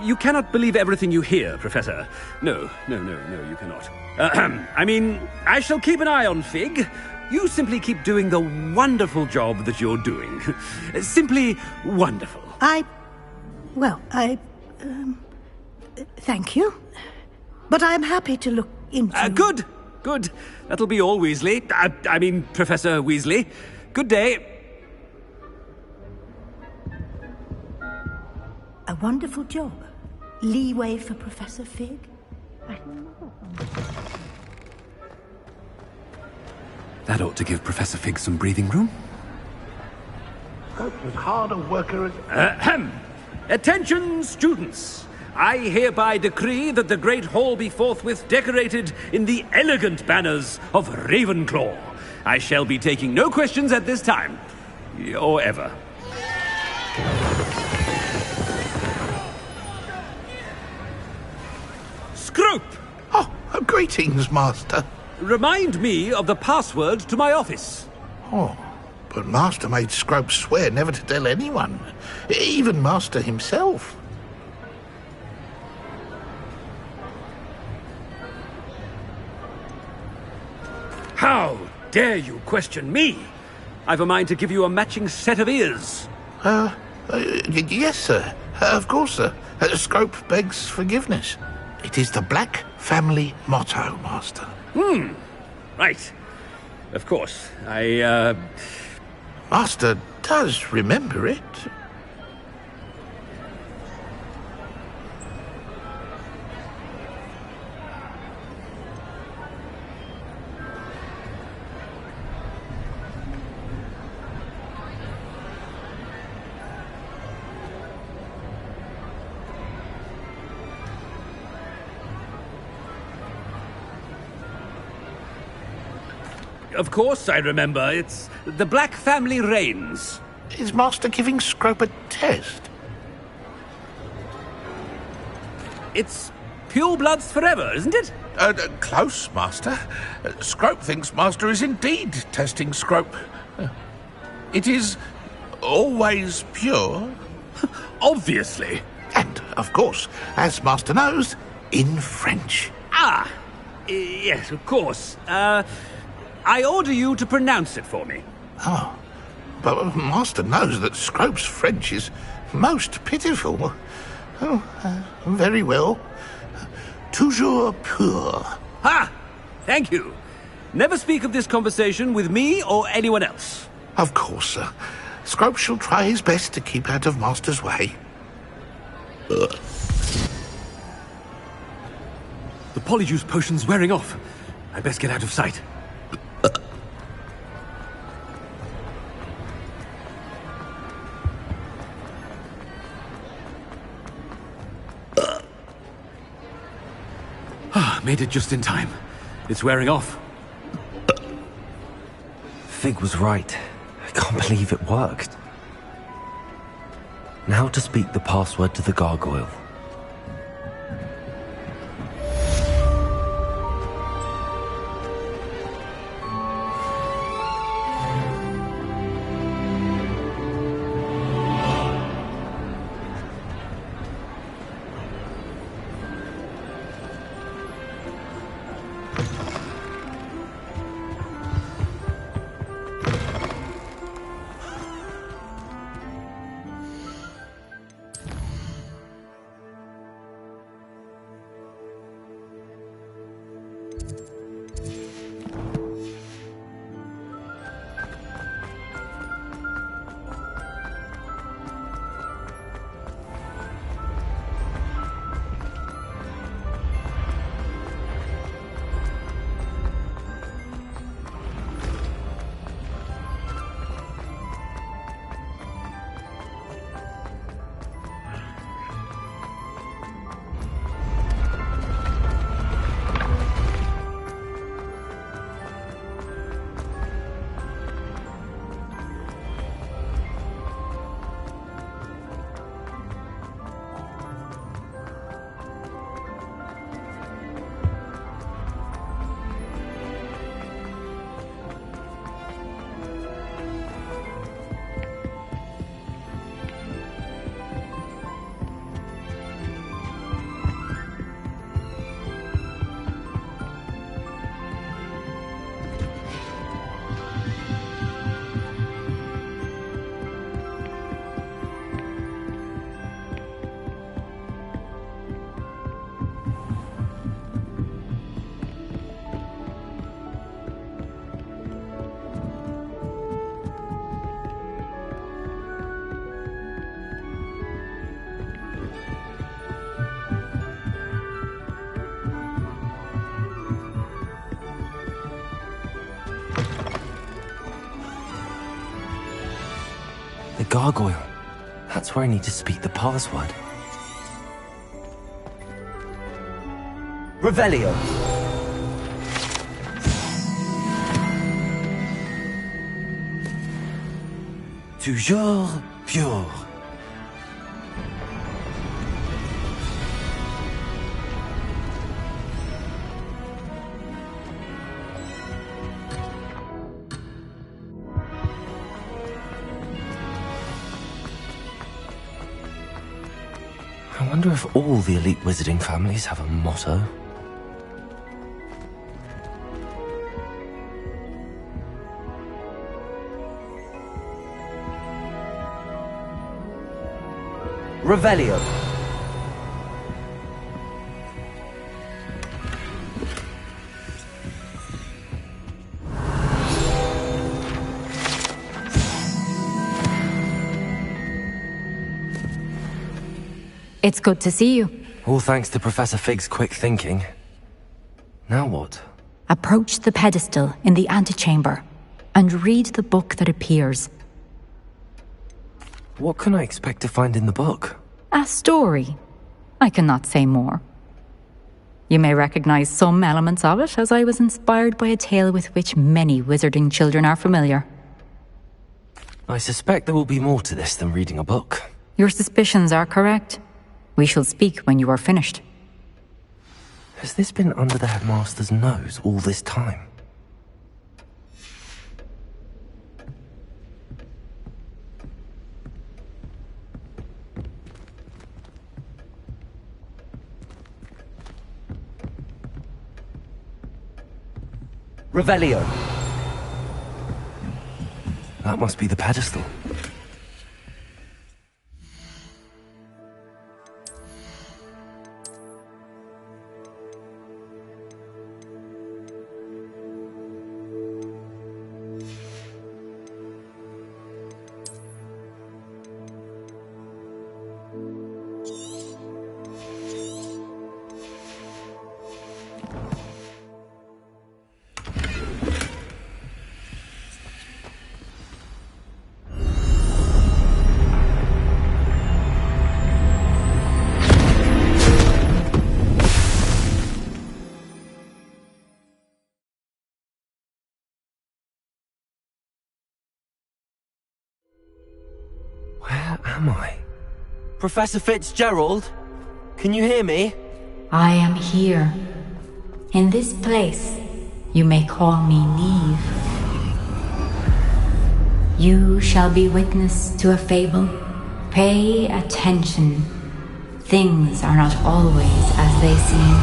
Speaker 22: You cannot believe everything you hear, Professor. No, you cannot. I mean, I shall keep an eye on Fig. You simply keep doing the wonderful job that you're doing. Simply wonderful.
Speaker 8: Thank you. But I'm happy to look into...
Speaker 22: Good. That'll be all, Weasley. I mean, Professor Weasley. Good day.
Speaker 8: A wonderful job. Leeway for Professor Fig.
Speaker 22: That ought to give Professor Fig some breathing room.
Speaker 17: Scrope was hard a worker as...
Speaker 22: Attention, students! I hereby decree that the Great Hall be forthwith decorated in the elegant banners of Ravenclaw. I shall be taking no questions at this time. Or ever. Scrope!
Speaker 17: Oh, greetings, Master.
Speaker 22: Remind me of the password to my office.
Speaker 17: Oh, but Master made Scrope swear never to tell anyone. Even Master himself.
Speaker 22: How dare you question me? I've a mind to give you a matching set of ears.
Speaker 17: Yes, sir. Of course, sir. Scrope begs forgiveness. It is the Black family motto, Master.
Speaker 22: Right. Of course.
Speaker 17: Master does remember it.
Speaker 22: Of course I remember. It's the Black family reigns.
Speaker 17: Is Master giving Scrope a test?
Speaker 22: It's pure bloods forever, isn't it?
Speaker 17: Close, Master. Scrope thinks Master is indeed testing Scrope. It is always pure.
Speaker 22: Obviously.
Speaker 17: And, of course, as Master knows, in French.
Speaker 22: Yes, of course. I order you to pronounce it for me.
Speaker 17: Oh, but Master knows that Scrope's French is most pitiful. Very well. Toujours pur.
Speaker 22: Thank you. Never speak of this conversation with me or anyone else.
Speaker 17: Of course, sir. Scrope shall try his best to keep out of Master's way.
Speaker 22: The polyjuice potion's wearing off. I best get out of sight. Made it just in time. It's wearing off.
Speaker 2: Fig was right. I can't believe it worked. Now to speak the password to the gargoyle. The gargoyle. That's where I need to speak the password. Revelio. Toujours pure. I wonder if all the elite wizarding families have a motto. Revelio.
Speaker 20: It's good to see you.
Speaker 2: All thanks to Professor Fig's quick thinking. Now what?
Speaker 20: Approach the pedestal in the antechamber and read the book that appears.
Speaker 2: What can I expect to find in the book?
Speaker 20: A story. I cannot say more. You may recognize some elements of it, as I was inspired by a tale with which many wizarding children are familiar.
Speaker 2: I suspect there will be more to this than reading a book.
Speaker 20: Your suspicions are correct. We shall speak when you are finished.
Speaker 2: Has this been under the headmaster's nose all this time? Revelio. That must be the pedestal. Where am I? Professor Fitzgerald? Can you hear me?
Speaker 20: I am here. In this place, you may call me Neve. You shall be witness to a fable. Pay attention. Things are not always as they seem.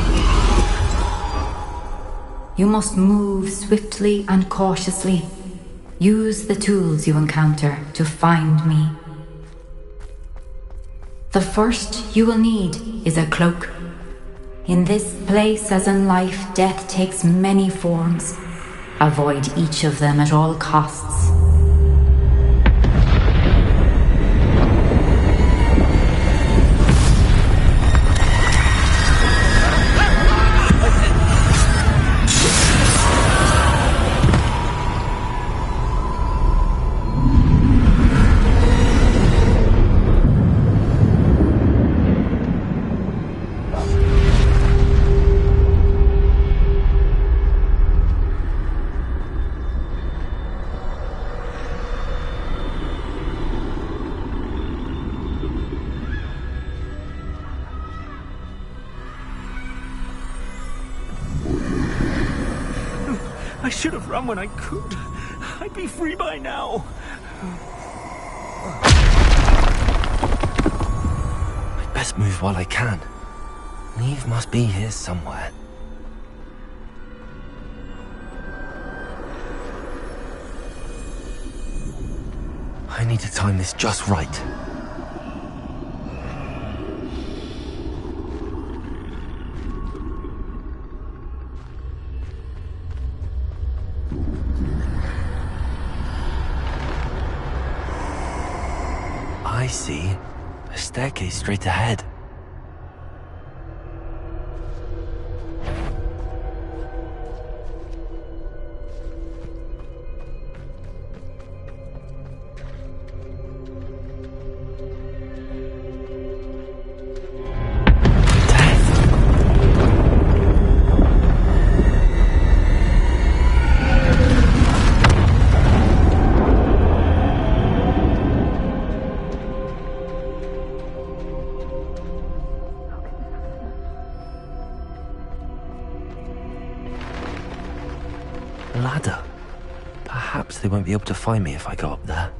Speaker 20: You must move swiftly and cautiously. Use the tools you encounter to find me. The first you will need is a cloak. In this place, as in life, death takes many forms. Avoid each of them at all costs.
Speaker 9: I should have run when I could. I'd be free by now.
Speaker 2: I'd best move while I can. Neve must be here somewhere. I need to time this just right. I see. A staircase straight ahead. Perhaps they won't be able to find me if I go up there.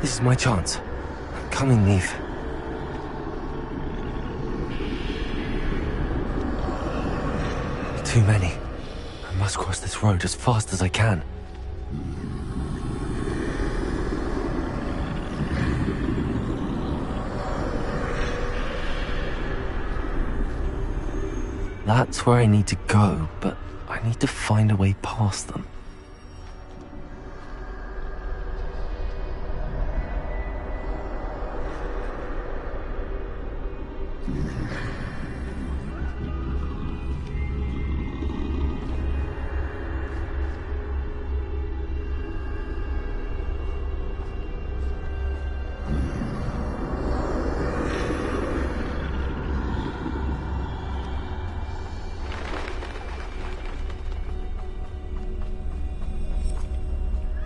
Speaker 2: This is my chance. Come and leave. Too many. I must cross this road as fast as I can. That's where I need to go, but I need to find a way past them.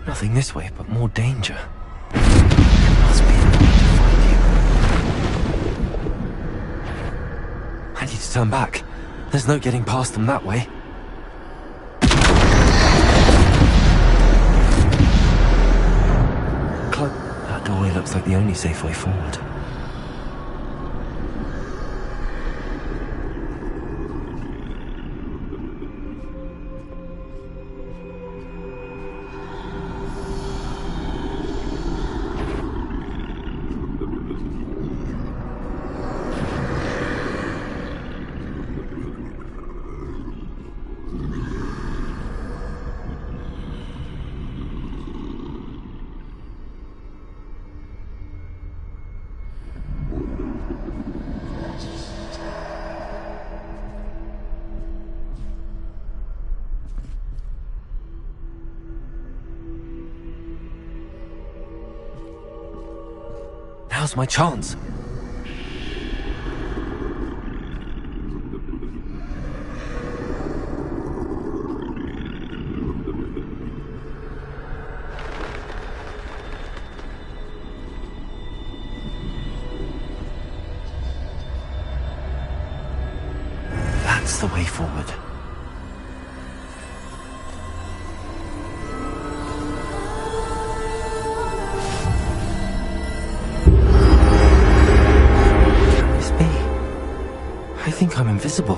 Speaker 2: Nothing this way, but more danger. There must be another way to find you. I need to turn back. There's no getting past them that way. That doorway looks like the only safe way forward. Now's my chance. That's the way forward. I think I'm invisible.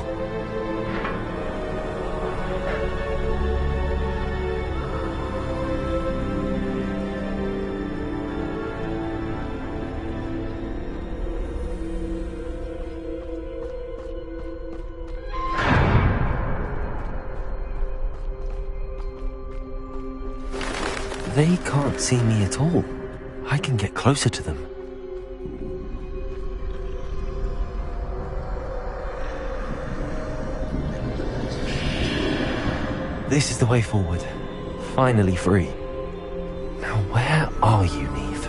Speaker 2: They can't see me at all. I can get closer to them. This is the way forward. Finally free. Now where are you, Neve?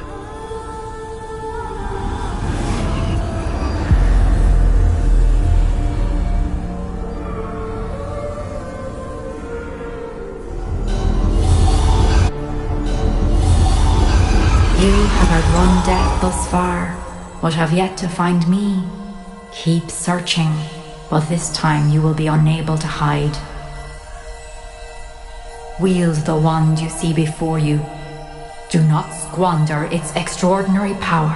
Speaker 20: You have outrun death thus far, but have yet to find me. Keep searching, but this time you will be unable to hide. Wield the wand you see before you. Do not squander its extraordinary power.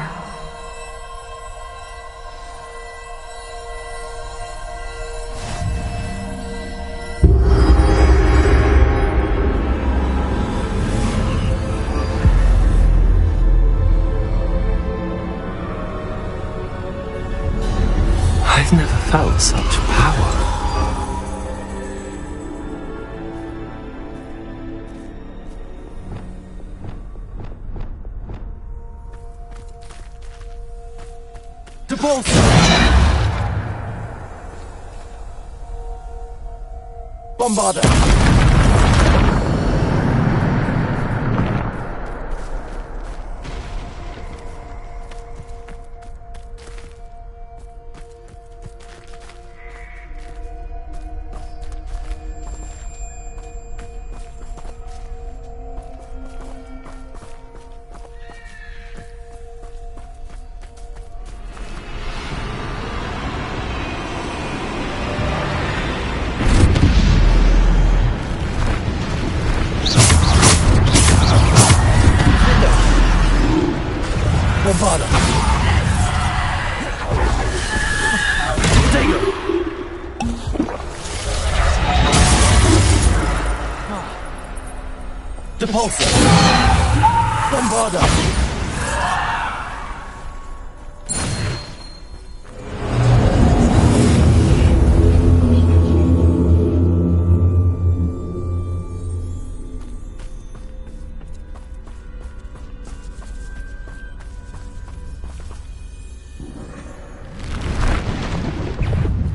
Speaker 2: I've never felt such power. To bolster! Bombarder!
Speaker 19: Bombarda.
Speaker 22: Potato.
Speaker 19: Depulsor. Bombarda.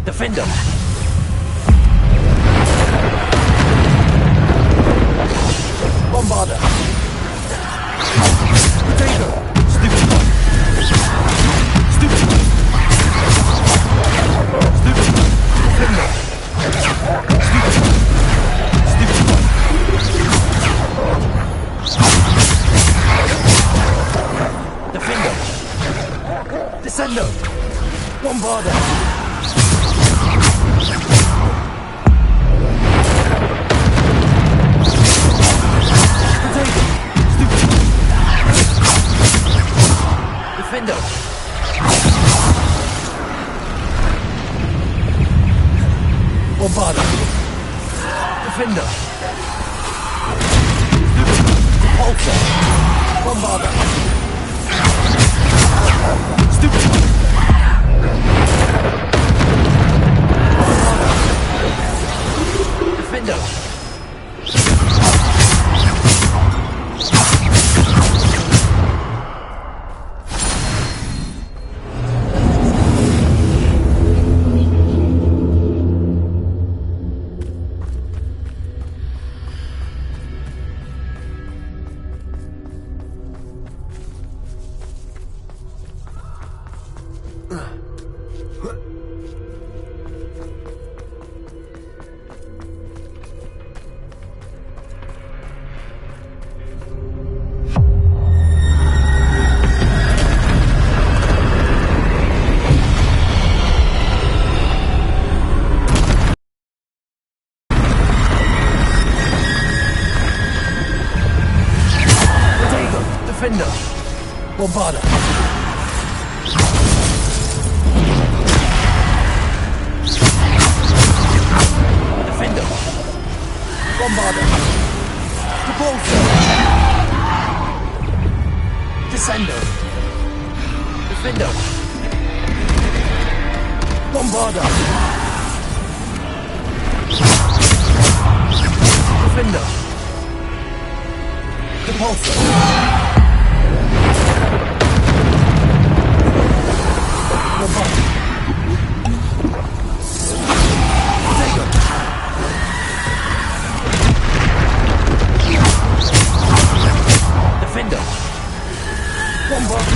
Speaker 22: Defender.
Speaker 19: Bombarda.
Speaker 22: Potato. Stupid one. Stupid one. Stupid one. Defender. Stupid one. Stupid one. Defender. Descendo.
Speaker 19: Bombarda.
Speaker 22: Defender.
Speaker 19: Bombarda.
Speaker 22: Defender.
Speaker 19: Depulsor. Bombarda.
Speaker 22: Stupid one. Defender. Defender.
Speaker 19: Bombarda.
Speaker 22: Defender.
Speaker 19: Bombarda. Depulsor.
Speaker 22: Descendo. Defender.
Speaker 19: Bombarda.
Speaker 22: Defender.
Speaker 19: Depulsor.
Speaker 22: Defender.
Speaker 19: Bombarda.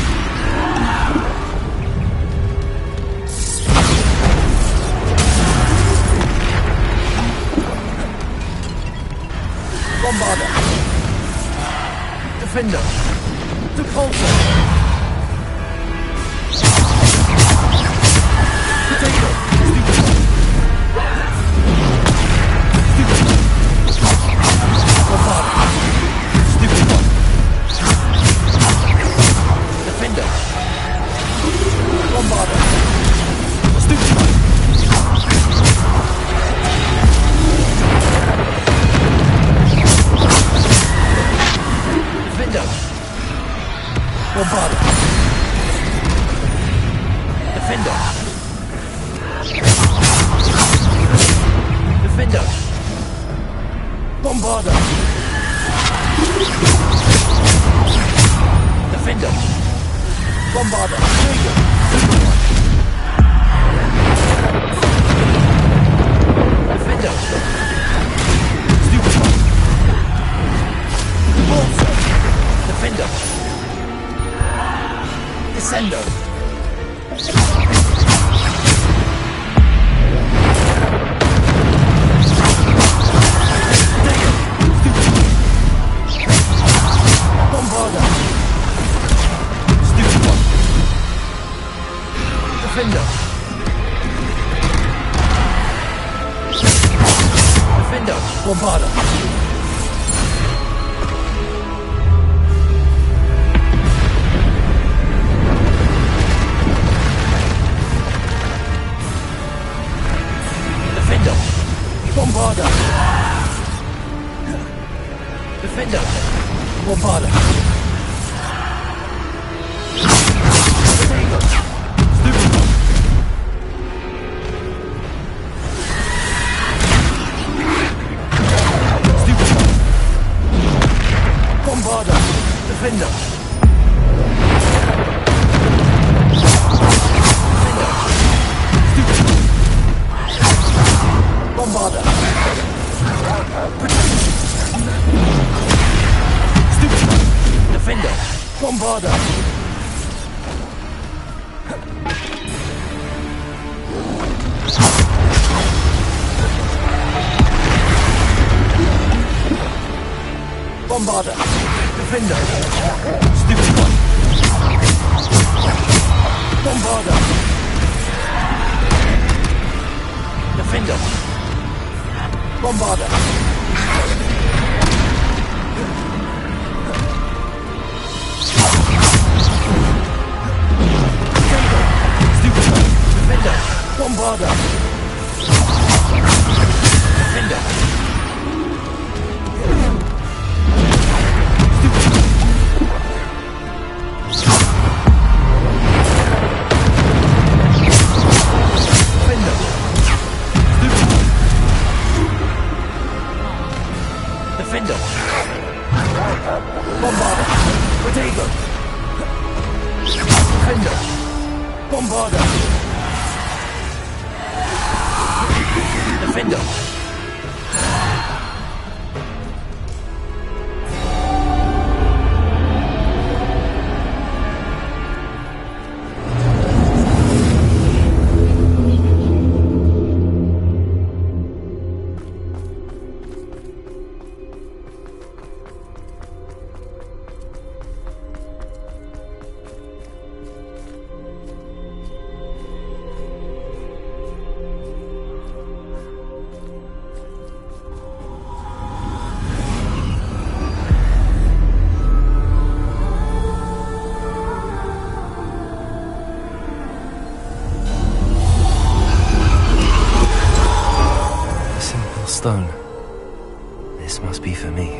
Speaker 19: Bombarda.
Speaker 22: Defender.
Speaker 19: Depulsor.
Speaker 22: Potato.
Speaker 19: Bombarda.
Speaker 22: Stupid one. Defender.
Speaker 19: Bombarda.
Speaker 22: Stupid one. Defender.
Speaker 19: Bombarda.
Speaker 22: Defender. Defender.
Speaker 19: Bombarda.
Speaker 22: Defender.
Speaker 19: Bombarda.
Speaker 22: Defender. Stupid one.
Speaker 19: Depulsor.
Speaker 22: Defender. Descendo.
Speaker 19: Bombarda.
Speaker 22: Stupid one. Defender. Defender.
Speaker 19: Bombarda. Bombarda! Bombarda! Defender! Stupid one! Bombarda! Defender! Bombarda! Bombarda! Defender! Defender! Bombarda! Protego! Defender! Bombarda! Defender!
Speaker 2: Stone. This must be for me.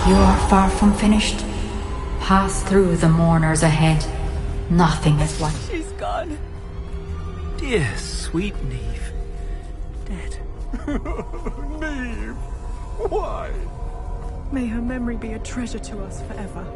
Speaker 20: You are far from finished. Pass through the mourners ahead. Nothing is what...
Speaker 9: She's gone. Dear sweet Neve. Dead.
Speaker 11: Neve! Why?
Speaker 9: May her memory be a treasure to us forever.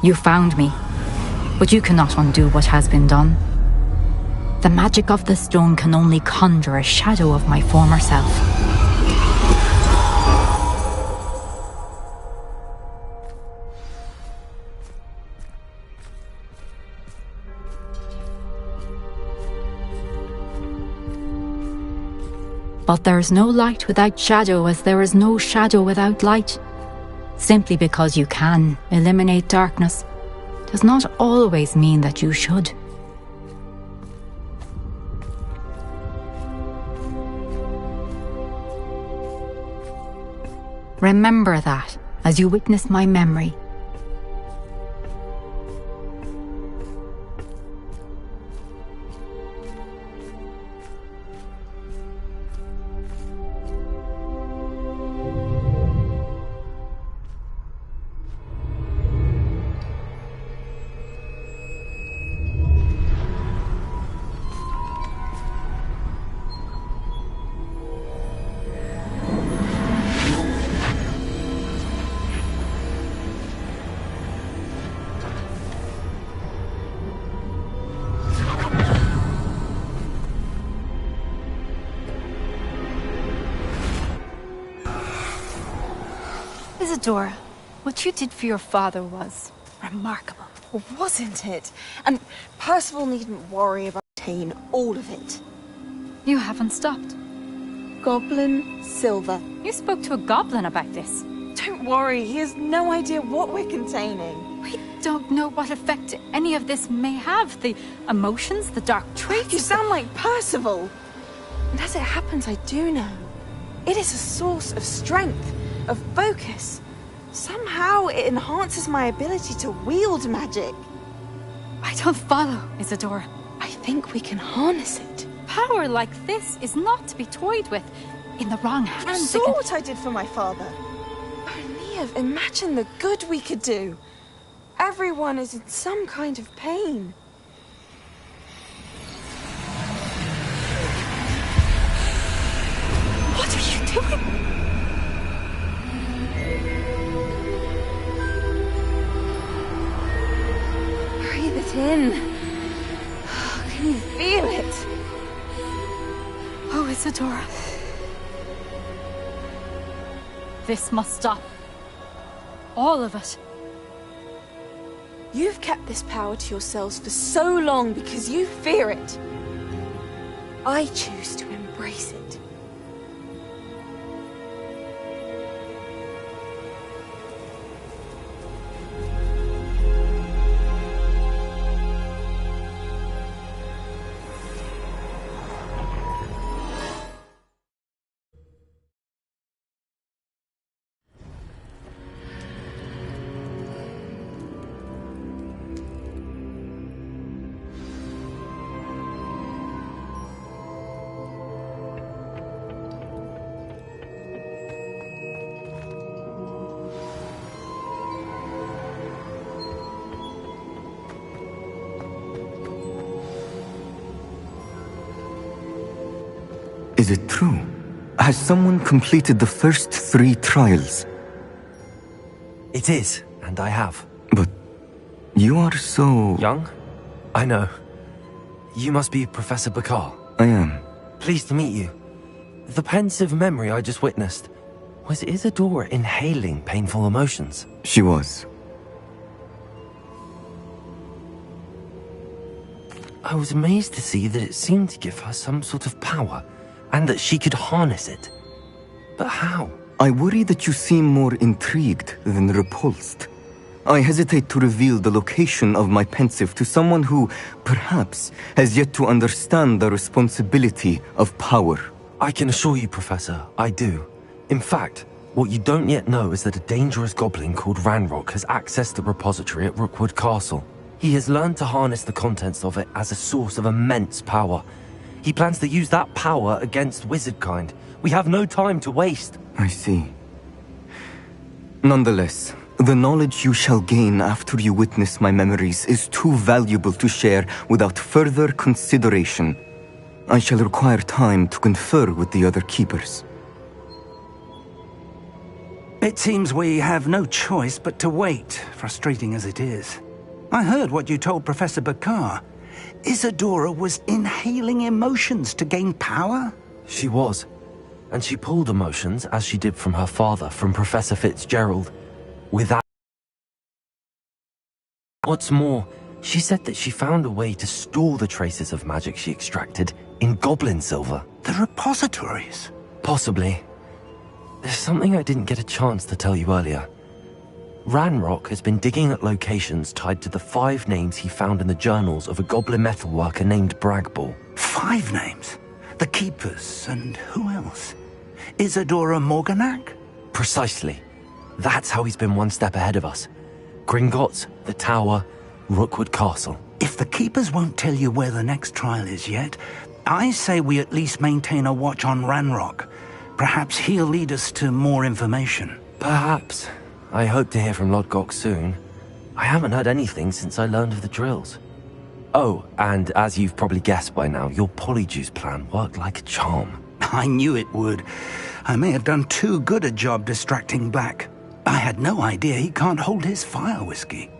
Speaker 20: You found me, but you cannot undo what has been done. The magic of the stone can only conjure a shadow of my former self. But there is no light without shadow, as there is no shadow without light. Simply because you can eliminate darkness does not always mean that you should. Remember that as you witness my memory.
Speaker 15: Isadora, what you did for your father was remarkable.
Speaker 16: Wasn't it? And Percival needn't worry about obtaining all of it.
Speaker 15: You haven't stopped.
Speaker 16: Goblin Silver.
Speaker 15: You spoke to a goblin about this.
Speaker 16: Don't worry, he has no idea what we're containing.
Speaker 15: We don't know what effect any of this may have. The emotions, the dark traits.
Speaker 16: You sound like Percival. And as it happens, I do know. It is a source of strength, of focus. Somehow it enhances my ability to wield magic.
Speaker 15: I don't follow, Isadora.
Speaker 16: I think we can harness it.
Speaker 15: Power like this is not to be toyed with. In the wrong
Speaker 16: You
Speaker 15: hands,
Speaker 16: saw what I did for my father. Oh, Neve, imagine the good we could do. Everyone is in some kind of pain.
Speaker 15: What are you doing?
Speaker 16: Breathe it in. Can you feel it?
Speaker 15: Oh, Isadora. This must stop. All of it.
Speaker 16: You've kept this power to yourselves for so long because you fear it. I choose to embrace it.
Speaker 3: Is it true? Has someone completed the first 3 trials?
Speaker 2: It is, and I have.
Speaker 3: But you are so...
Speaker 2: Young? I know. You must be Professor Bakar.
Speaker 3: I am.
Speaker 2: Pleased to meet you. The pensive memory I just witnessed, was Isadora inhaling painful emotions?
Speaker 3: She was.
Speaker 2: I was amazed to see that it seemed to give her some sort of power, and that she could harness it. But how?
Speaker 3: I worry that you seem more intrigued than repulsed. I hesitate to reveal the location of my pensive to someone who, perhaps, has yet to understand the responsibility of power.
Speaker 2: I can assure you, Professor, I do. In fact, what you don't yet know is that a dangerous goblin called Ranrock has accessed the repository at Rookwood Castle. He has learned to harness the contents of it as a source of immense power. He plans to use that power against wizardkind. We have no time to waste.
Speaker 3: I see. Nonetheless, the knowledge you shall gain after you witness my memories is too valuable to share without further consideration. I shall require time to confer with the other keepers.
Speaker 21: It seems we have no choice but to wait, frustrating as it is. I heard what you told Professor Bakar. Isadora was inhaling emotions to gain power?
Speaker 2: She was. And she pulled emotions, as she did from her father, from Professor Fitzgerald, without... What's more, she said that she found a way to store the traces of magic she extracted in goblin silver.
Speaker 21: The repositories?
Speaker 2: Possibly. There's something I didn't get a chance to tell you earlier. Ranrock has been digging at locations tied to the 5 names he found in the journals of a goblin metalworker named Bragball.
Speaker 21: 5 names? The Keepers, and who else? Isadora Morganac?
Speaker 2: Precisely. That's how he's been one step ahead of us. Gringotts, the Tower, Rookwood Castle.
Speaker 21: If the Keepers won't tell you where the next trial is yet, I say we at least maintain a watch on Ranrock. Perhaps he'll lead us to more information.
Speaker 2: Perhaps. I hope to hear from Lodgok soon. I haven't heard anything since I learned of the drills. Oh, and as you've probably guessed by now, your Polyjuice plan worked like a charm.
Speaker 21: I knew it would. I may have done too good a job distracting Black. I had no idea he can't hold his fire whiskey.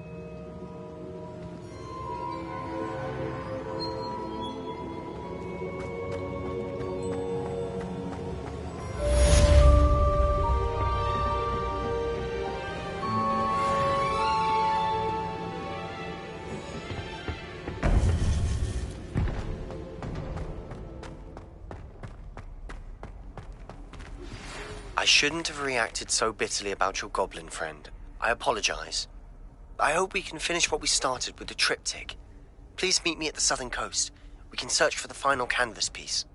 Speaker 13: I shouldn't have reacted so bitterly about your goblin friend. I apologize. I hope we can finish what we started with the triptych. Please meet me at the southern coast. We can search for the final canvas piece.